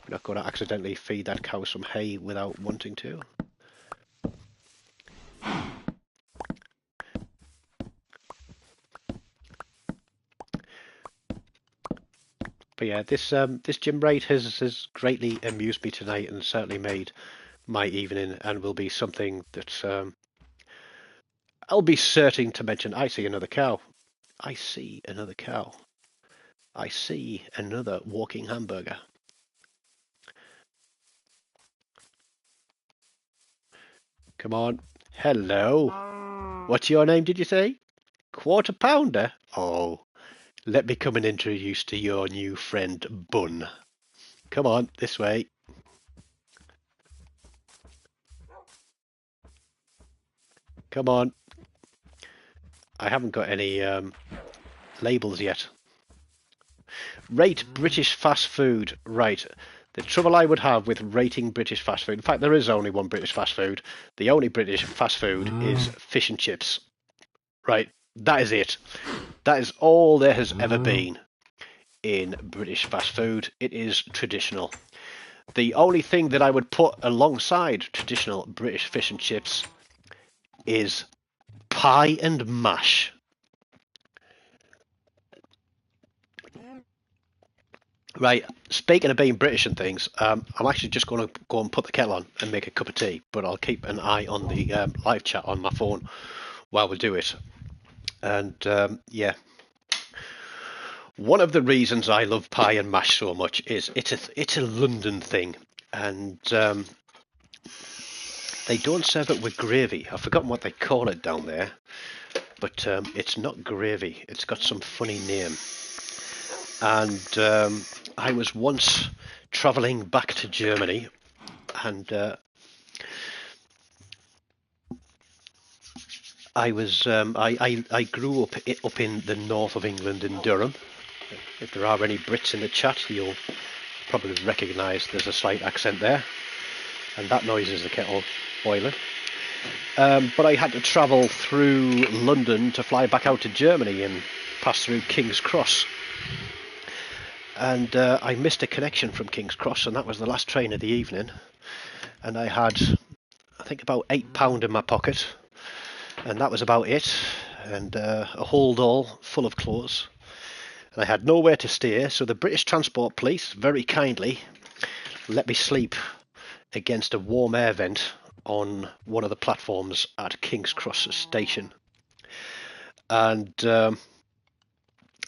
We're not going to accidentally feed that cow some hay without wanting to. But yeah, this gym raid has greatly amused me tonight and certainly made my evening, and will be something that I'll be certain to mention. I see another cow. I see another cow. I see another walking hamburger. Come on. Hello. What's your name, did you say? Quarter pounder? Oh, let me come and introduce to your new friend, Bun. Come on, this way. Come on. I haven't got any labels yet. Rate British fast food. Right. The trouble I would have with rating British fast food, in fact, there is only one British fast food. The only British fast food is fish and chips. Right. That is it. That is all there has ever been in British fast food. It is traditional. The only thing that I would put alongside traditional British fish and chips is pie and mash. Right, speaking of being British and things, I'm actually just going to go and put the kettle on and make a cup of tea, but I'll keep an eye on the live chat on my phone while we do it. And yeah, one of the reasons I love pie and mash so much is it's a London thing, and they don't serve it with gravy. I've forgotten what they call it down there, but it's not gravy. It's got some funny name. And I was once travelling back to Germany, and I grew up in the north of England in Durham. If there are any Brits in the chat, you'll probably recognise there's a slight accent there, and that noise is the kettle boiling. But I had to travel through London to fly back out to Germany and pass through King's Cross. And I missed a connection from King's Cross, and that was the last train of the evening. And I had, I think, about £8 in my pocket, and that was about it. And a hold all full of clothes. And I had nowhere to stay, so the British Transport Police very kindly let me sleep against a warm air vent on one of the platforms at King's Cross station. And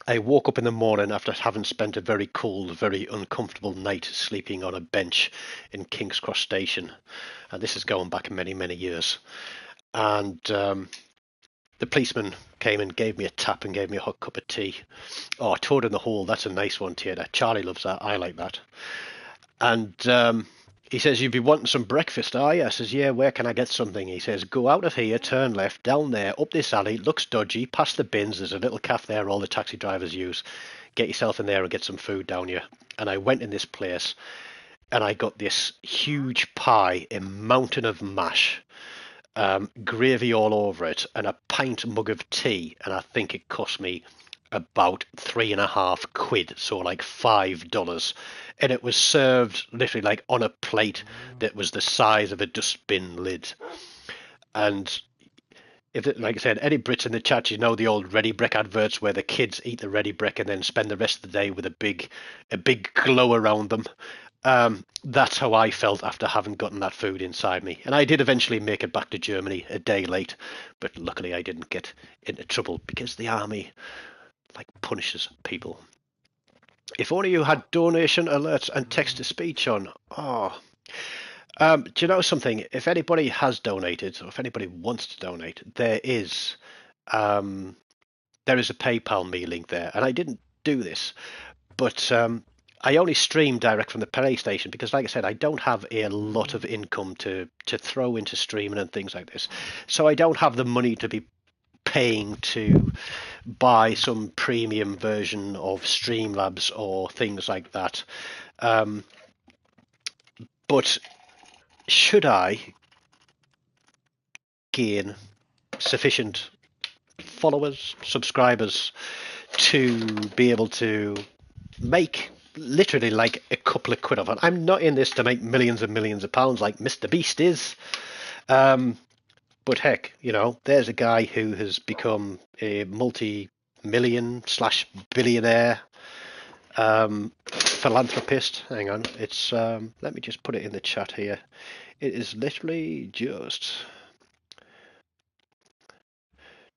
I woke up in the morning after having spent a very cold, very uncomfortable night sleeping on a bench in King's Cross Station. And this is going back many, many years. And the policeman came and gave me a tap and gave me a hot cup of tea. Oh, Toad in the Hole, that's a nice one, Tater. Charlie loves that. I like that. And he says, "You'd be wanting some breakfast, are you?" I says, "Yeah, where can I get something?" He says, "Go out of here, turn left, down there, up this alley, looks dodgy, past the bins, there's a little cafe there all the taxi drivers use. Get yourself in there and get some food down here." And I went in this place, and I got this huge pie, a mountain of mash, gravy all over it, and a pint mug of tea, and I think it cost me about £3.50, so like $5, and it was served literally like on a plate that was the size of a dustbin lid. And if it, like I said, any Brits in the chat, you know the old Ready Brek adverts where the kids eat the Ready Brek and then spend the rest of the day with a big glow around them. That's how I felt after having gotten that food inside me. And I did eventually make it back to Germany a day late, but luckily I didn't get into trouble because the army like punishes people. If only you had donation alerts and text to speech on. Oh, do you know something? If anybody has donated, or if anybody wants to donate, um, there is a PayPal me link there, and I didn't do this, but I only stream direct from the PlayStation because, like I said, I don't have a lot of income to throw into streaming and things like this, so I don't have the money to be paying to buy some premium version of Streamlabs or things like that. But should I gain sufficient followers, subscribers to be able to make literally like a couple of quid off it. I'm not in this to make millions and millions of pounds like Mr. Beast is. But heck, there's a guy who has become a multi-million / billionaire philanthropist. Hang on, it's let me just put it in the chat here. It is literally just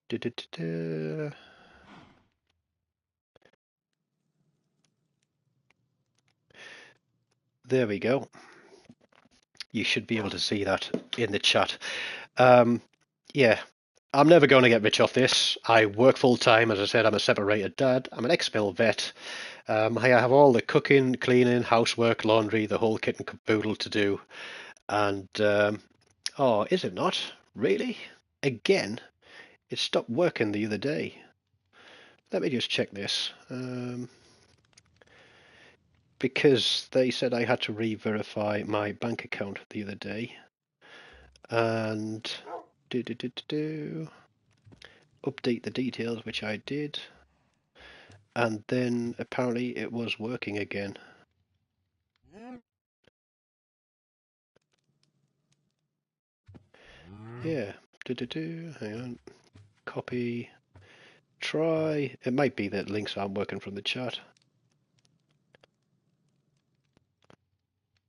there we go. You should be able to see that in the chat. Yeah, I'm never going to get rich off this. I work full time. As I said, I'm a separated dad. I'm an ex-mil vet. I have all the cooking, cleaning, housework, laundry, the whole kit and caboodle to do. And, oh, is it not? Really? Again? It stopped working the other day. Let me just check this. Because they said I had to re-verify my bank account the other day. And update the details, which I did. And then apparently it was working again. Yeah. Hang on. Copy. Try. It might be that links aren't working from the chat.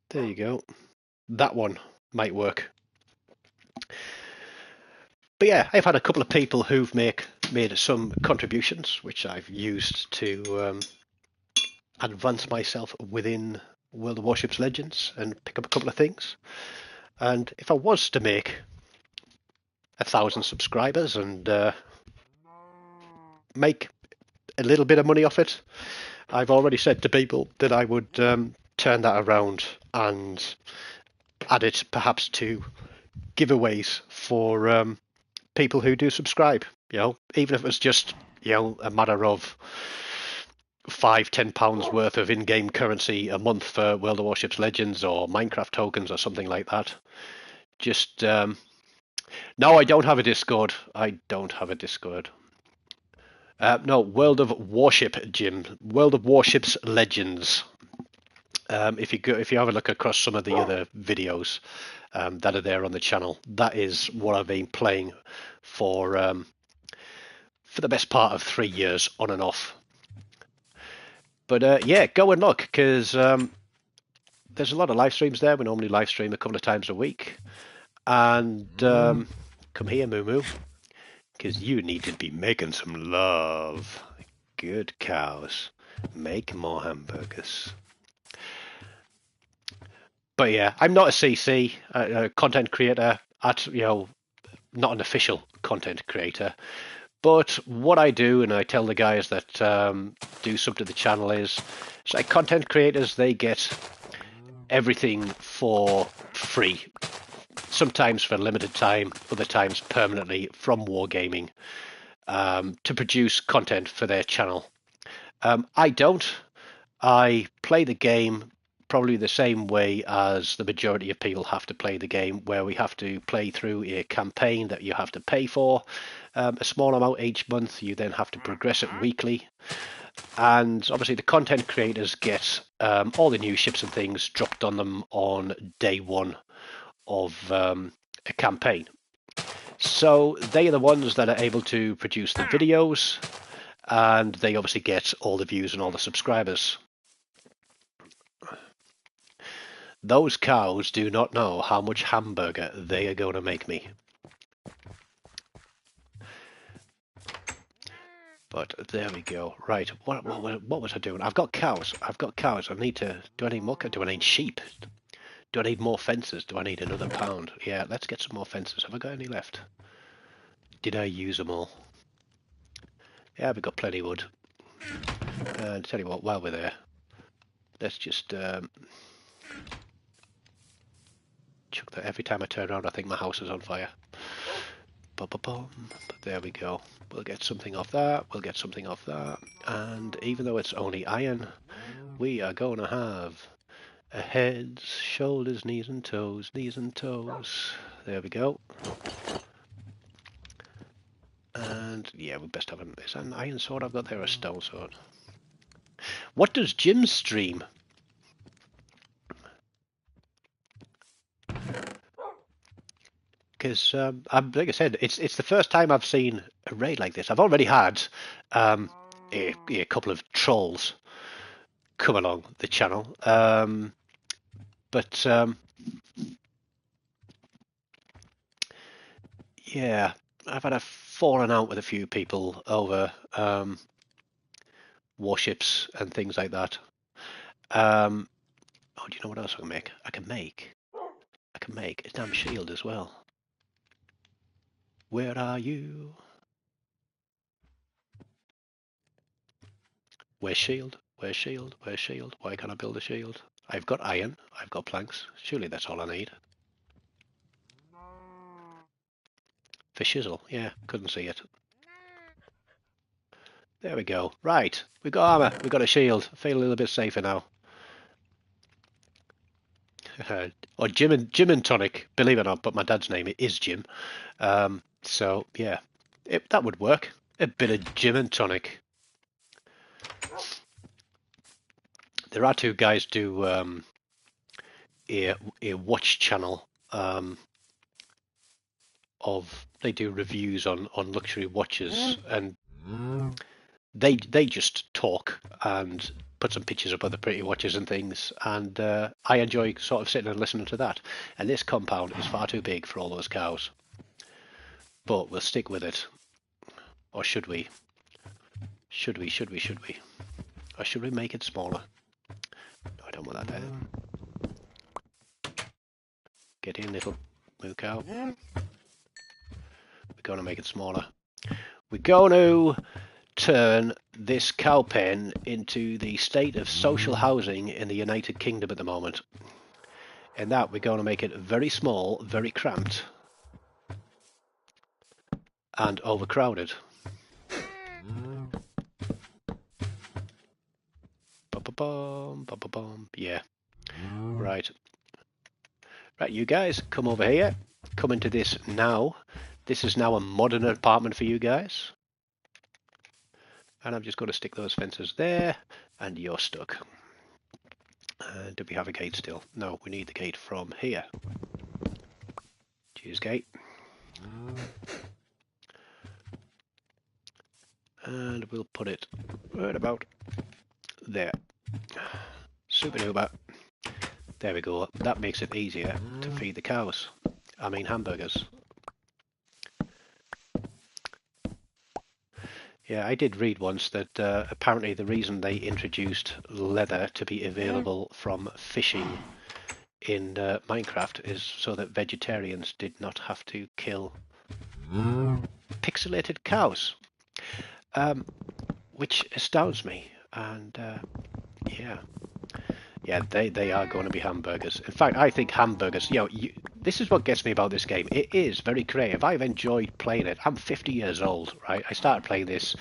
There you go. That one might work. But yeah, I've had a couple of people who've made some contributions, which I've used to advance myself within World of Warships Legends and pick up a couple of things. And if I was to make 1,000 subscribers and make a little bit of money off it, I've already said to people that I would turn that around and add it perhaps to giveaways for people who do subscribe. Even if it was just a matter of £5-10 worth of in-game currency a month for World of Warships Legends or Minecraft tokens or something like that. Just no, I don't have a Discord. I don't have a Discord. No, World of Warship, Jim. World of Warships Legends. If you have a look across some of the other videos that are there on the channel, that is what I've been playing for the best part of 3 years on and off. But yeah, go and look, because there's a lot of live streams there. We normally live stream a couple of times a week. And come here, Moo Moo, because you need to be making some love. Good cows. Make more hamburgers. But yeah, I'm not a CC, content creator, not an official content creator. But what I do, and I tell the guys that do sub to the channel, is it's like content creators, they get everything for free. Sometimes for a limited time, other times permanently from Wargaming to produce content for their channel. I don't. I play the game probably the same way as the majority of people have to play the game, where we have to play through a campaign that you have to pay for a small amount each month. You then have to progress it weekly. And obviously the content creators get all the new ships and things dropped on them on day one of a campaign. So they are the ones that are able to produce the videos, and they obviously get all the views and all the subscribers. Those cows do not know how much hamburger they are going to make me. But there we go. Right, what was I doing? I've got cows. I've got cows. I need to... Do I need more? Do I need sheep? Do I need more fences? Do I need another pound? Yeah, let's get some more fences. Have I got any left? Did I use them all? Yeah, we've got plenty of wood. And tell you what, while we're there, let's just chuck that. Every time I turn around, I think my house is on fire. But there we go. We'll get something off that. We'll get something off that. And even though it's only iron, we are going to have heads, shoulders, knees and toes, knees and toes. There we go. And yeah, we best have is that an iron sword I've got there, or a stone sword? What does Jim stream? Because like I said, it's the first time I've seen a raid like this. I've already had a couple of trolls come along the channel, but yeah, I've had a falling out with a few people over warships and things like that. Oh, do you know what else I can make? I can make a damn shield as well. Where are you? Where's shield? Where's shield? Where's shield? Why can't I build a shield? I've got iron. I've got planks. Surely that's all I need. For shizzle. Yeah, couldn't see it. There we go. Right, we've got armor. We've got a shield. I feel a little bit safer now. Or Jim and Tonic, believe it or not, but my dad's name is Jim. So yeah, that would work. A bit of Jim and Tonic. There are two guys do a watch channel they do reviews on luxury watches, and they just talk and put some pictures up of the pretty watches and things, and I enjoy sort of sitting and listening to that. And this compound is far too big for all those cows, but we'll stick with it. Or should we? Should we? Or should we make it smaller? No, I don't want that there. Get in, little moo cow. We're going to make it smaller. We're going to turn this cow pen into the state of social housing in the United Kingdom at the moment. In that, we're going to make it very small, very cramped, and overcrowded. Yeah. Right. Right, you guys, come over here. Come into this now. This is now a modern apartment for you guys. And I'm just going to stick those fences there, and you're stuck. Do we have a gate still? No, we need the gate from here. Choose gate. And we'll put it right about there. Super duper. There we go. That makes it easier to feed the cows. I mean hamburgers. Yeah, I did read once that apparently the reason they introduced leather to be available from fishing in Minecraft is so that vegetarians did not have to kill pixelated cows, which astounds me. And yeah, they are going to be hamburgers. In fact, I think hamburgers, this is what gets me about this game. It is very creative. I've enjoyed playing it. I'm 50 years old, right? I started playing this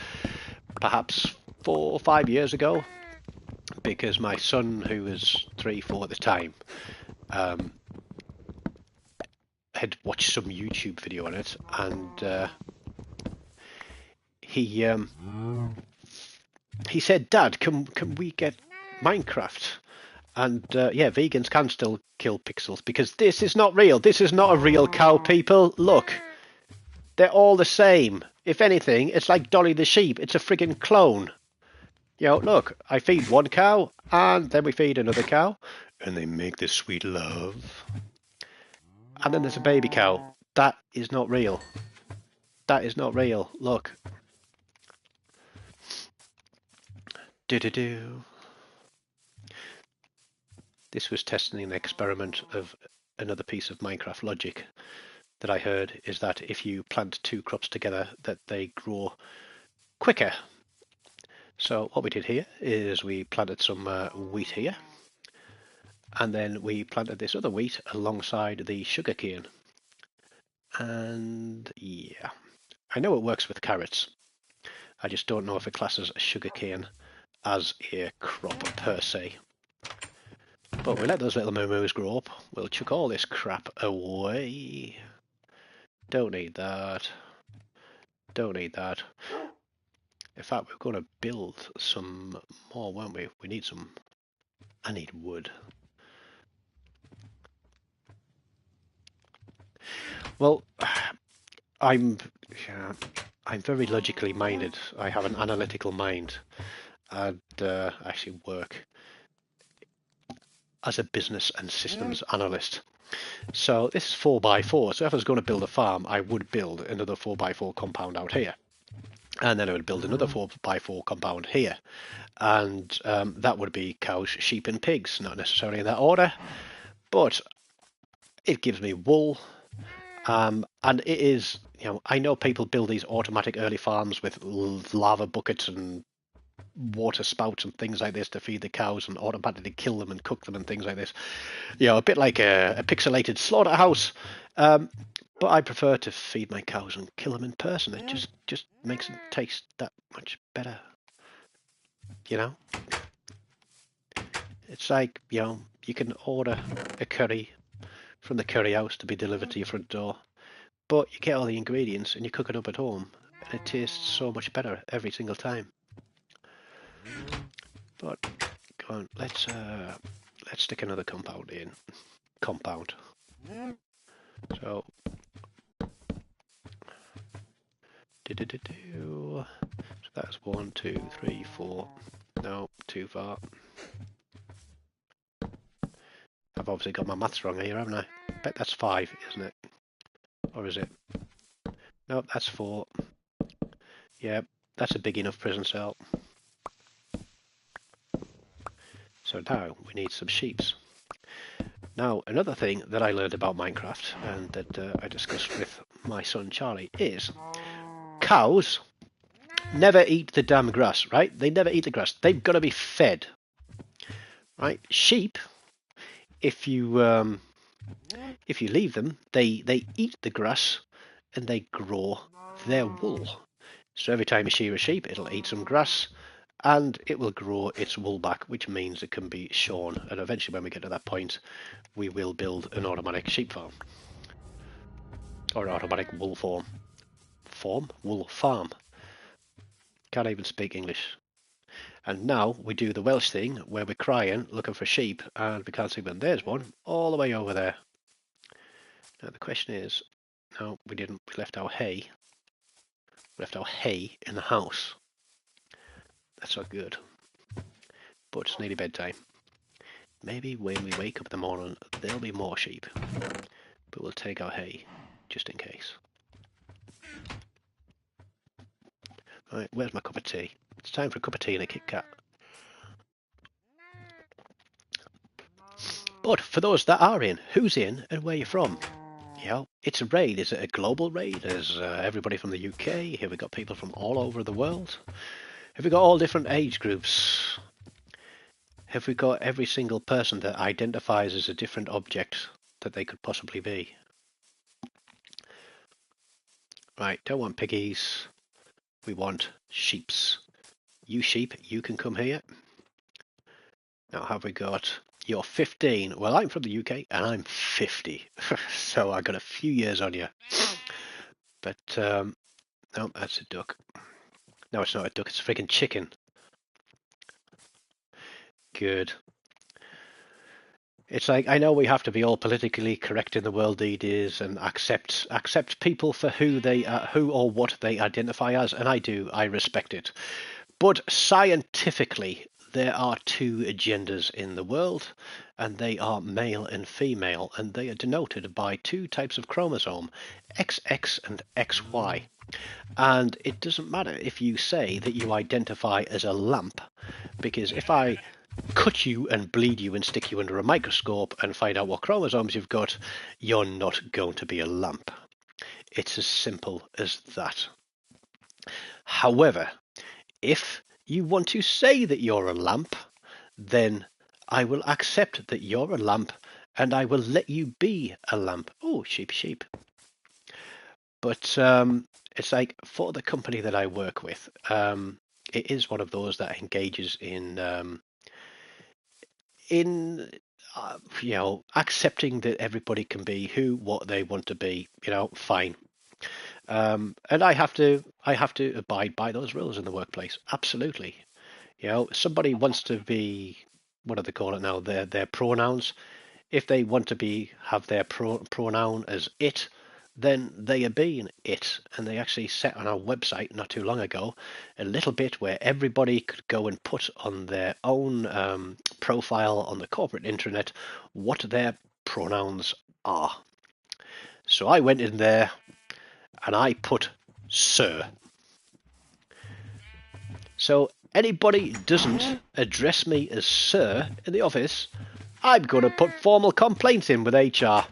perhaps 4 or 5 years ago. because my son, who was 3, 4 at the time, um, had watched some YouTube video on it, and he he said, "Dad, can we get Minecraft?" And yeah, vegans can still kill pixels because this is not real. This is not a real cow, people. Look, they're all the same. If anything, it's like Dolly the sheep. It's a friggin' clone. You know, look, I feed one cow, and then we feed another cow, and they make this sweet love. And then there's a baby cow. That is not real. That is not real. Look. Do-do-do. This was testing an experiment of another piece of Minecraft logic that I heard, is that if you plant 2 crops together, that they grow quicker. So what we did here is we planted some wheat here, and then we planted this other wheat alongside the sugarcane. And yeah, I know it works with carrots. I just don't know if it classes sugarcane as a crop per se. But we let those little moo-moos grow up. We'll chuck all this crap away. Don't need that. Don't need that. In fact, we're going to build some more, won't we? We need some... I need wood. Well, I'm very logically minded. I have an analytical mind, and actually work as a business and systems analyst. So this is 4x4. So if I was going to build a farm, I would build another 4x4 compound out here, and then I would build another 4x4 compound here, and that would be cows, sheep, and pigs. Not necessarily in that order, but it gives me wool. And it is, you know, I know people build these automatic early farms with lava buckets and water spouts and things like this to feed the cows and automatically kill them and cook them and things like this. You know, a bit like a pixelated slaughterhouse. But I prefer to feed my cows and kill them in person. It just makes them taste that much better. You know? It's like, you know, you can order a curry from the curry house to be delivered to your front door, but you get all the ingredients and you cook it up at home, and it tastes so much better every single time. But go on, let's stick another compound in. Compound. So so that's 1, 2, 3, 4. No, too far. I've obviously got my maths wrong here, haven't I? Bet that's 5, isn't it? Or is it? No, that's 4. Yeah, that's a big enough prison cell. So now we need some sheeps. Now, another thing that I learned about Minecraft and that I discussed with my son Charlie is cows never eat the damn grass, right? They never eat the grass. They've got to be fed, right? Sheep, if you leave them, they eat the grass and they grow their wool. So every time you shear a sheep, it'll eat some grass and it will grow its wool back, which means it can be shorn. And eventually, when we get to that point, we will build an automatic sheep farm or an automatic wool wool farm. Can't even speak English. And now we do the Welsh thing where we're crying, looking for sheep, and we can't see them. There's one all the way over there. Now the question is, no, we didn't. We left our hay. We left our hay in the house. That's not good. But it's nearly bedtime. Maybe when we wake up in the morning, there'll be more sheep. But we'll take our hay, just in case. Right, where's my cup of tea? It's time for a cup of tea and a Kit Kat. But for those that are in, who's in and where you're from? You know, it's a raid. Is it a global raid? Is everybody from the UK? Have we got people from all over the world? Have we got all different age groups? Have we got every single person that identifies as a different object that they could possibly be? Right, don't want piggies. We want sheeps. You sheep, you can come here. Now, have we got... You're 15. Well, I'm from the UK and I'm 50. So I got a few years on you. But, no, that's a duck. No, it's not a duck. It's a freaking chicken. Good. It's like, I know we have to be all politically correct in the world these days and accept people for who they are, who or what they identify as, and I do. I respect it. But scientifically, there are two genders in the world, and they are male and female, and they are denoted by two types of chromosome, XX and XY. And it doesn't matter if you say that you identify as a lamp, because if I cut you and bleed you and stick you under a microscope and find out what chromosomes you've got, you're not going to be a lamp. It's as simple as that. However, if you want to say that you're a lamp, then I will accept that you're a lamp and I will let you be a lamp. Oh, sheep, sheep. But it's like for the company that I work with, it is one of those that engages in accepting that everybody can be who what they want to be. Fine. And I have to abide by those rules in the workplace. Absolutely. Somebody wants to be, what do they call it now? Their pronouns. If they want to have their pronoun as it, then they are being it. And they actually set on our website not too long ago a little bit where everybody could go and put on their own profile on the corporate intranet what their pronouns are. So I went in there and I put sir. So anybody doesn't address me as sir in the office, I'm going to put formal complaints in with HR.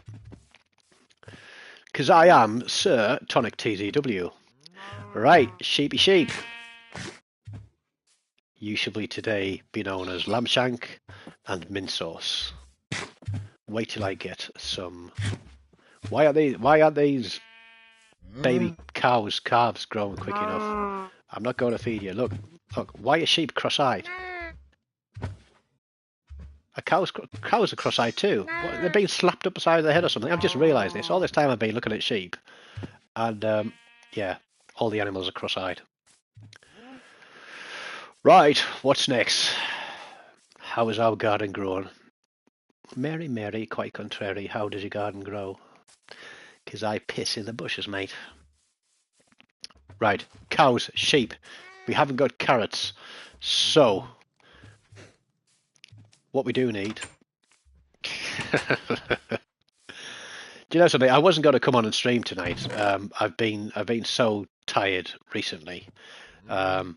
Because I am Sir Tonic TZW. Right, sheepy sheep. You shall be today be known as lamb shank and mint sauce. Wait till I get some... Why aren't these baby calves growing quick enough? I'm not going to feed you. Look, why are sheep cross-eyed? Cows are cross-eyed too. What, they're being slapped up the side of the head or something. I've just realised this. All this time I've been looking at sheep. And, yeah, all the animals are cross-eyed. Right, what's next? How is our garden growing? Mary, Mary, quite contrary, how does your garden grow? Because I piss in the bushes, mate. Right, cows, sheep. We haven't got carrots. So, what we do need... Do you know something? I wasn't going to come on and stream tonight. I've been so tired recently. I've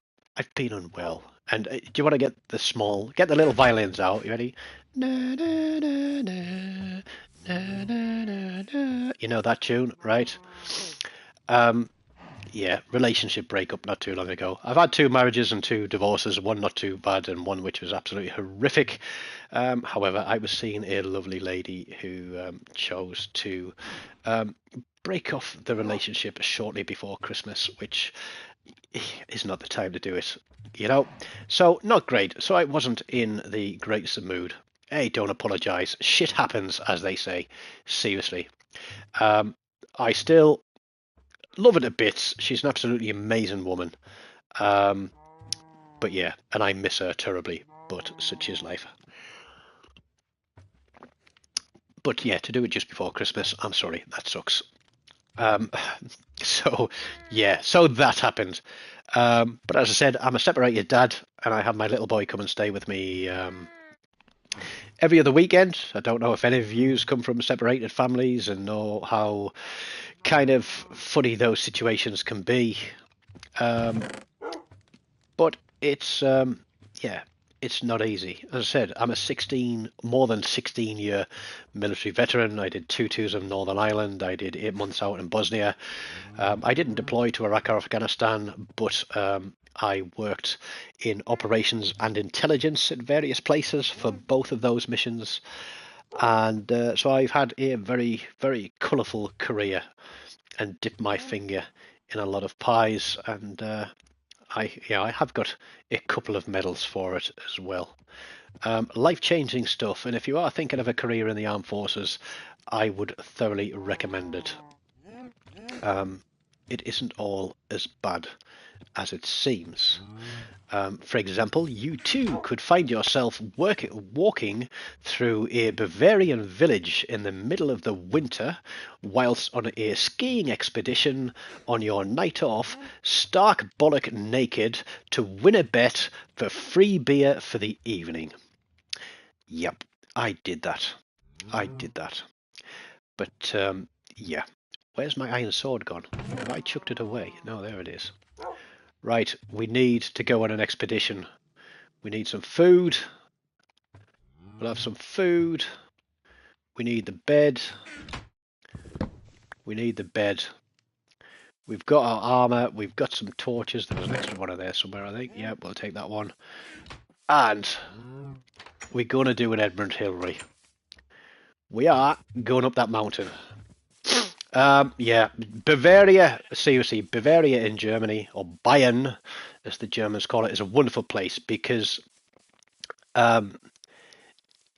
been unwell. And do you want to get the little violins out? You ready? Na, na, na, na, na, na, na, na. You know that tune, right? Yeah, relationship breakup not too long ago. I've had 2 marriages and 2 divorces, one not too bad and one which was absolutely horrific. However, I was seeing a lovely lady who chose to break off the relationship shortly before Christmas, which is not the time to do it, So, not great. So I wasn't in the greatest of mood. Hey, don't apologise. Shit happens, as they say. Seriously. I still love her to bits. She's an absolutely amazing woman. But yeah, and I miss her terribly. But such is life. But yeah, to do it just before Christmas, I'm sorry, that sucks. So yeah, so that happened. But as I said, I'm a separated dad, and I have my little boy come and stay with me every other weekend. I don't know if any of yous come from separated families and know how kind of funny those situations can be. But it's yeah, it's not easy. As I said, I'm a more than 16 year military veteran. I did 2 tours of Northern Ireland. I did 8 months out in Bosnia. I didn't deploy to Iraq or Afghanistan, but I worked in operations and intelligence at various places for both of those missions. And so I've had a very, very colourful career and dipped my finger in a lot of pies. And I have got a couple of medals for it as well. Life-changing stuff, and if you are thinking of a career in the armed forces, I would thoroughly recommend it. Um, it isn't all as bad as it seems. For example, you too could find yourself walking through a Bavarian village in the middle of the winter whilst on a skiing expedition on your night off, stark bollock naked, to win a bet for free beer for the evening. Yep, I did that. I did that. But yeah, where's my iron sword gone? Have I chucked it away? No, there it is. Right, we need to go on an expedition. We need some food. We'll have some food. We need the bed. We need the bed. We've got our armor. We've got some torches. There was an extra one in there somewhere, I think. Yeah, we'll take that one. And we're going to do an Edmund Hillary. We are going up that mountain. Yeah, Bavaria, seriously, Bavaria in Germany, or Bayern, as the Germans call it, is a wonderful place because um,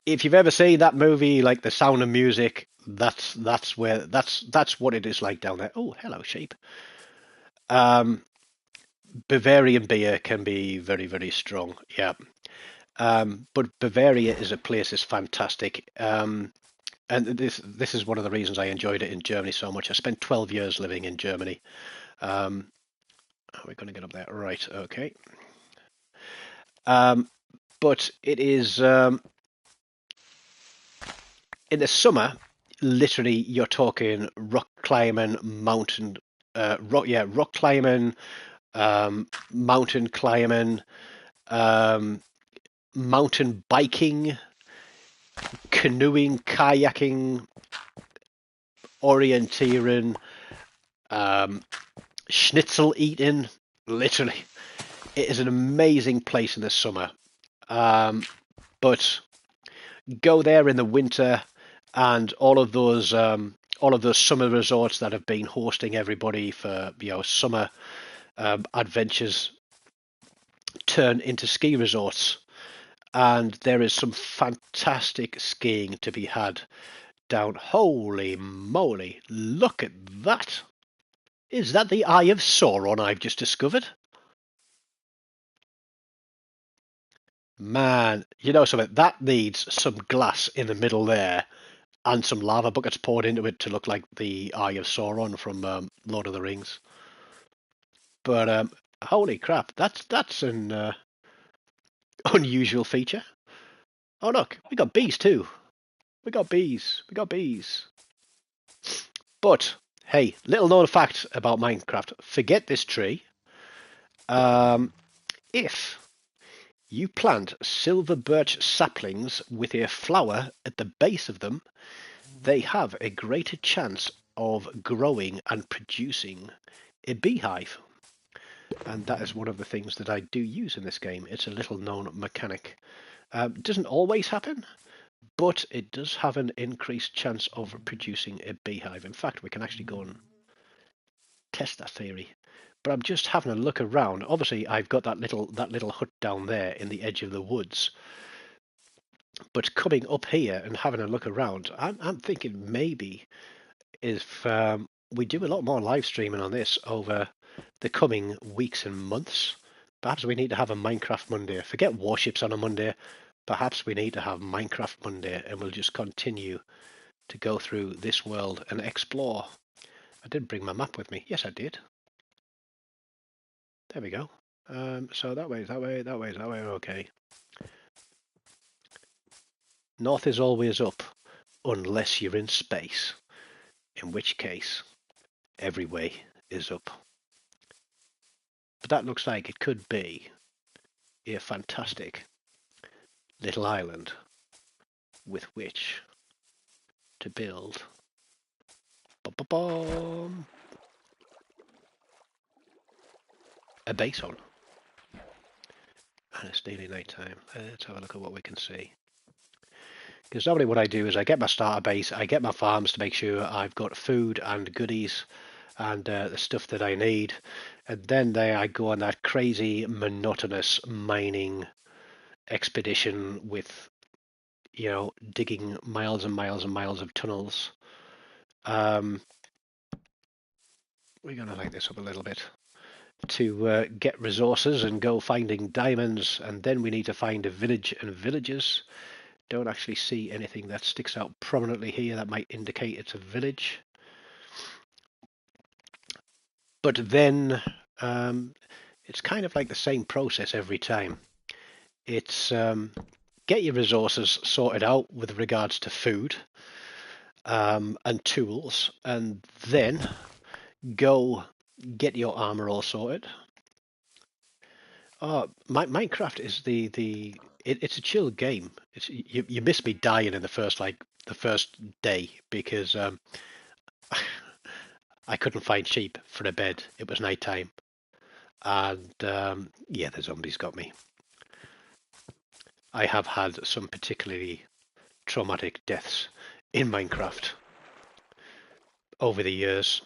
if you've ever seen that movie, like The Sound of Music, that's what it is like down there. Oh, hello, sheep. Um, Bavarian beer can be very, very strong. Yeah. But Bavaria is a place that's fantastic. And this is one of the reasons I enjoyed it in Germany so much. I spent 12 years living in Germany. Are we going to get up there? Right. Okay. But it is in the summer. Literally, you're talking rock climbing, rock climbing, mountain climbing, um, mountain biking, canoeing, kayaking, orienteering, um, schnitzel eating. Literally, it is an amazing place in the summer. But go there in the winter, and all of those summer resorts that have been hosting everybody for summer adventures turn into ski resorts, and there is some fantastic skiing to be had down. Holy moly, look at that! Is that the Eye of Sauron I've just discovered? Man, you know something, that needs some glass in the middle there and some lava buckets poured into it to look like the Eye of Sauron from Lord of the Rings. But holy crap, that's an unusual feature. Oh look, we got bees too. We got bees. We got bees. But hey, little known fact about Minecraft: forget this tree. If you plant silver birch saplings with a flower at the base of them, they have a greater chance of growing and producing a beehive. And that is one of the things that I do use in this game. It's a little known mechanic. It doesn't always happen, but it does have an increased chance of producing a beehive. In fact, we can actually go and test that theory. But I'm just having a look around. Obviously, I've got that little hut down there in the edge of the woods. But coming up here and having a look around, I'm thinking maybe if we do a lot more live streaming on this over the coming weeks and months, perhaps we need to have a Minecraft Monday. Forget warships on a Monday. Perhaps we need to have Minecraft Monday, and we'll just continue to go through this world and explore. I did bring my map with me. Yes, I did. There we go. So that way, that way, that way, that way. Okay. North is always up, unless you're in space, in which case every way is up. But that looks like it could be a fantastic little island with which to build a base on. And it's nearly night time. Let's have a look at what we can see. Because normally what I do is I get my starter base, I get my farms to make sure I've got food and goodies and the stuff that I need. And then there I go on that crazy monotonous mining expedition with, you know, digging miles and miles and miles of tunnels. Um, we're going to light this up a little bit to get resources and go finding diamonds, and then we need to find a village and villagers. Don't actually see anything that sticks out prominently here that might indicate it's a village. But then it's kind of like the same process every time. It's get your resources sorted out with regards to food and tools, and then go get your armor all sorted. Oh, Minecraft is it's a chill game. It's you miss me dying in the first day because I couldn't find sheep for a bed. It was night time, and yeah, the zombies got me. I have had some particularly traumatic deaths in Minecraft over the years,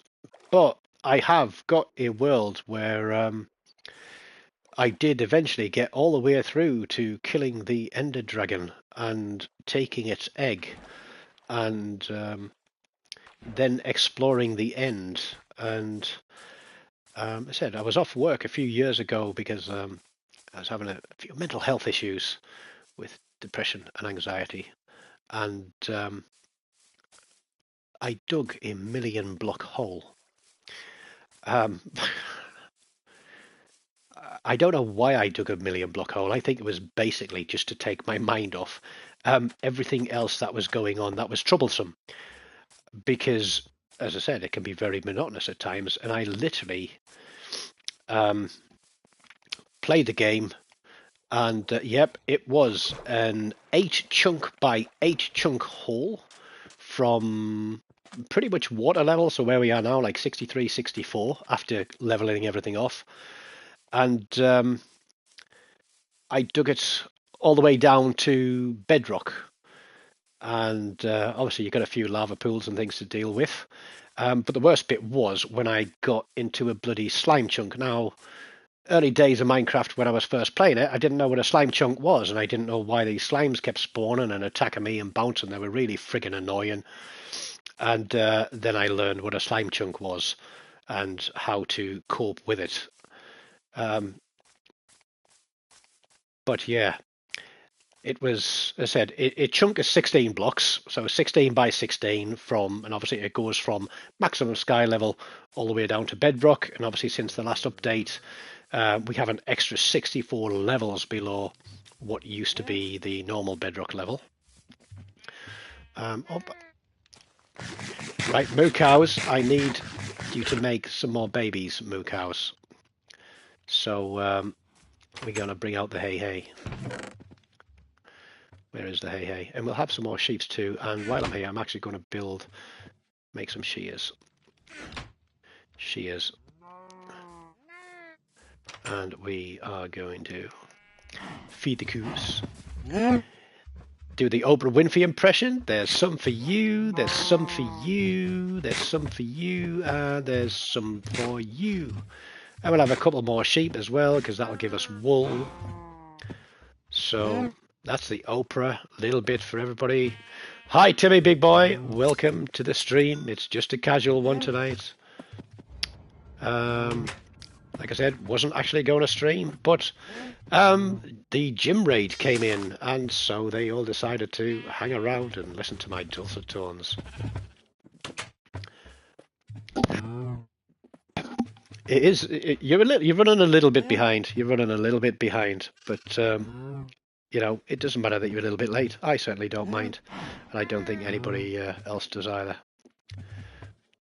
but I have got a world where I did eventually get all the way through to killing the Ender Dragon and taking its egg, and then exploring the end. And I said I was off work a few years ago because I was having a few mental health issues with depression and anxiety, and I dug a 1,000,000 block hole. I don't know why I dug a 1,000,000 block hole. I think it was basically just to take my mind off everything else that was going on that was troublesome. Because, as I said, it can be very monotonous at times. And I literally played the game, and yep, it was an 8 chunk by 8 chunk hole from pretty much water level. So where we are now, like 63, 64, after leveling everything off. And I dug it all the way down to bedrock. And obviously you got a few lava pools and things to deal with. But the worst bit was when I got into a bloody slime chunk. Now, early days of Minecraft when I was first playing it, I didn't know what a slime chunk was, and I didn't know why these slimes kept spawning and attacking me and bouncing. They were really friggin' annoying. And then I learned what a slime chunk was and how to cope with it. But yeah, it was, as I said, it chunk is 16 blocks, so 16 by 16 from, and obviously it goes from maximum sky level all the way down to bedrock. And obviously since the last update, we have an extra 64 levels below what used to be the normal bedrock level. Right, moo cows, I need you to make some more babies, moo cows. So we're going to bring out the hay. Where is the hay? And we'll have some more sheep too. And while I'm here, I'm actually going to make some shears. And we are going to feed the coos. Do the Oprah Winfrey impression. There's some for you, there's some for you, there's some for you, and there's some for you. And we'll have a couple more sheep as well, because that'll give us wool. So that's the Oprah, little bit for everybody. Hi Timmy, big boy, welcome to the stream. It's just a casual one tonight. Like I said, wasn't actually going to stream, but the gym raid came in, and so they all decided to hang around and listen to my dulcet tones. It is. You're running a little bit behind. You're running a little bit behind, but you know, it doesn't matter that you're a little bit late. I certainly don't mind, and I don't think anybody else does either.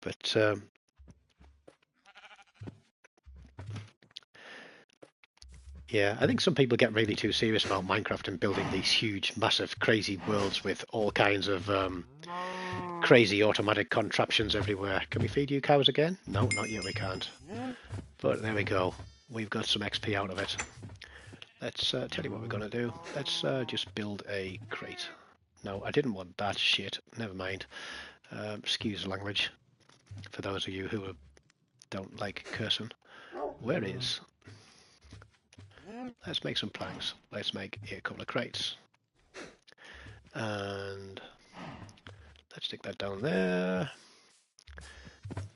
But yeah, I think some people get really too serious about Minecraft and building these huge, massive, crazy worlds with all kinds of crazy automatic contraptions everywhere. Can we feed you cows again? No, not yet, we can't. But there we go. We've got some XP out of it. Let's tell you what we're going to do. Let's just build a crate. No, I didn't want that shit. Never mind. Excuse the language for those of you who don't like cursing. Where is... let's make some planks. Let's make a couple of crates. And let's stick that down there.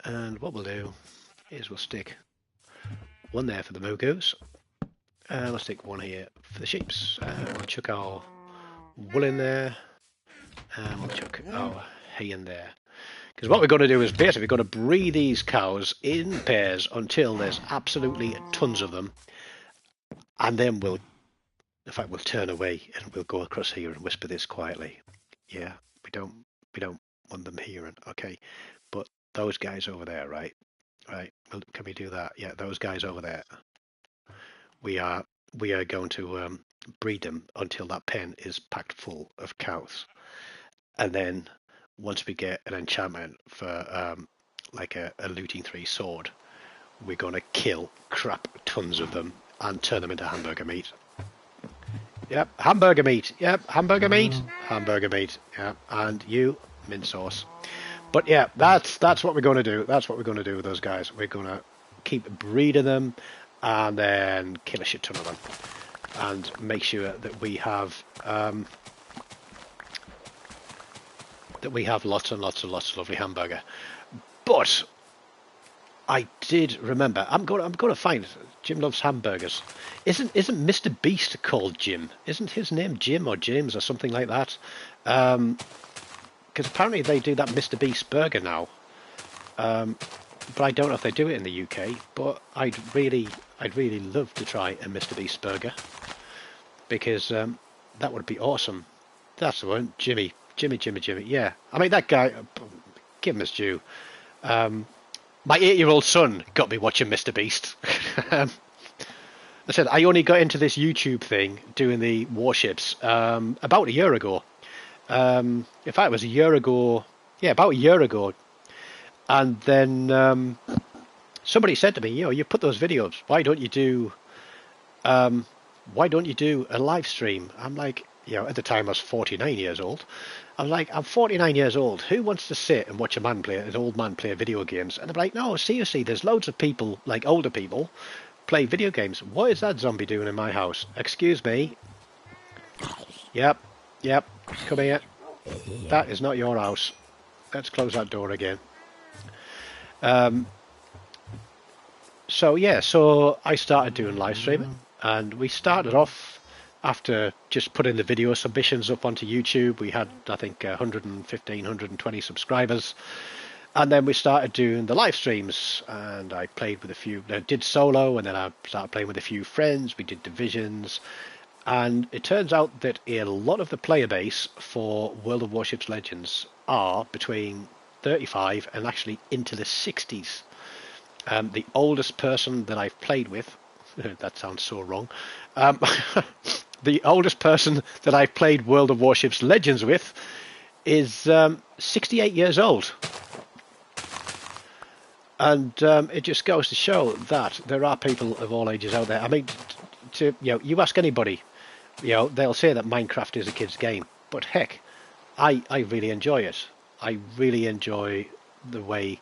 And what we'll do is we'll stick one there for the mogoos. And we'll stick one here for the sheeps. And we'll chuck our wool in there. And we'll chuck our hay in there. Because what we're going to do is basically we're going to breed these cows in pairs until there's absolutely tons of them. And then we'll turn away and we'll go across here and whisper this quietly. Yeah, we don't want them hearing, okay? But those guys over there, right? Right. Well, can we do that? Yeah, those guys over there. We are going to breed them until that pen is packed full of cows. And then once we get an enchantment for like a looting 3 sword, we're going to kill crap tons of them and turn them into hamburger meat. Yep, hamburger meat. Yep, hamburger meat. Hamburger meat. Yep, and you, mint sauce. But yeah, that's what we're going to do. That's what we're going to do with those guys. We're going to keep breeding them and then kill a shit ton of them. And make sure that we have lots and lots and lots of lovely hamburger. But I did remember. I'm going to find Jim loves hamburgers. Isn't Mr. Beast called Jim? Isn't his name Jim or James or something like that? Because apparently they do that Mr. Beast burger now. But I don't know if they do it in the UK. But I'd really love to try a Mr. Beast burger because that would be awesome. That's the one, Jimmy. Yeah, I mean that guy. Give him his due. My 8-year-old son got me watching Mr. Beast. I said I only got into this YouTube thing doing the warships about a year ago. In fact, it was a year ago. Yeah, about a year ago. And then somebody said to me, you put those videos. Why don't you do a live stream? I'm like, at the time I was 49 years old. I'm like, I'm 49 years old. Who wants to sit and watch an old man play video games? And I'm like, no, seriously, there's loads of people, like older people, play video games. What is that zombie doing in my house? Excuse me. Yep. Come here. That is not your house. Let's close that door again. So I started doing live streaming, and we started off after just putting the video submissions up onto YouTube. We had, I think, 115, 120 subscribers. And then we started doing the live streams. And I played with a few, did solo, and then I started playing with a few friends. We did divisions. And it turns out that a lot of the player base for World of Warships Legends are between 35 and actually into the 60s. The oldest person that I've played with, that sounds so wrong, the oldest person that I've played World of Warships Legends with is 68 years old. And it just goes to show that there are people of all ages out there. I mean, you ask anybody, they'll say that Minecraft is a kid's game. But heck, I really enjoy it. I really enjoy the way...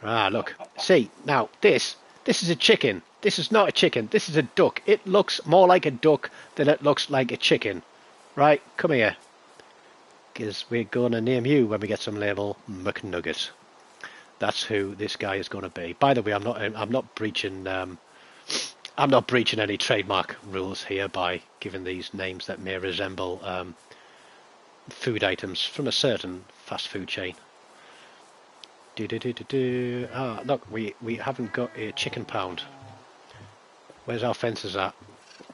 look. See, now, this is a chicken. This is not a chicken. This is a duck. It looks more like a duck than it looks like a chicken. Right, come here. Because we're going to name you when we get some label McNugget. That's who this guy is going to be. By the way, I'm not breaching any trademark rules here by giving these names that may resemble food items from a certain fast food chain. Look, we haven't got a chicken pound. Where's our fences at?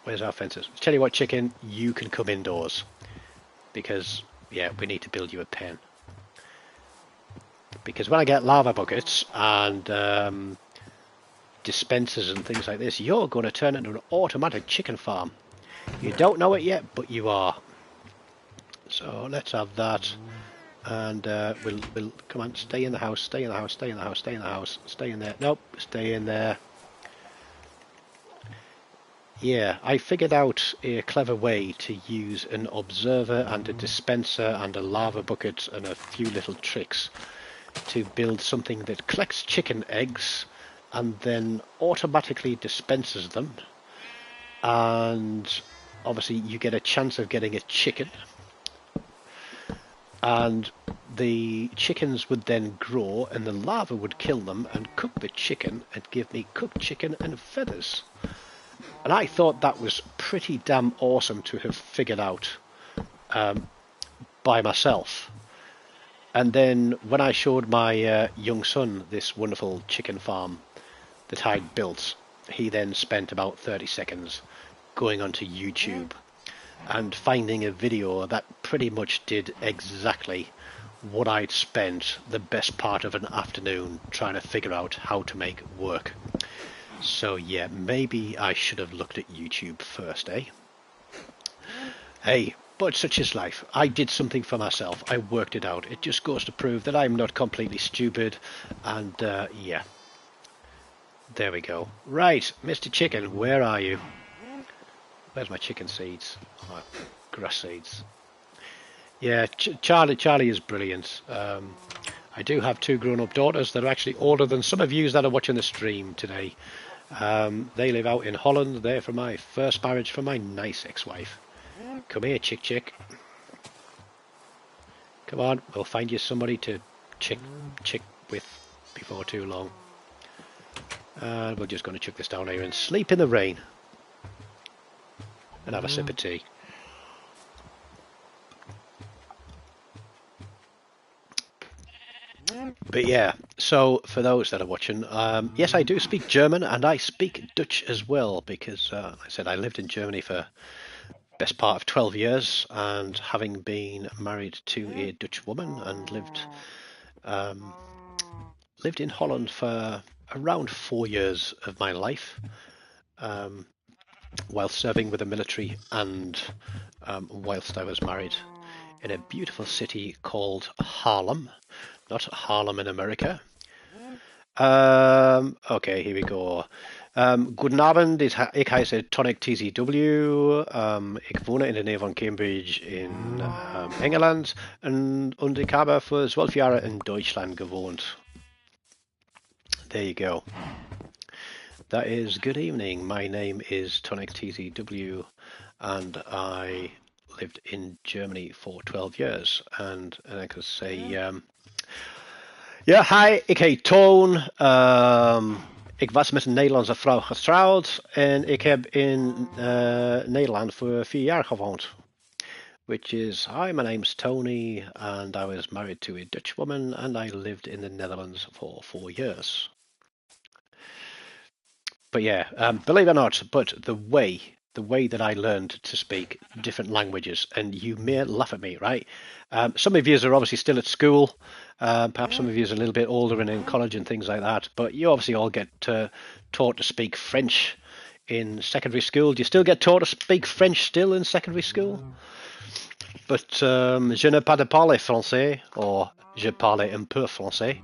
Where's our fences? Tell you what, chicken, you can come indoors. Because, we need to build you a pen. Because when I get lava buckets and dispensers and things like this, you're going to turn into an automatic chicken farm. You don't know it yet, but you are. So let's have that. And we'll come on, stay in the house, stay in the house, stay in the house, stay in the house, stay in there. Nope, stay in there. Yeah, I figured out a clever way to use an observer and a dispenser and a lava bucket and a few little tricks to build something that collects chicken eggs and then automatically dispenses them and obviously you get a chance of getting a chicken, and the chickens would then grow and the larva would kill them and cook the chicken and give me cooked chicken and feathers. And I thought that was pretty damn awesome to have figured out by myself. And then when I showed my young son this wonderful chicken farm that I'd built, he then spent about 30 seconds going onto YouTube and finding a video that pretty much did exactly what I'd spent the best part of an afternoon trying to figure out how to make work. So yeah, maybe I should have looked at YouTube first, eh? Hey, but such is life. I did something for myself. I worked it out. It just goes to prove that I'm not completely stupid. And yeah, there we go. Right, Mr. Chicken, where are you? Where's my chicken seeds? Oh, grass seeds. Yeah, Charlie is brilliant. I do have 2 grown-up daughters that are actually older than some of you that are watching the stream today. They live out in Holland. They're from my first marriage from my nice ex-wife. Come here, chick. Come on, we'll find you somebody to chick with before too long. And we're just going to chuck this down here and sleep in the rain. And have a sip of tea. But yeah, so for those that are watching, yes, I do speak German and I speak Dutch as well because, like I said, I lived in Germany for best part of 12 years, and having been married to a Dutch woman and lived in Holland for around 4 years of my life, while serving with the military and whilst I was married in a beautiful city called Haarlem, not Harlem in America. Okay, here we go. Goedenavond, ik heet Tonic TZW. Ik woon in de nähe van Cambridge in Engeland und ik heb voor 12 jaar in Deutschland gewoond. There you go. That is good evening. My name is Tonic TZW and I lived in Germany for 12 years. And I could say, ja, hi, ik heet Toon. Ik was met een Nederlandse vrouw getrouwd en ik heb in Nederland voor 4 jaar gewoond. Which is, hi, my name's Tony and I was married to a Dutch woman and I lived in the Netherlands for 4 years. But yeah, believe it or not, but the way that I learned to speak different languages, and you may laugh at me, right? Some of you are obviously still at school. Perhaps some of you are a little bit older and in college and things like that. But you obviously all get taught to speak French in secondary school. Do you still get taught to speak French still in secondary school? But je ne parle français, or je parle un peu français,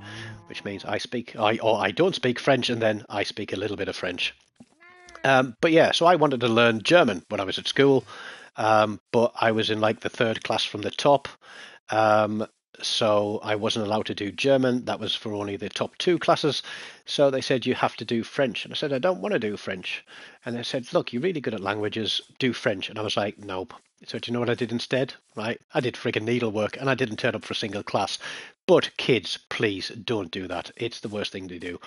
which means I don't speak French, and then I speak a little bit of French. But yeah, so I wanted to learn German when I was at school, but I was in like the 3rd class from the top, so I wasn't allowed to do German. That was for only the top 2 classes. So they said, you have to do French. And I said, I don't want to do French. And they said, look, you're really good at languages, do French. And I was like, nope. So do you know what I did instead? Right? I did friggin' needlework and I didn't turn up for a single class. But kids, please don't do that. It's the worst thing to do.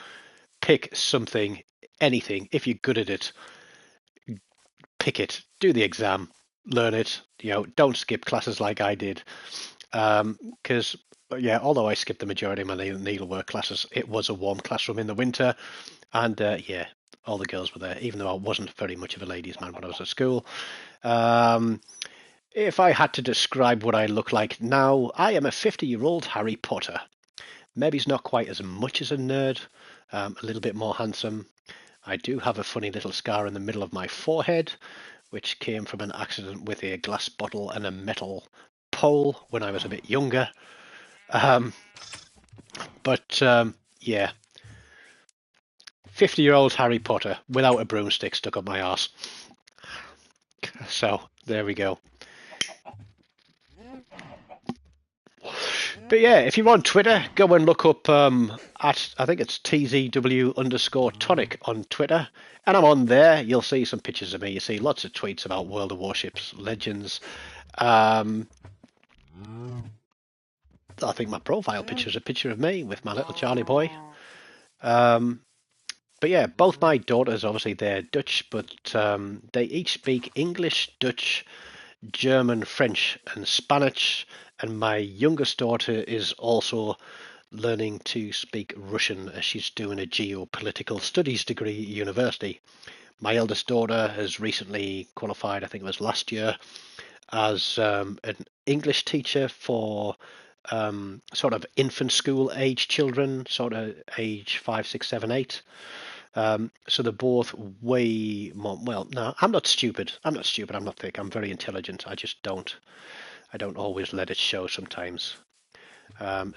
Pick something, anything. If you're good at it, pick it, do the exam, learn it. Don't skip classes like I did. Because yeah, although I skipped the majority of my needlework classes, it was a warm classroom in the winter, and yeah, all the girls were there, even though I wasn't very much of a ladies' man when I was at school. If I had to describe what I look like now, I am a 50-year-old Harry Potter. Maybe he's not quite as much as a nerd, a little bit more handsome. I do have a funny little scar in the middle of my forehead, which came from an accident with a glass bottle and a metal pole when I was a bit younger. But yeah, 50-year-old Harry Potter without a broomstick stuck up my arse. So there we go. But yeah, if you're on Twitter, go and look up at I think it's tzw_tonic on Twitter, and I'm on there. You'll see some pictures of me. You see lots of tweets about World of Warships Legends. Um, I think my profile picture is a picture of me with my little Charlie boy. Um, but yeah, both my daughters, obviously, they're Dutch, but they each speak English, Dutch, German, French, and Spanish. And my youngest daughter is also learning to speak Russian as she's doing a geopolitical studies degree at university. My eldest daughter has recently qualified, I think it was last year, as an English teacher for sort of infant school age children, sort of age 5, 6, 7, 8. So they're both way more. Well, no, I'm not stupid. I'm not stupid. I'm not thick. I'm very intelligent. I just don't. I don't always let it show sometimes.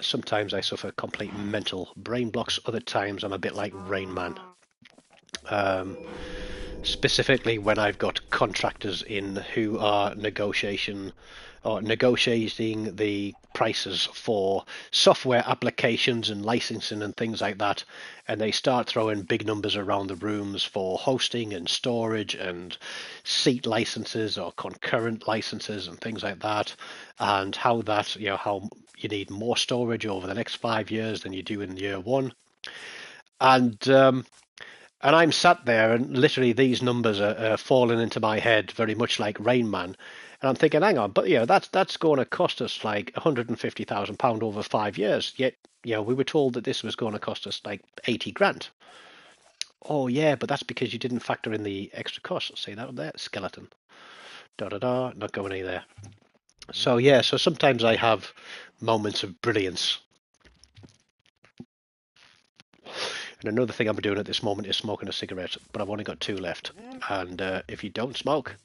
Sometimes I suffer complete mental brain blocks. Other times I'm a bit like Rain Man. Um, Specifically when I've got contractors in who are negotiating the prices for software applications and licensing and things like that, and they start throwing big numbers around the rooms for hosting and storage and seat licenses or concurrent licenses and things like that, and how you need more storage over the next 5 years than you do in year one. And I'm sat there, and literally these numbers are falling into my head, very much like Rain Man. And I'm thinking, hang on, but that's going to cost us like £150,000 over 5 years. Yet, we were told that this was going to cost us like 80 grand. Oh yeah, but that's because you didn't factor in the extra costs. See that up there, skeleton. Da da da, not going any there. So yeah, so sometimes I have moments of brilliance. And another thing I'm doing at this moment is smoking a cigarette, but I've only got two left. And if you don't smoke,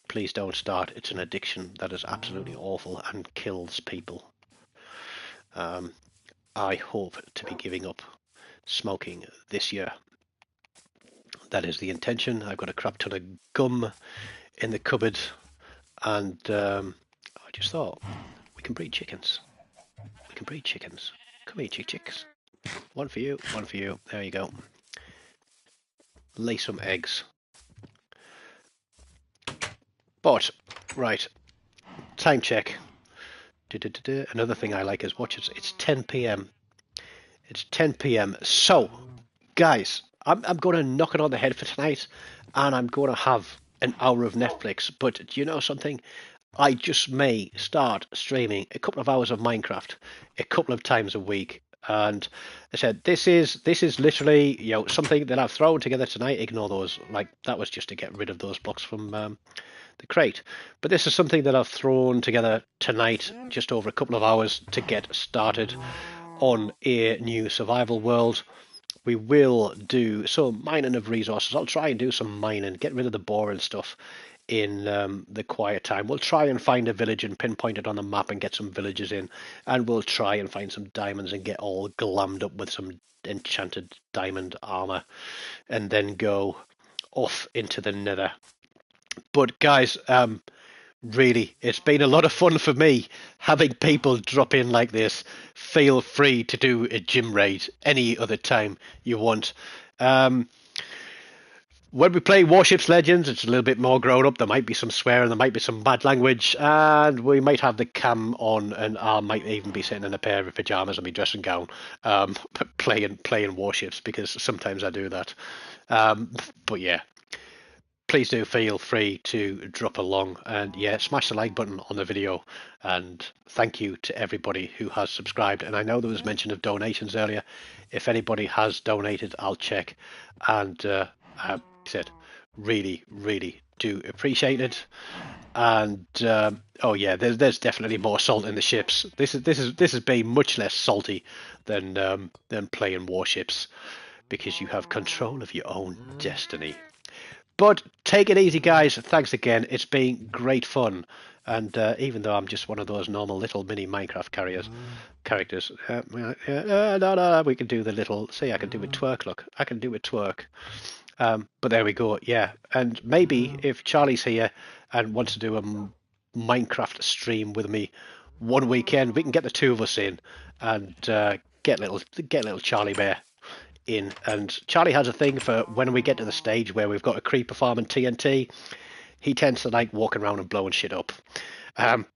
please don't start. It's an addiction that is absolutely awful and kills people. Um, I hope to be giving up smoking this year. That is the intention. I've got a crap ton of gum in the cupboard, and I just thought we can breed chickens. We can breed chickens. Come here, chicks. One for you, one for you. There you go. Lay some eggs. But, right, time check. Another thing I like is watch it. It's 10 p.m. It's 10 p.m. So, guys, I'm going to knock it on the head for tonight, and I'm going to have an hour of Netflix. But do you know something? I just may start streaming a couple of hours of Minecraft a couple of times a week. And I said, this is literally something that I've thrown together tonight. Ignore those, like that was just to get rid of those blocks from the crate. But this is something that I've thrown together tonight, just over a couple of hours to get started on a new survival world. We will do some mining of resources. I'll try and do some mining, get rid of the boring stuff in the quiet time. We'll try and find a village and pinpoint it on the map and get some villages in, and we'll try and find some diamonds and get all glammed up with some enchanted diamond armor, and then go off into the nether. But guys, really, it's been a lot of fun for me having people drop in like this. Feel free to do a gym raid any other time you want. Um, when we play Warships Legends, it's a little bit more grown up. There might be some swearing, there might be some bad language, and we might have the cam on, and I might even be sitting in a pair of pajamas and my dressing gown, playing Warships, because sometimes I do that. But yeah, please do feel free to drop along, and yeah, smash the like button on the video, and thank you to everybody who has subscribed. And I know there was mention of donations earlier. If anybody has donated, I'll check, and I said really do appreciate it. And oh yeah, there's definitely more salt in the ships. This has been much less salty than playing Warships, because you have control of your own destiny. But take it easy, guys. Thanks again. It's been great fun. And even though I'm just one of those normal little mini Minecraft characters, no, we can do the little. See, I can do a twerk. Look, I can do a twerk. But there we go. Yeah, and maybe if Charlie's here and wants to do a Minecraft stream with me, one weekend we can get the two of us in and get little Charlie Bear in. And Charlie has a thing for when we get to the stage where we've got a creeper farm and TNT. He tends to like walking around and blowing shit up.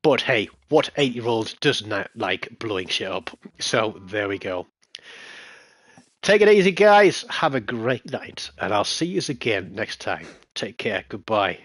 But hey, what 8-year-old does not like blowing shit up? So there we go. Take it easy, guys. Have a great night, and I'll see you again next time. Take care. Goodbye.